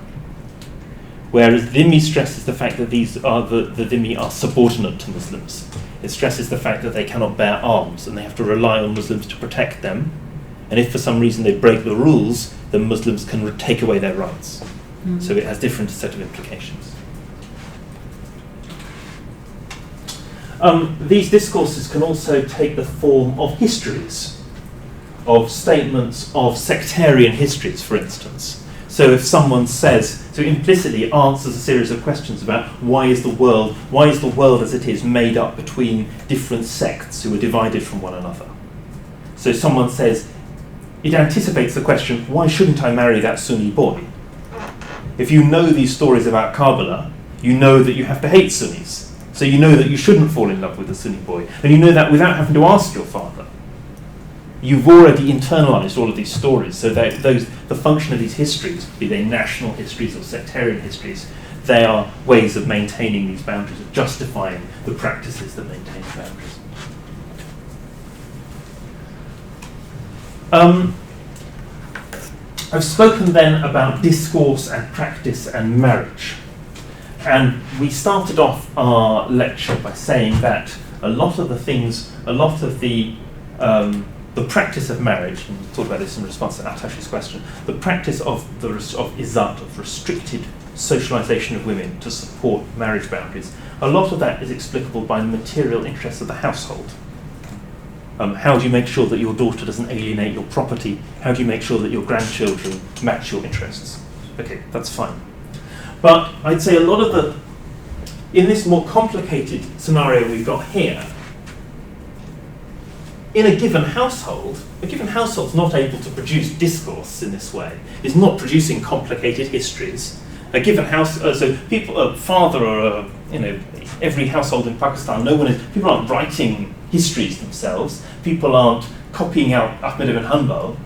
Whereas Dhimmi stresses the fact that the Dhimmi are subordinate to Muslims. It stresses the fact that they cannot bear arms and they have to rely on Muslims to protect them. And if for some reason they break the rules, then Muslims can take away their rights. So it has a different set of implications. These discourses can also take the form of histories, of statements of sectarian histories, for instance. So if someone says, so implicitly answers a series of questions about why is the world as it is made up between different sects who are divided from one another. So someone says, it anticipates the question, why shouldn't I marry that Sunni boy? If you know these stories about Karbala, you know that you have to hate Sunnis. So you know that you shouldn't fall in love with a Sunni boy. And you know that without having to ask your father. You've already internalized all of these stories, so that the function of these histories, be they national histories or sectarian histories, they are ways of maintaining these boundaries, of justifying the practices that maintain the boundaries. I've spoken then about discourse and practice and marriage. And we started off our lecture by saying that a lot of the practice of marriage, and we'll talk about this in response to Atash's question, the practice of izat, of restricted socialization of women to support marriage boundaries, a lot of that is explicable by the material interests of the household. How do you make sure that your daughter doesn't alienate your property? How do you make sure that your grandchildren match your interests? Okay, that's fine. But I'd say a lot of in this more complicated scenario we've got here, in a given household's not able to produce discourse in this way. It's not producing complicated histories. A given house, so people, father or every household in Pakistan, people aren't writing histories themselves. People aren't copying out Ahmed ibn Hanbal.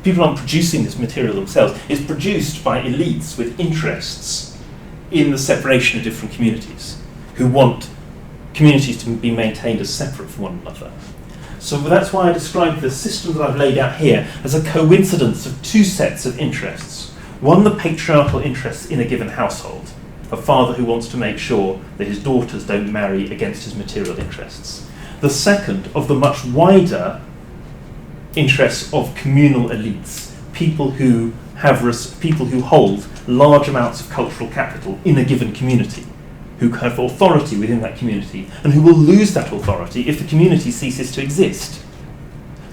People aren't producing this material themselves. It's produced by elites with interests in the separation of different communities, who want communities to be maintained as separate from one another. So that's why I describe the system that I've laid out here as a coincidence of two sets of interests. One, the patriarchal interests in a given household, a father who wants to make sure that his daughters don't marry against his material interests. The second, of the much wider interests of communal elites, people who hold large amounts of cultural capital in a given community, who have authority within that community, and who will lose that authority if the community ceases to exist.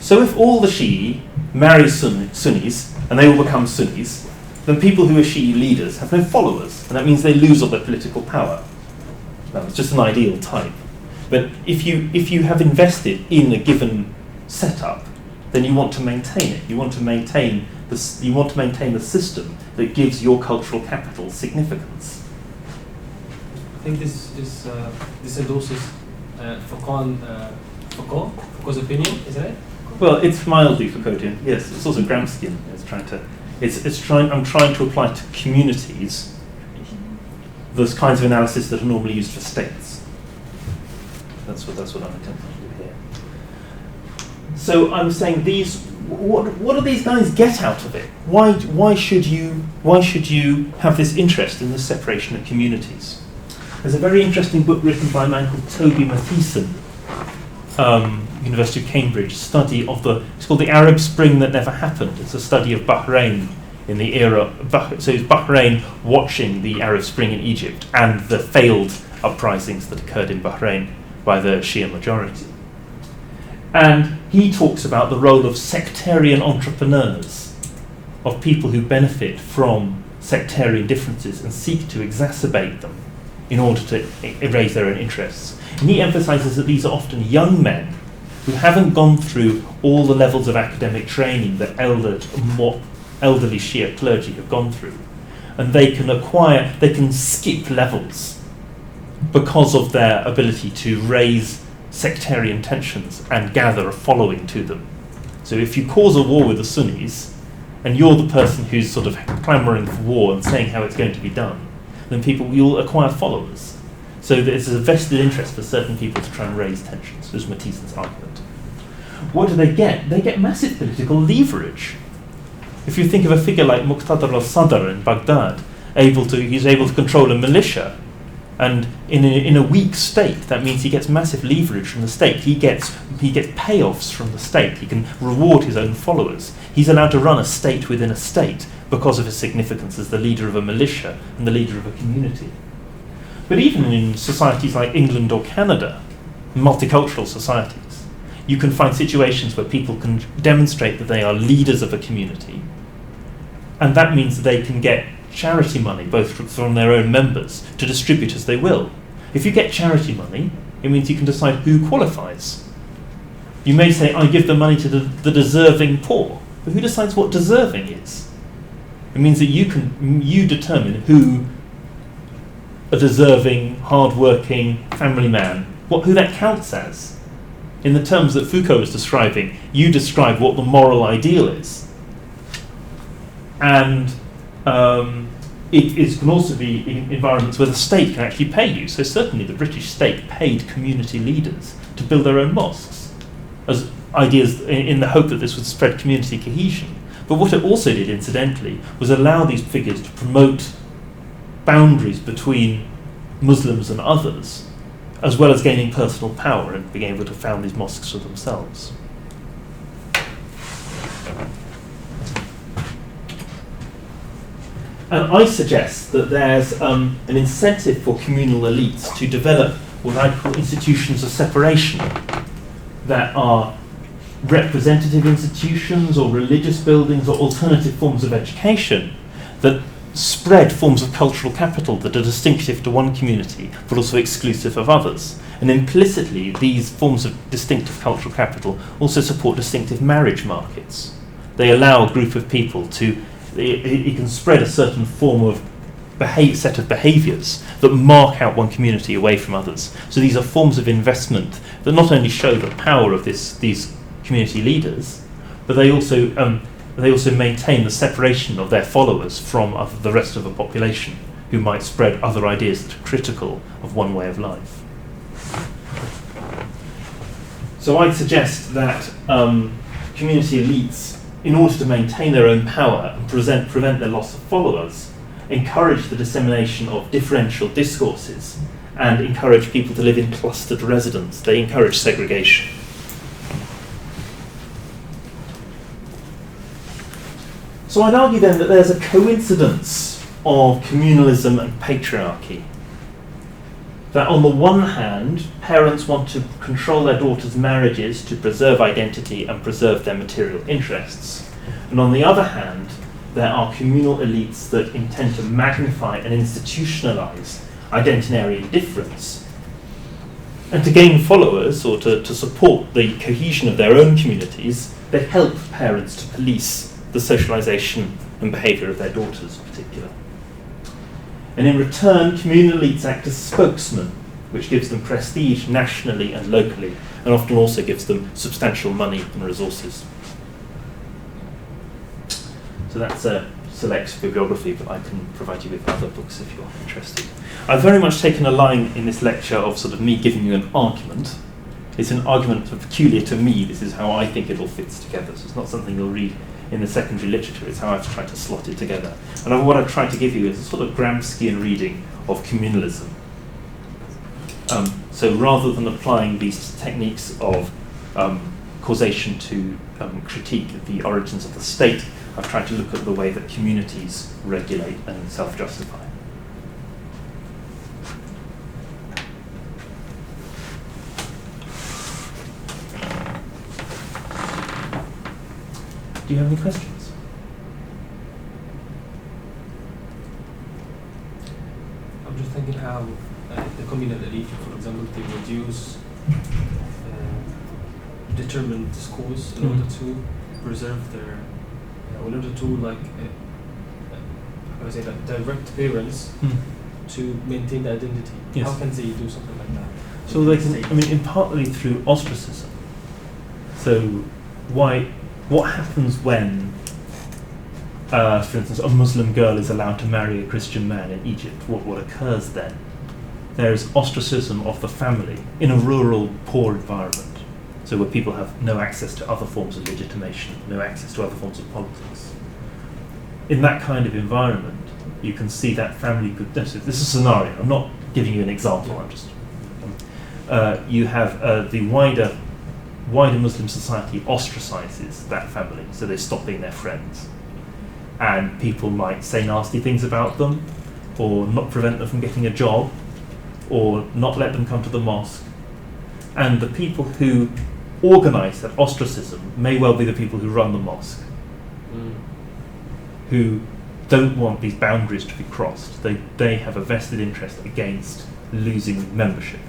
So if all the Shi'i marry Sunnis, and they all become Sunnis, then people who are Shi'i leaders have no followers, and that means they lose all their political power. That's just an ideal type. But if you have invested in a given setup, then you want to maintain it. You want to maintain the system that gives your cultural capital significance. I think this endorses Foucault's opinion, isn't it? Well, it's mildly Foucaultian. Yes, it's also Gramscian. I'm trying to apply to communities those kinds of analysis that are normally used for states. That's what I'm attempting to do here. So I'm saying what do these guys get out of it? Why should you have this interest in the separation of communities? There's a very interesting book written by a man called Toby Mathieson, University of Cambridge, study of it's called The Arab Spring That Never Happened. It's a study of Bahrain in the era, so it's Bahrain watching the Arab Spring in Egypt and the failed uprisings that occurred in Bahrain by the Shia majority. And he talks about the role of sectarian entrepreneurs, of people who benefit from sectarian differences and seek to exacerbate them in order to erase their own interests. And he emphasizes that these are often young men who haven't gone through all the levels of academic training that elderly Shia clergy have gone through. And they can skip levels because of their ability to raise sectarian tensions and gather a following to them. So if you cause a war with the Sunnis, and you're the person who's sort of clamoring for war and saying how it's going to be done, then you'll acquire followers. So there's a vested interest for certain people to try and raise tensions. This is Matheson's argument. What do they get? They get massive political leverage. If you think of a figure like Muqtada al-Sadr in Baghdad, he's able to control a militia, and in a weak state, that means he gets massive leverage from the state. He gets payoffs from the state. He can reward his own followers. He's allowed to run a state within a state because of his significance as the leader of a militia and the leader of a community. But even in societies like England or Canada, multicultural societies, you can find situations where people can demonstrate that they are leaders of a community, and that means that they can get charity money, both from their own members, to distribute as they will. If you get charity money, it means you can decide who qualifies. You may say, I give the money to the deserving poor, but who decides what deserving is? It means that you determine who a deserving, hard-working family man, who that counts as. In the terms that Foucault is describing, you describe what the moral ideal is. And it can also be in environments where the state can actually pay you. So certainly the British state paid community leaders to build their own mosques, as ideas in the hope that this would spread community cohesion. But what it also did, incidentally, was allow these figures to promote boundaries between Muslims and others, as well as gaining personal power and being able to found these mosques for themselves. And I suggest that there's an incentive for communal elites to develop what I call institutions of separation that are representative institutions or religious buildings or alternative forms of education that spread forms of cultural capital that are distinctive to one community but also exclusive of others. And implicitly, these forms of distinctive cultural capital also support distinctive marriage markets. They allow a group of people to, it can spread a certain form of set of behaviours that mark out one community away from others. So these are forms of investment that not only show the power of these community leaders, but they also maintain the separation of their followers from the rest of the population, who might spread other ideas that are critical of one way of life. So I'd suggest that community elites, in order to maintain their own power and prevent their loss of followers, encourage the dissemination of differential discourses and encourage people to live in clustered residence. They encourage segregation. So I'd argue then that there's a coincidence of communalism and patriarchy. That on the one hand, parents want to control their daughters' marriages to preserve identity and preserve their material interests. And on the other hand, there are communal elites that intend to magnify and institutionalize identitarian difference. And to gain followers, or to support the cohesion of their own communities, they help parents to police the socialization and behavior of their daughters in particular. And in return, communal elites act as spokesmen, which gives them prestige nationally and locally, and often also gives them substantial money and resources. So that's a select bibliography, but I can provide you with other books if you're interested. I've very much taken a line in this lecture of sort of me giving you an argument. It's an argument peculiar to me. This is how I think it all fits together. So it's not something you'll read in the secondary literature. It's how I've tried to slot it together. And what I've tried to give you is a sort of Gramscian reading of communalism. So rather than applying these techniques of causation to critique the origins of the state, I've tried to look at the way that communities regulate and self-justify. Do you have any questions? I'm just thinking how the communal elite, for example, they would use determined schools in order to preserve their, in order to how can I say that, direct parents to maintain the identity. Yes. How can they do something like that? So they can, in partly through ostracism. So what happens when, for instance, a Muslim girl is allowed to marry a Christian man in Egypt? What occurs then? There is ostracism of the family in a rural, poor environment. So where people have no access to other forms of legitimation, no access to other forms of politics. In that kind of environment, you can see that family could. This is a scenario. I'm not giving you an example. I'm just. You have the wider Muslim society ostracizes that family, so they stop being their friends, and people might say nasty things about them, or not prevent them from getting a job, or not let them come to the mosque. And the people who organize that ostracism may well be the people who run the mosque, who don't want these boundaries to be crossed. They have a vested interest against losing membership.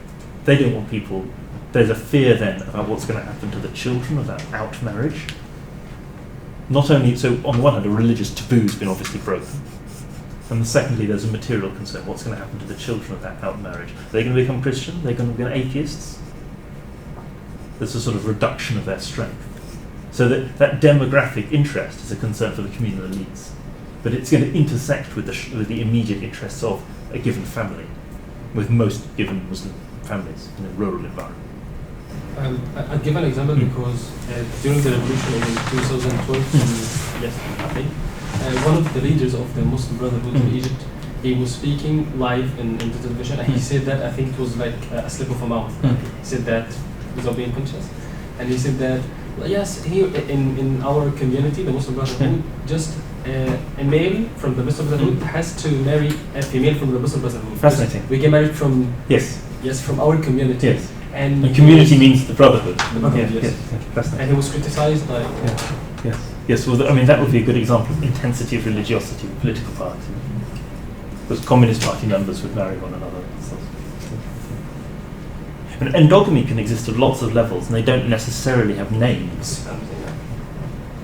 They don't want people. There's a fear then about what's going to happen to the children of that out marriage. Not only, so on the one hand, a religious taboo's been obviously broken. And secondly, there's a material concern. What's going to happen to the children of that out marriage? Are they going to become Christian? Are they going to become atheists? There's a sort of reduction of their strength. So that demographic interest is a concern for the communal elites. But it's going to intersect with the immediate interests of a given family, with most given Muslim families in a rural environment. I'll give an example because during the revolution in 2012, yes, I think, one of the leaders of the Muslim Brotherhood in Egypt, he was speaking live in the television, and he said that, I think it was like a slip of a mouth. He said that, without being conscious, and he said that, well, yes, here in our community, the Muslim Brotherhood, just a male from the Muslim Brotherhood has to marry a female from the Muslim Brotherhood. Fascinating. We get married from from our community. Yes. And the community means the brotherhood. The brotherhood, yes. Fascinating. And he was criticized like. Yes. Yes, well, I mean, that would be a good example of intensity of religiosity of a political party. Because Communist Party members would marry one another. And endogamy can exist at lots of levels, and they don't necessarily have names.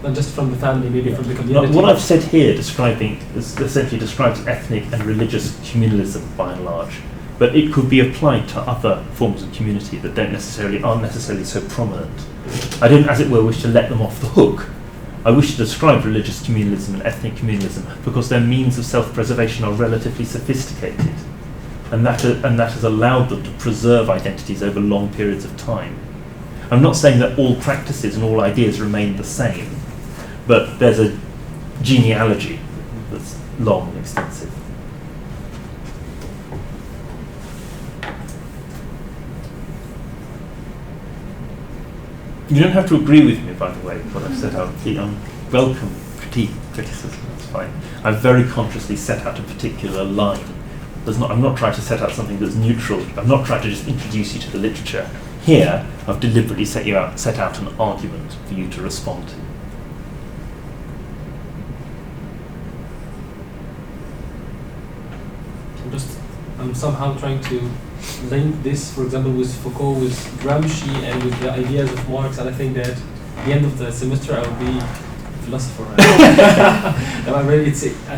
Not just from the family, maybe from the community. What I've said here essentially describes ethnic and religious communalism by and large, but it could be applied to other forms of community that aren't necessarily so prominent. I don't, as it were, wish to let them off the hook. I wish to describe religious communalism and ethnic communalism because their means of self-preservation are relatively sophisticated, and that has allowed them to preserve identities over long periods of time. I'm not saying that all practices and all ideas remain the same, but there's a genealogy that's long and extensive. You don't have to agree with me, by the way, what I've set out. Welcome criticism, that's fine. I've very consciously set out a particular line. I'm not trying to set out something that's neutral. I'm not trying to just introduce you to the literature. Here, I've deliberately set out an argument for you to respond to. I'm somehow trying to link this, for example, with Foucault, with Gramsci, and with the ideas of Marx, and I think that at the end of the semester I will be a philosopher. I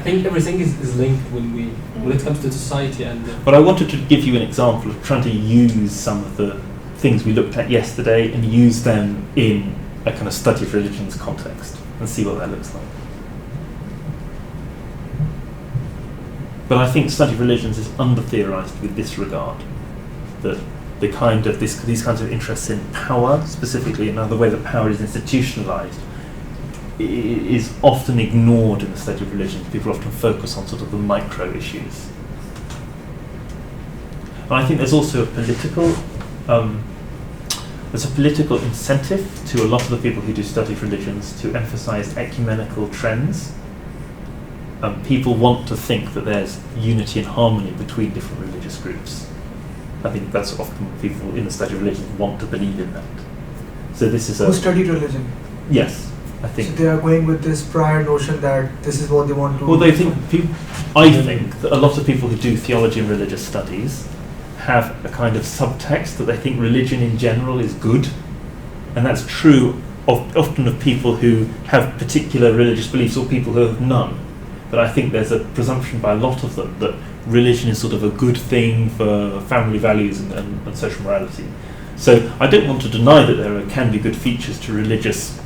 think everything is linked when it comes to society. But I wanted to give you an example of trying to use some of the things we looked at yesterday and use them in a kind of study of religions context and see what that looks like. But I think study of religions is under-theorized with this regard, that these kinds of interests in power, specifically, and the way that power is institutionalized, is often ignored in the study of religions. People often focus on sort of the micro issues. And I think there's also a political incentive to a lot of the people who do study of religions to emphasize ecumenical trends. People want to think that there's unity and harmony between different religious groups. I think that's often what people in the study of religion want to believe in that. So this is Who studied religion? Yes, I think. So they are going with this prior notion that this is what they want to. Well, I think that a lot of people who do theology and religious studies have a kind of subtext that they think religion in general is good, and that's true often of people who have particular religious beliefs or people who have none. But I think there's a presumption by a lot of them that religion is sort of a good thing for family values and social morality. So I don't want to deny that there can be good features to religious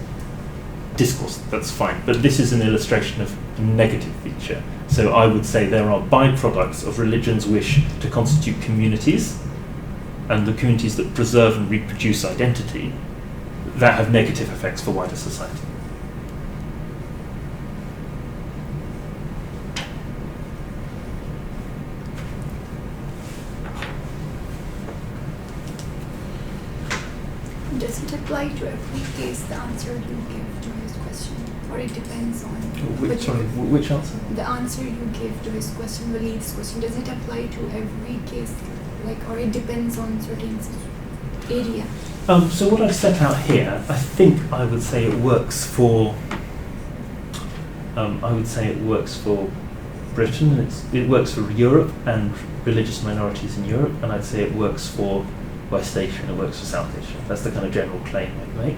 discourse, that's fine. But this is an illustration of a negative feature. So I would say there are byproducts of religion's wish to constitute communities, and the communities that preserve and reproduce identity, that have negative effects for wider society. Does it apply to every case, the answer you give to his question? Or it depends on... Which answer? The answer you give to his question, Waleed's question, does it apply to every case? Or it depends on certain area? So what I've set out here, I think I would say it works for... Britain, it works for Europe and religious minorities in Europe, and I'd say it works for West Asia and it works for South Asia. That's the kind of general claim I'd make.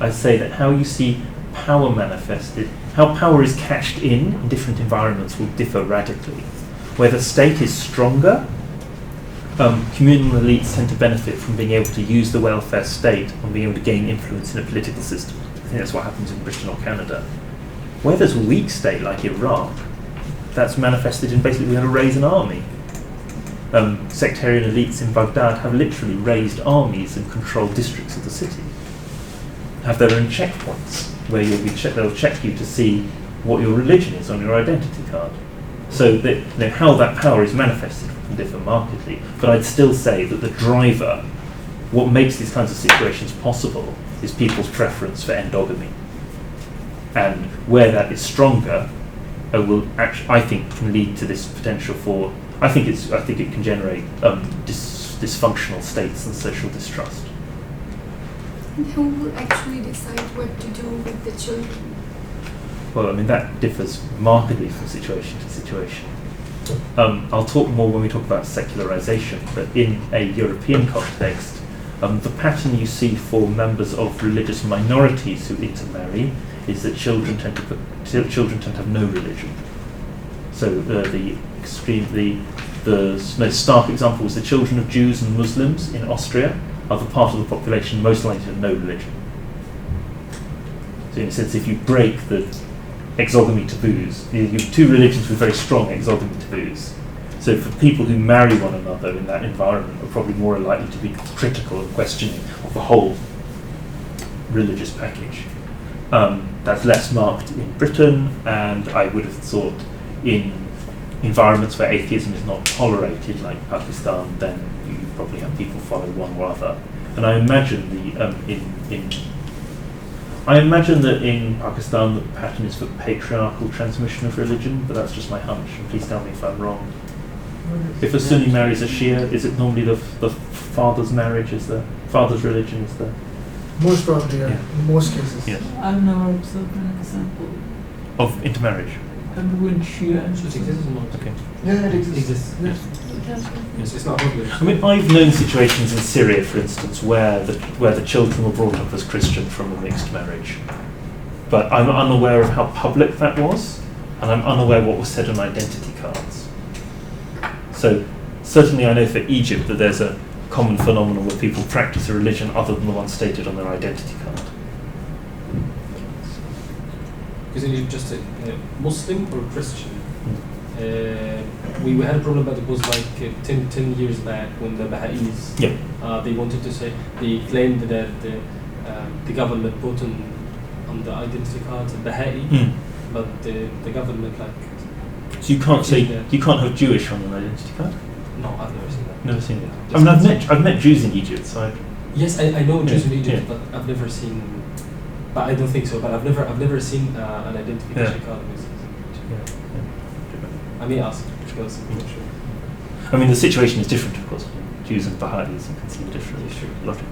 I'd say that how you see power manifested, how power is cashed in different environments will differ radically. Where the state is stronger, communal elites tend to benefit from being able to use the welfare state and being able to gain influence in a political system. I think that's what happens in Britain or Canada. Where there's a weak state like Iraq, that's manifested in basically how to raise an army. Sectarian elites in Baghdad have literally raised armies and controlled districts of the city. Have their own checkpoints where they'll check you to see what your religion is on your identity card. So that, how that power is manifested can differ markedly. But I'd still say that the driver, what makes these kinds of situations possible, is people's preference for endogamy. And where that is stronger, I think can lead to this potential for. I think it can generate dysfunctional states and social distrust. And who will actually decide what to do with the children? Well, I mean, that differs markedly from situation to situation. I'll talk more when we talk about secularization, but in a European context, the pattern you see for members of religious minorities who intermarry is that children tend to have no religion. So the most stark example was the children of Jews and Muslims in Austria are the part of the population most likely to have no religion. So in a sense, if you break the exogamy taboos, you have two religions with very strong exogamy taboos. So for people who marry one another in that environment are probably more likely to be critical and questioning of the whole religious package. That's less marked in Britain, and I would have thought in environments where atheism is not tolerated, like Pakistan, then you probably have people follow one or other. And I imagine that in Pakistan the pattern is for patriarchal transmission of religion, but that's just my hunch, and please tell me if I'm wrong. If a Sunni marries a Shia, is it normally the father's marriage, is the father's religion is the... Most probably, yeah. In most cases. Yes. I've never observed an example of intermarriage. between Shia and So it exists or not? Okay. Yeah, it exists. Yes. Yes, it's not obvious. I mean, I've known situations in Syria, for instance, where the children were brought up as Christian from a mixed marriage. But I'm unaware of how public that was, and I'm unaware what was said on identity cards. So certainly I know for Egypt that there's a common phenomenon where people practice a religion other than the one stated on their identity card. Because in Egypt, just Muslim or Christian. We had a problem, but it was like 10 years back when the Baha'is, they wanted to say, they claimed that the government put on the identity cards Baha'i, but the government So you can't say you can't have Jewish on an identity card? No, I've never seen that. Never seen it. I mean, I've met Jews in Egypt, so yes, I know Jews in Egypt, but I've never seen. But I don't think so. But I've never seen an identification card with. I may ask because I'm not sure. I mean, the situation is different, of course. Jews and Baha'is, you can see the different logic.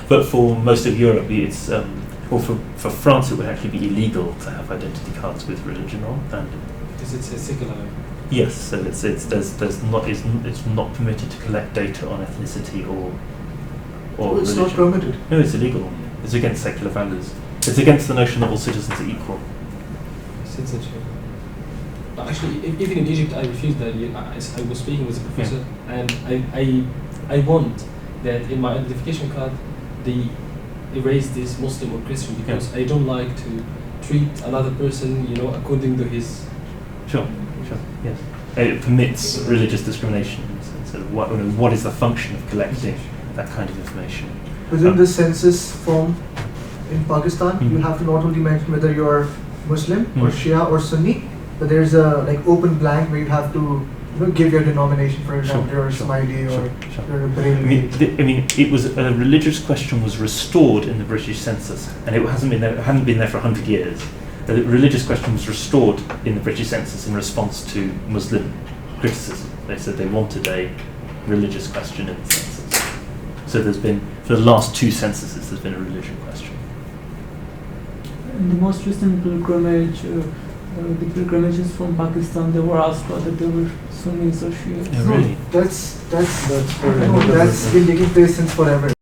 But for most of Europe, it's or for France, it would actually be illegal to have identity cards with religion on, and because it's a secular. Yes, so it's not permitted to collect data on ethnicity or it's religion. not permitted. No, it's illegal. It's against secular values. It's against the notion that all citizens are equal. Citizenship. But actually, even in Egypt, I refused that. I was speaking with a professor, and I want that in my identification card they erase this Muslim or Christian because I don't like to treat another person, according to his. Sure, yes. It permits religious discrimination. So what is the function of collecting that kind of information? Within the census form in Pakistan, you have to not only mention whether you're Muslim or Shia or Sunni, but there's a open blank where you have to give your denomination, for example, you're a Ismaili or you're a Barelvi. I mean, it was a religious question was restored in the British census, and it hadn't been there for 100 years. The religious question was restored in the British census in response to Muslim criticism. They said they wanted a religious question in the census. So there's been, for the last 2 censuses, there's been a religion question. In the most recent pilgrimage, the pilgrimages from Pakistan, they were asked whether they were Sunnis or Shias. Oh, really? That's been taking place since forever.